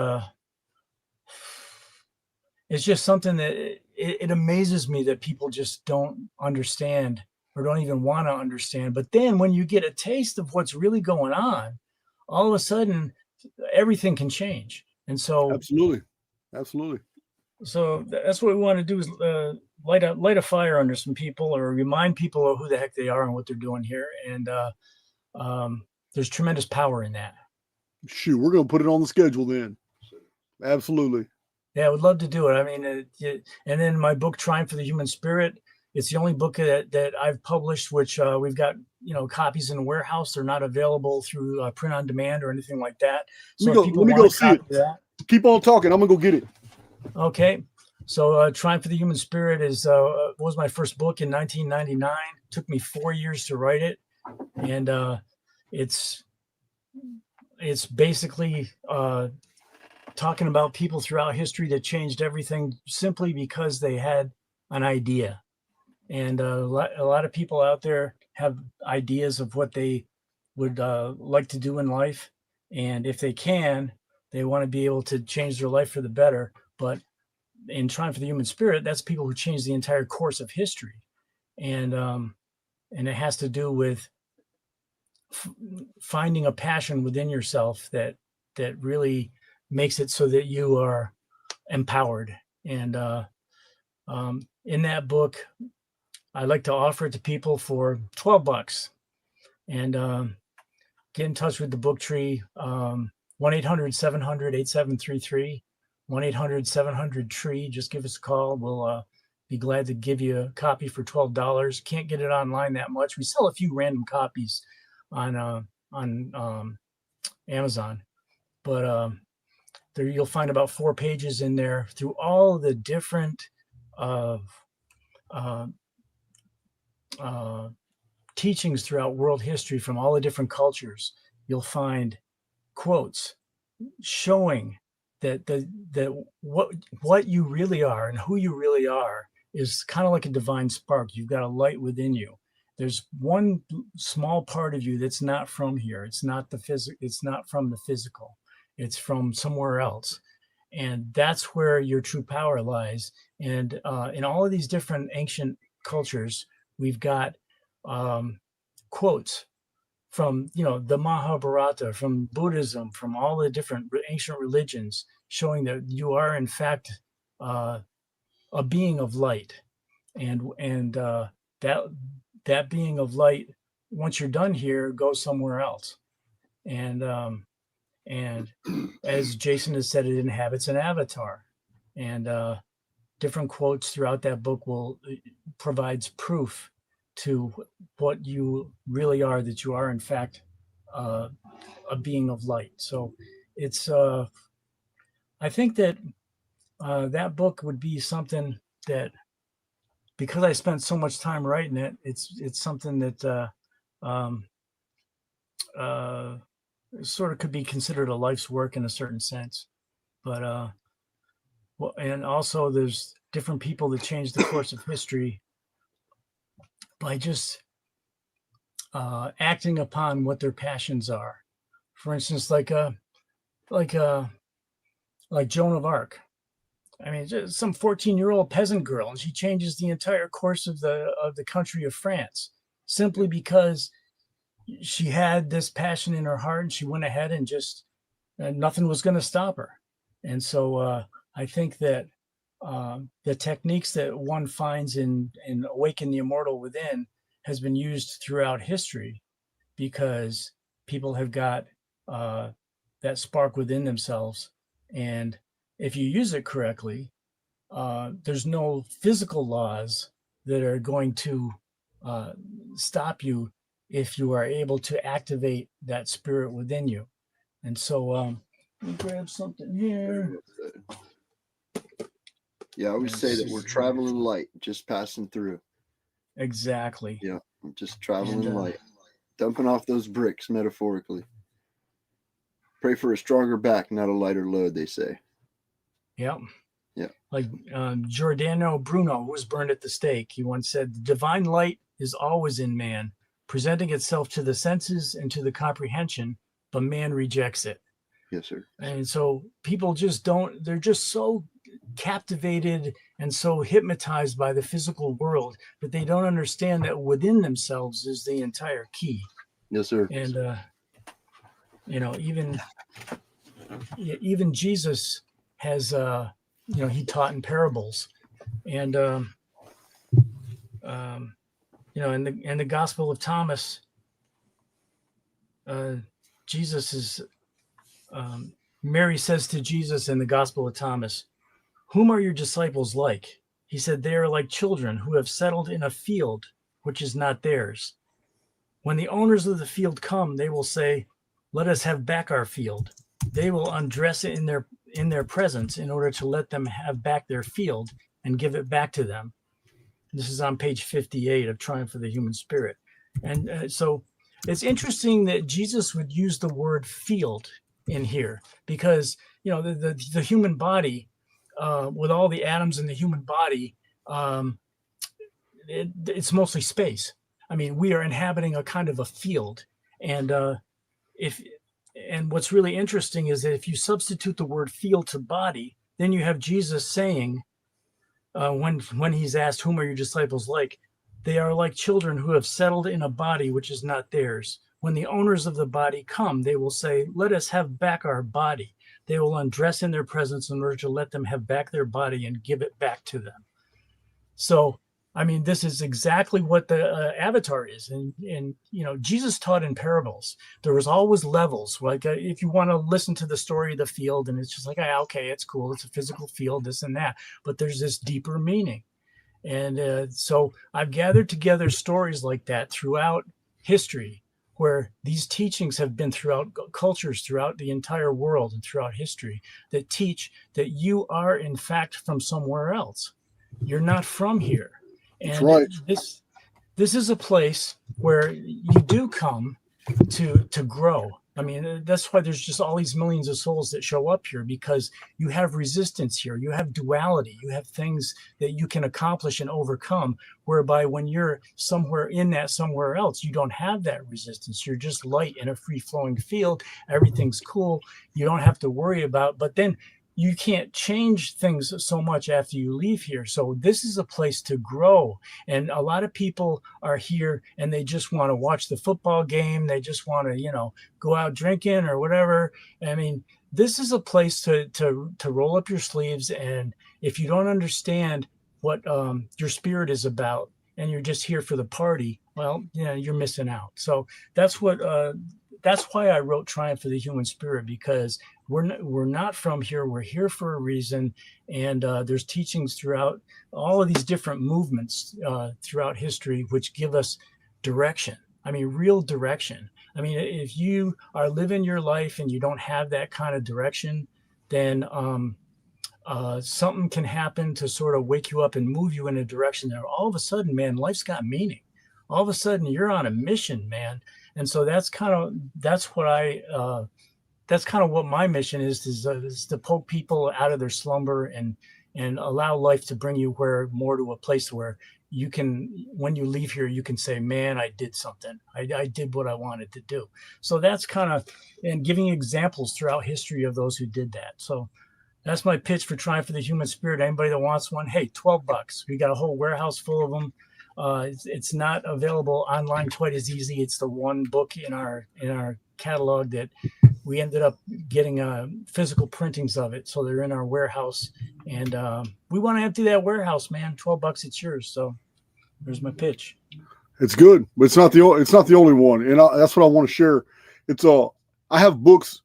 it amazes me that people just don't understand or don't even want to understand. But then when you get a taste of what's really going on, all of a sudden everything can change. And so Absolutely. so that's what we want to do is light a fire under some people or remind people of who the heck they are and what they're doing here. And there's tremendous power in that. Shoot, we're going to put it on the schedule then. Absolutely. Yeah, I would love to do it. I mean, and then my book, Triumph of the Human Spirit, it's the only book that I've published, which we've got, copies in the warehouse. They're not available through print on demand or anything like that. So let me go see it. Keep on talking. I'm going to go get it. Okay. So Triumph of the Human Spirit was my first book in 1999. Took me 4 years to write it. And it's basically talking about people throughout history that changed everything simply because they had an idea. And a lot of people out there have ideas of what they would like to do in life. And if they can, they want to be able to change their life for the better. But in Triumph of the Human Spirit, that's people who change the entire course of history. And it has to do with finding a passion within yourself that really makes it so that you are empowered. And in that book, I like to offer it to people for $12. And get in touch with the book tree, 1-800-700-8733, 1-800-700-TREE. Just give us a call. We'll be glad to give you a copy for $12. Can't get it online that much. We sell a few random copies on Amazon, but there you'll find about 4 pages in there through all the different teachings throughout world history from all the different cultures. You'll find quotes showing that what you really are and who you really are is kind of like a divine spark. You've got a light within you. There's one small part of you that's not from here. It's not it's not from the physical. It's from somewhere else. And that's where your true power lies. And in all of these different ancient cultures, we've got quotes from, the Mahabharata, from Buddhism, from all the different ancient religions, showing that you are, in fact, a being of light. And that being of light, once you're done here, goes somewhere else. And as Jason has said, it inhabits an avatar. And different quotes throughout that book provides proof to what you really are, that you are in fact a being of light. So it's I think that that book would be something that, because I spent so much time writing it, it's something that sort of could be considered a life's work in a certain sense. But and also there's different people that change the course of history by just acting upon what their passions are. For instance, like Joan of Arc. I mean, just some 14-year-old peasant girl, and she changes the entire course of the country of France simply because she had this passion in her heart, and she went ahead and just nothing was going to stop her. And so I think that the techniques that one finds in Awaken the Immortal Within has been used throughout history because people have got that spark within themselves. And if you use it correctly, there's no physical laws that are going to stop you if you are able to activate that spirit within you. And so let me grab something here. Yeah, I always say that we're traveling light, just passing through. Exactly. Yeah, just traveling light, dumping off those bricks metaphorically. Pray for a stronger back, not a lighter load, they say. Yep. Yeah. Like Giordano Bruno, who was burned at the stake, he once said, "The divine light is always in man, presenting itself to the senses and to the comprehension, but man rejects it." Yes, sir. And so people just don't, they're just so captivated and so hypnotized by the physical world that they don't understand that within themselves is the entire key. Yes, sir. And, even Jesus has, he taught in parables. And, in the Gospel of Thomas, Jesus is, Mary says to Jesus in the Gospel of Thomas, "Whom are your disciples like?" He said, "They are like children who have settled in a field which is not theirs. When the owners of the field come, they will say, 'Let us have back our field.' They will undress it in their presence in order to let them have back their field and give it back to them." This is on page 58 of Triumph of the Human Spirit. And so it's interesting that Jesus would use the word field in here because, the human body, with all the atoms in the human body, it's mostly space. I mean, we are inhabiting a kind of a field. And what's really interesting is that if you substitute the word field to body, then you have Jesus saying, when he's asked, "Whom are your disciples like?" They are like children who have settled in a body which is not theirs. When the owners of the body come, they will say, "Let us have back our body." They will undress in their presence in order to let them have back their body and give it back to them. So, I mean, this is exactly what the avatar is. And Jesus taught in parables. There was always levels. Like if you want to listen to the story of the field, and it's just like, okay, it's cool. It's a physical field, this and that. But there's this deeper meaning. And so I've gathered together stories like that throughout history, where these teachings have been throughout cultures, throughout the entire world and throughout history, that teach that you are in fact from somewhere else. You're not from here. And That's right. This is a place where you do come to grow. I mean, that's why there's just all these millions of souls that show up here, because you have resistance here. You have duality. You have things that you can accomplish and overcome, whereby when you're somewhere in that somewhere else, you don't have that resistance. You're just light in a free-flowing field. Everything's cool. You don't have to worry about, but then you can't change things so much after you leave here. So this is a place to grow. And a lot of people are here and they just want to watch the football game. They just want to, go out drinking or whatever. I mean, this is a place to roll up your sleeves. And if you don't understand what your spirit is about and you're just here for the party, well, you're missing out. So that's why I wrote Triumph of the Human Spirit, because we're not from here. We're here for a reason. And there's teachings throughout all of these different movements throughout history, which give us direction. I mean, real direction. I mean, if you are living your life and you don't have that kind of direction, then something can happen to sort of wake you up and move you in a direction that all of a sudden, man, life's got meaning. All of a sudden you're on a mission, man. And so that's kind of what my mission is to poke people out of their slumber and allow life to bring you more to a place where you can, when you leave here, you can say, man, I did something. I did what I wanted to do. So that's kind of, and giving examples throughout history of those who did that. So that's my pitch for Triumph of the Human Spirit. Anybody that wants one, hey, $12. We got a whole warehouse full of them. It's not available online quite as easy. It's the one book in our catalog that we ended up getting physical printings of it. So they're in our warehouse, and we want to empty that warehouse, man. $12, it's yours. So there's my pitch. It's good, but it's not the only one, and that's what I want to share. It's I have books.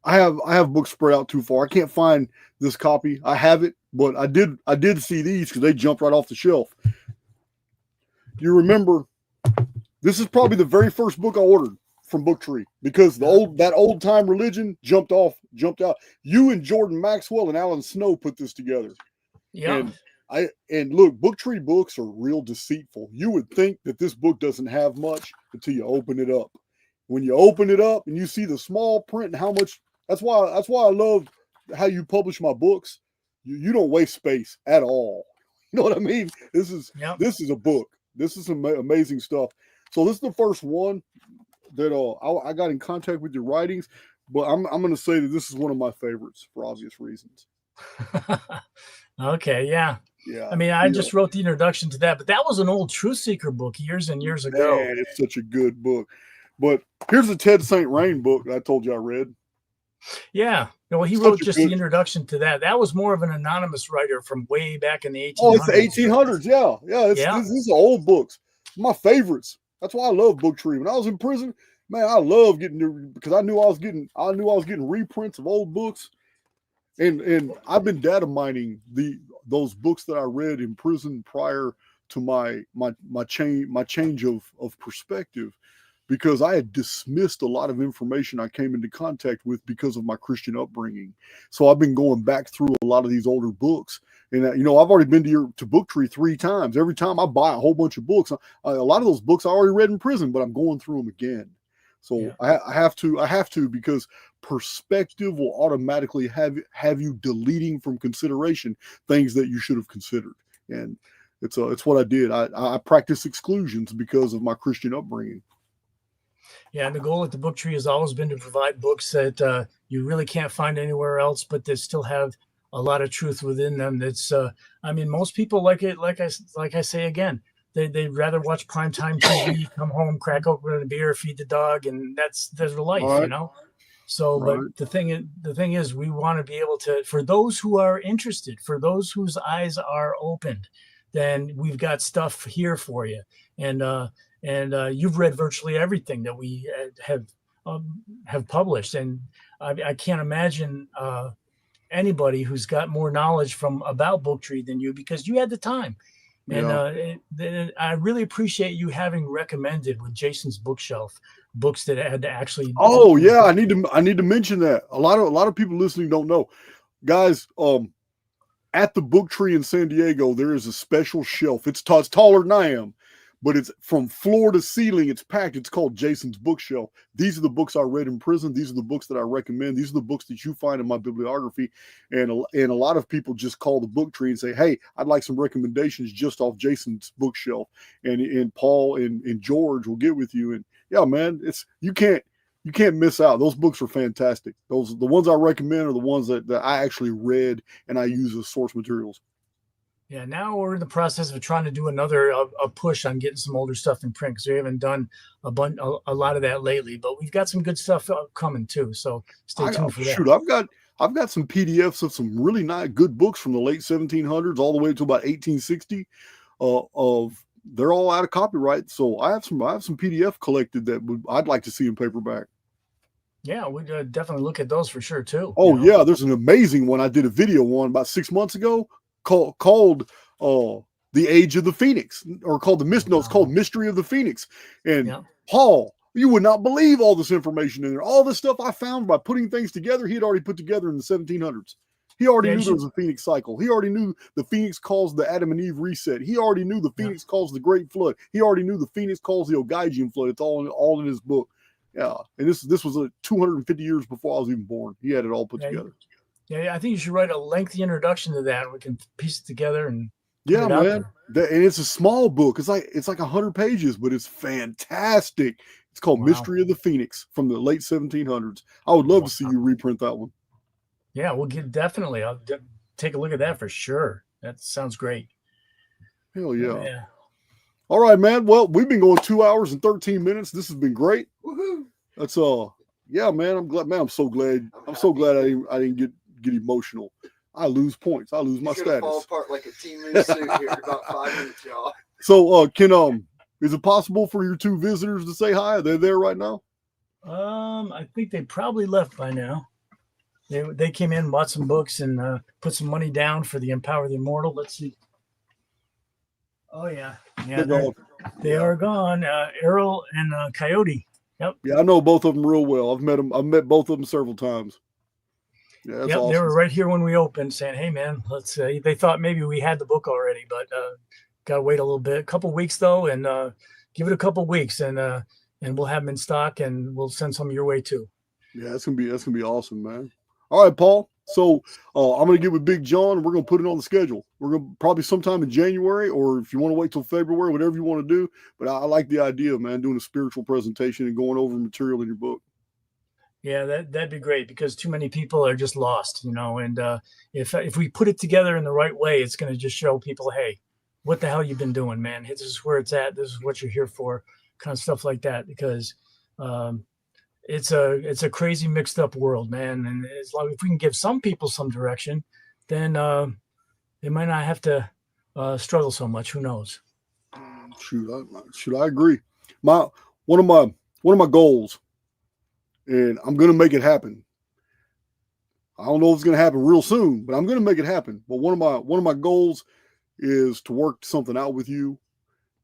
I have books spread out too far. I can't find this copy. I have it, but I did see these because they jumped right off the shelf. You remember, this is probably the very first book I ordered from Booktree because that old time religion jumped out. You and Jordan Maxwell and Alan Snow put this together. Yeah. And look, Booktree books are real deceitful. You would think that this book doesn't have much until you open it up. When you open it up and you see the small print and how much, that's why I love how you publish my books. You don't waste space at all. You know what I mean? This is a book. This is some amazing stuff. So this is the first one that I got in contact with your writings, but I'm going to say that this is one of my favorites for obvious reasons. Okay, yeah. Yeah. I mean, I just wrote the introduction to that, but that was an old Truth Seeker book years and years ago. Man, it's such a good book. But here's the Ted St. Rain book that I told you I read. Yeah. Well, he wrote just the introduction to that. That was more of an anonymous writer from way back in the 1800s. Oh, it's the 1800s. Yeah. These are old books. My favorites. That's why I love Booktree. When I was in prison, man, I love getting because I knew I was getting reprints of old books. And I've been data mining those books that I read in prison prior to my change of perspective, because I had dismissed a lot of information I came into contact with because of my Christian upbringing. So I've been going back through a lot of these older books, and I've already been to Booktree 3 times. Every time I buy a whole bunch of books, a lot of those books I already read in prison, but I'm going through them again. So yeah. I have to because perspective will automatically have you deleting from consideration things that you should have considered. And it's what I did. I practice exclusions because of my Christian upbringing. Yeah, and the goal at the Booktree has always been to provide books that you really can't find anywhere else, but that still have a lot of truth within them. That's I mean, most people like I say again, they'd rather watch primetime TV, come home, crack open a beer, feed the dog, and that's their life, right. So, right. But the thing is, we want to be able to, for those who are interested, for those whose eyes are opened, then we've got stuff here for you. And you've read virtually everything that we have published, and I can't imagine anybody who's got more knowledge about Booktree than you, because you had the time. And I really appreciate you having recommended with Jason's bookshelf books that had to actually. Oh yeah, I need to mention that. A lot of people listening don't know, guys. At the Booktree in San Diego, there is a special shelf. It's taller than I am, but it's from floor to ceiling. It's packed. It's called Jason's Bookshelf. These are the books I read in prison. These are the books that I recommend. These are the books that you find in my bibliography. And a lot of people just call the Booktree and say, hey, I'd like some recommendations just off Jason's bookshelf. And Paul and George will get with you. And yeah, man, you can't miss out. Those books are fantastic. The ones I recommend are the ones that I actually read and I use as source materials. Yeah, now we're in the process of trying to do another push on getting some older stuff in print, because we haven't done a lot of that lately. But we've got some good stuff coming too, so stay tuned for that. Shoot, I've got some PDFs of some really nice good books from the late 1700s all the way to about 1860. They're all out of copyright, so I have some PDF collected that I'd like to see in paperback. Yeah, we'd definitely look at those for sure too. Oh yeah, there's an amazing one I did a video on about 6 months ago. Called The Age of the Phoenix, or called it's called Mystery of the Phoenix. And Paul, you would not believe all this information in there. All this stuff I found by putting things together, he had already put together in the 1700s. He already knew there was a Phoenix cycle. He already knew the Phoenix caused the Adam and Eve reset. He already knew the Phoenix caused the Great Flood. He already knew the Phoenix caused the Ogygian flood. It's all in his book. Yeah, and this was 250 years before I was even born. He had it all put together. Yeah, I think you should write a lengthy introduction to that. We can piece it together and man. And it's a small book. It's like 100 pages, but it's fantastic. It's called Mystery of the Phoenix from the late 1700s. I would love to see you reprint that one. Yeah, we'll definitely. I'll take a look at that for sure. That sounds great. Hell yeah. All right, man. Well, we've been going 2 hours and 13 minutes. This has been great. Woohoo! That's yeah, man. I'm glad, man. I'm so glad I didn't get emotional. I lose points. I lose my status. Fall apart like a team in suit here in about 5 minutes, y'all. So Is it possible for your two visitors to say hi? Are they there right now? I think they probably left by now. They came in, bought some books, and put some money down for the Empower the Immortal. Let's see. Oh yeah, they are gone. Errol and Coyote. Yep. Yeah, I know both of them real well. I've met them. I've met both of them several times. Yeah, that's awesome. They were right here when we opened, saying, "Hey, man, let's." They thought maybe we had the book already, but gotta wait a little bit, a couple weeks though, and give it a couple weeks, and we'll have them in stock, and we'll send some your way too. Yeah, that's gonna be awesome, man. All right, Paul. So I'm gonna get with Big John, and we're gonna put it on the schedule. We're gonna probably sometime in January, or if you want to wait till February, whatever you want to do. But I like the idea, man, doing a spiritual presentation and going over material in your book. Yeah, that'd be great, because too many people are just lost, and if we put it together in the right way, it's going to just show people, hey, what the hell you've been doing, man? This is where it's at. This is what you're here for, kind of stuff like that, because it's a crazy mixed up world, man. And as long if we can give some people some direction, then they might not have to struggle so much. Who knows? Should I agree? One of my goals, and I'm going to make it happen. I don't know if it's going to happen real soon, but I'm going to make it happen. But one of my goals is to work something out with you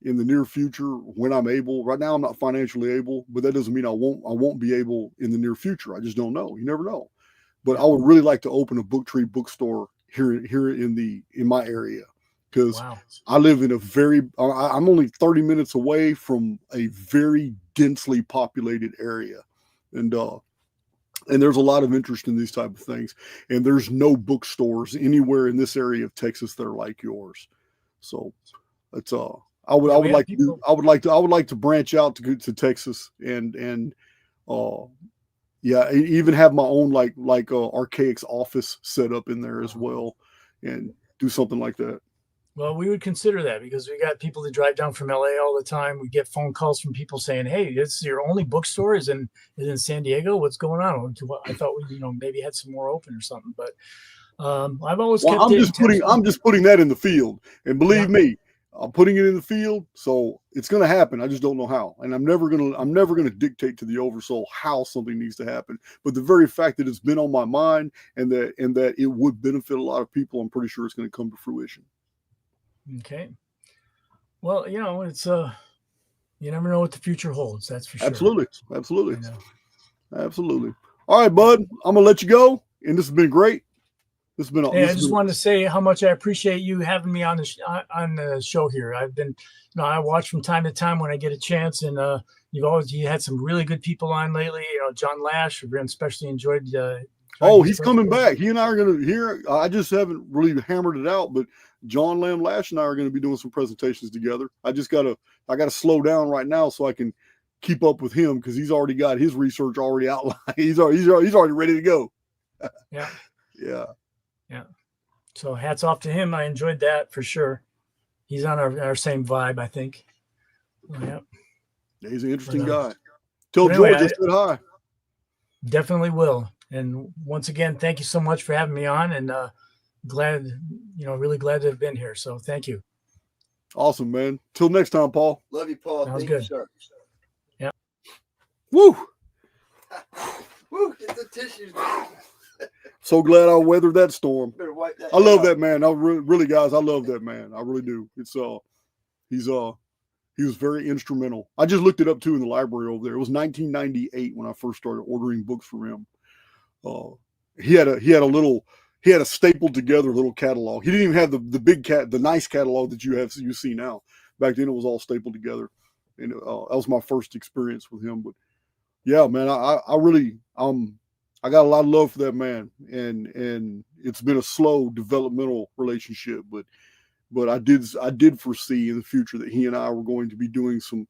in the near future when I'm able. Right now, I'm not financially able, but that doesn't mean I won't be able in the near future. I just don't know. You never know. But I would really like to open a bookstore here in my area, because I live in I'm only 30 minutes away from a very densely populated area. And there's a lot of interest in these type of things. And there's no bookstores anywhere in this area of Texas that are like yours. So it's I would like to branch out to Texas and even have my own like Archaix office set up in there as well, and do something like that. Well, we would consider that, because we got people that drive down from LA all the time. We get phone calls from people saying, "Hey, this is your only bookstore is in San Diego. What's going on?" I thought we, maybe had some more open or something. But I've always kept. I'm just putting that in the field, and believe me, I'm putting it in the field, so it's going to happen. I just don't know how, and I'm never gonna dictate to the oversoul how something needs to happen. But the very fact that it's been on my mind and that it would benefit a lot of people, I'm pretty sure it's going to come to fruition. Okay. Well, it's you never know what the future holds. That's for sure. Absolutely. All right, bud. I'm gonna let you go, and this has been great. I just wanted to say how much I appreciate you having me on the show here. I've been, I watch from time to time when I get a chance, and you had some really good people on lately. John Lash, I've especially enjoyed. He's coming back. He and I are going to hear. I just haven't really hammered it out, but John Lamb Lash and I are going to be doing some presentations together. I gotta slow down right now so I can keep up with him, because he's already got his research already outlined. He's already ready to go. Yeah. Yeah. So hats off to him. I enjoyed that for sure. He's on our same vibe, I think. Yeah. He's an interesting guy. Tell George I said hi. Definitely will. And once again, thank you so much for having me on, and really glad to have been here. So thank you. Awesome, man. Till next time, Paul. Love you, Paul. Sounds good. Sir. Yeah. Woo! Woo! Get the tissues. So glad I weathered that storm. I love that man. I really, guys, I love that man. I really do. He was very instrumental. I just looked it up too in the library over there. It was 1998 when I first started ordering books from him. He had a stapled together little catalog. He didn't even have the nice catalog that you see now. Back then it was all stapled together, and that was my first experience with him. But yeah, man, I got a lot of love for that man, and it's been a slow developmental relationship, but I did foresee in the future that he and I were going to be doing some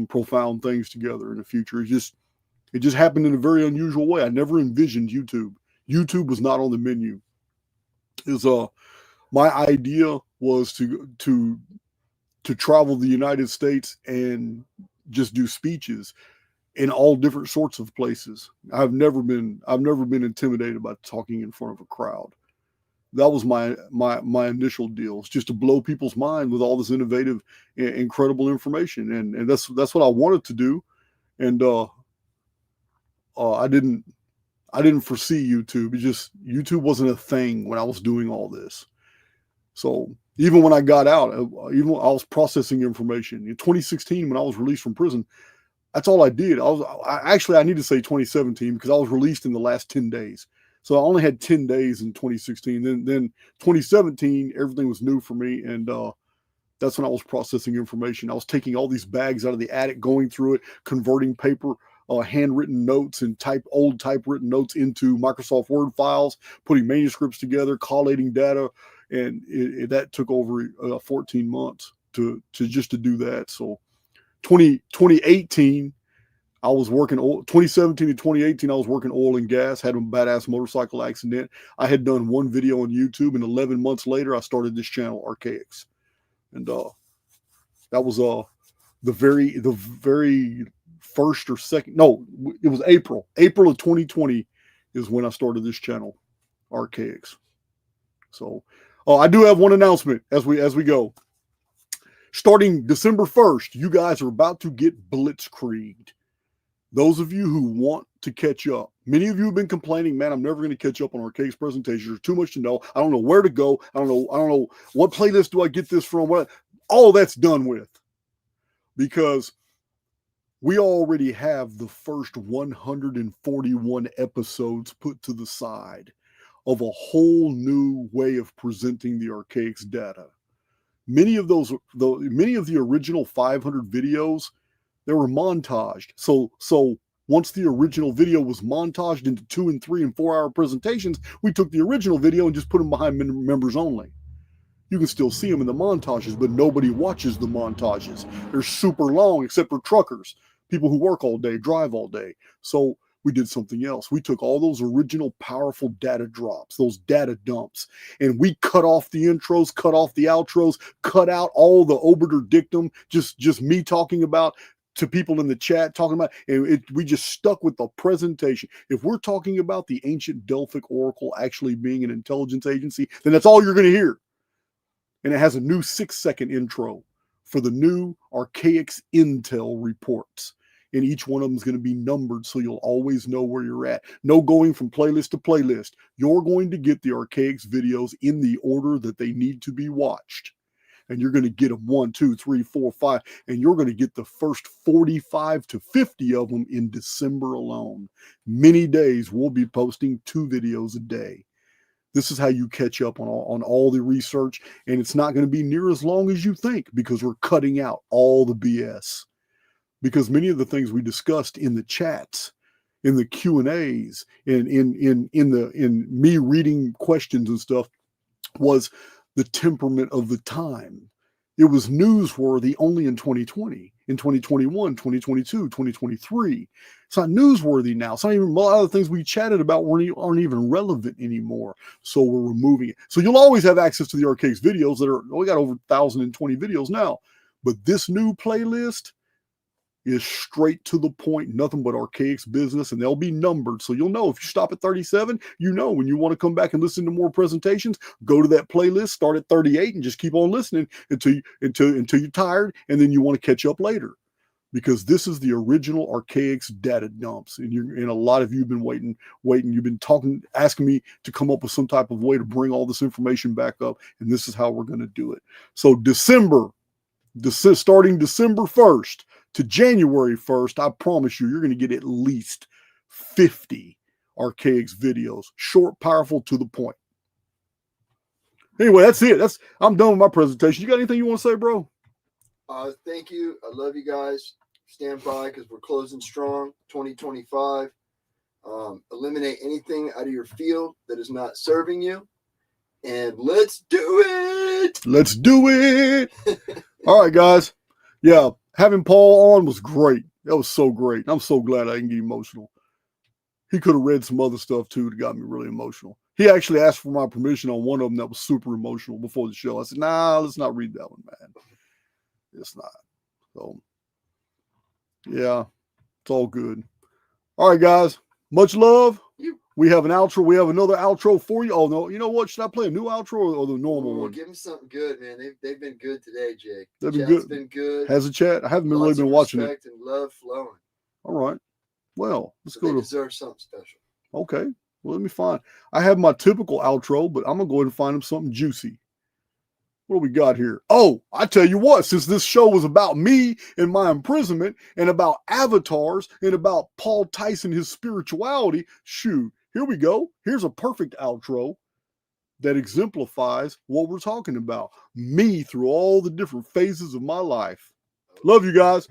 profound things together in the future. It just happened in a very unusual way. I never envisioned YouTube. YouTube was not on the menu. My idea was to travel the United States and just do speeches in all different sorts of places. I've never been intimidated by talking in front of a crowd. that was my initial deal. It's just to blow people's mind with all this innovative, incredible information, and that's what I wanted to do. And I didn't foresee YouTube. YouTube wasn't a thing when I was doing all this. So even when I got out, even when I was processing information in 2016 when I was released from prison. That's all I did. I need to say 2017 because I was released in the last 10 days. So I only had 10 days in 2016. Then 2017, everything was new for me. And that's when I was processing information. I was taking all these bags out of the attic, going through it, converting paper, handwritten notes and old typewritten notes into Microsoft Word files, putting manuscripts together, collating data. And that took over 14 months to do that. So 2018, I was working 2017 to 2018, I was working oil and gas, had a badass motorcycle accident. I had done one video on YouTube, and 11 months later, I started this channel, Archaix. And that was the very first or second, no, it was April of 2020 is when I started this channel, Archaix. So I do have one announcement as we go. Starting December 1st, you guys are about to get blitzkrieged. Those of you who want to catch up, many of you have been complaining, man, I'm never going to catch up on Archaix presentations. There's too much to know. I don't know where to go. I don't know what playlist do I get this from. All that's done with, because we already have the first 141 episodes put to the side of a whole new way of presenting the Archaix data. Many of the original 500 videos, they were montaged. So once the original video was montaged into 2 and 3 and 4 hour presentations, we took the original video and just put them behind members only. You can still see them in the montages, but nobody watches the montages. They're super long, except for truckers, people who work all day, drive all day. So we did something else. We took all those original powerful data drops, those data dumps, and we cut off the intros, cut off the outros, cut out all the obiter dictum, just me talking about to people in the chat, talking about, and we just stuck with the presentation. If we're talking about the ancient Delphic Oracle actually being an intelligence agency, then that's all you're going to hear. And it has a new 6-second intro for the new Archaix Intel reports. And each one of them is going to be numbered, so you'll always know where you're at. No going from playlist to playlist. You're going to get the Archaix videos in the order that they need to be watched. And you're going to get them 1, 2, 3, 4, 5. And you're going to get the first 45 to 50 of them in December alone. Many days we'll be posting 2 videos a day. This is how you catch up on all the research. And it's not going to be near as long as you think, because we're cutting out all the BS. Because many of the things we discussed in the chats, in the Q&As, in me reading questions and stuff, was the temperament of the time. It was newsworthy only in 2020, in 2021, 2022, 2023. It's not newsworthy now. It's not even, a lot of the things we chatted about aren't even relevant anymore. So we're removing it. So you'll always have access to the Archaix videos we got over 1,020 videos now. But this new playlist is straight to the point, nothing but Archaix business, and they'll be numbered. So you'll know if you stop at 37, you know when you want to come back and listen to more presentations, go to that playlist, start at 38, and just keep on listening until you're tired, and then you want to catch up later. Because this is the original Archaix data dumps, and a lot of you have been waiting. You've been asking me to come up with some type of way to bring all this information back up, and this is how we're going to do it. So starting December 1st to January 1st, I promise you're going to get at least 50 Archaix videos. Short, powerful, to the point. Anyway, that's it. I'm done with my presentation. You got anything you want to say, bro? Thank you. I love you guys. Stand by, because we're closing strong. 2025. Eliminate anything out of your field that is not serving you. And let's do it. Let's do it. All right, guys. Yeah, having Paul on was great. That was so great. I'm so glad I didn't get emotional. He could have read some other stuff too that got me really emotional. He actually asked for my permission on one of them that was super emotional before the show. I said, nah, let's not read that one, man. It's not. So, yeah, it's all good. All right, guys. Much love. We have an outro. We have another outro for you. Oh, no. You know what? Should I play a new outro or the normal Ooh, one? give them something good, man. They've been good today, Jake. They've been Chat's good. been good. Has a chat? I haven't really Lots been of watching it. respect and love flowing. All right. Well, let's So go they to. deserve something special. Okay. Well, let me find. I have my typical outro, but I'm going to go ahead and find them something juicy. What do we got here? Oh, I tell you what, since this show was about me and my imprisonment and about avatars and about Paul Tice and his spirituality, shoot, here we go. Here's a perfect outro that exemplifies what we're talking about. Me through all the different phases of my life. Love you guys.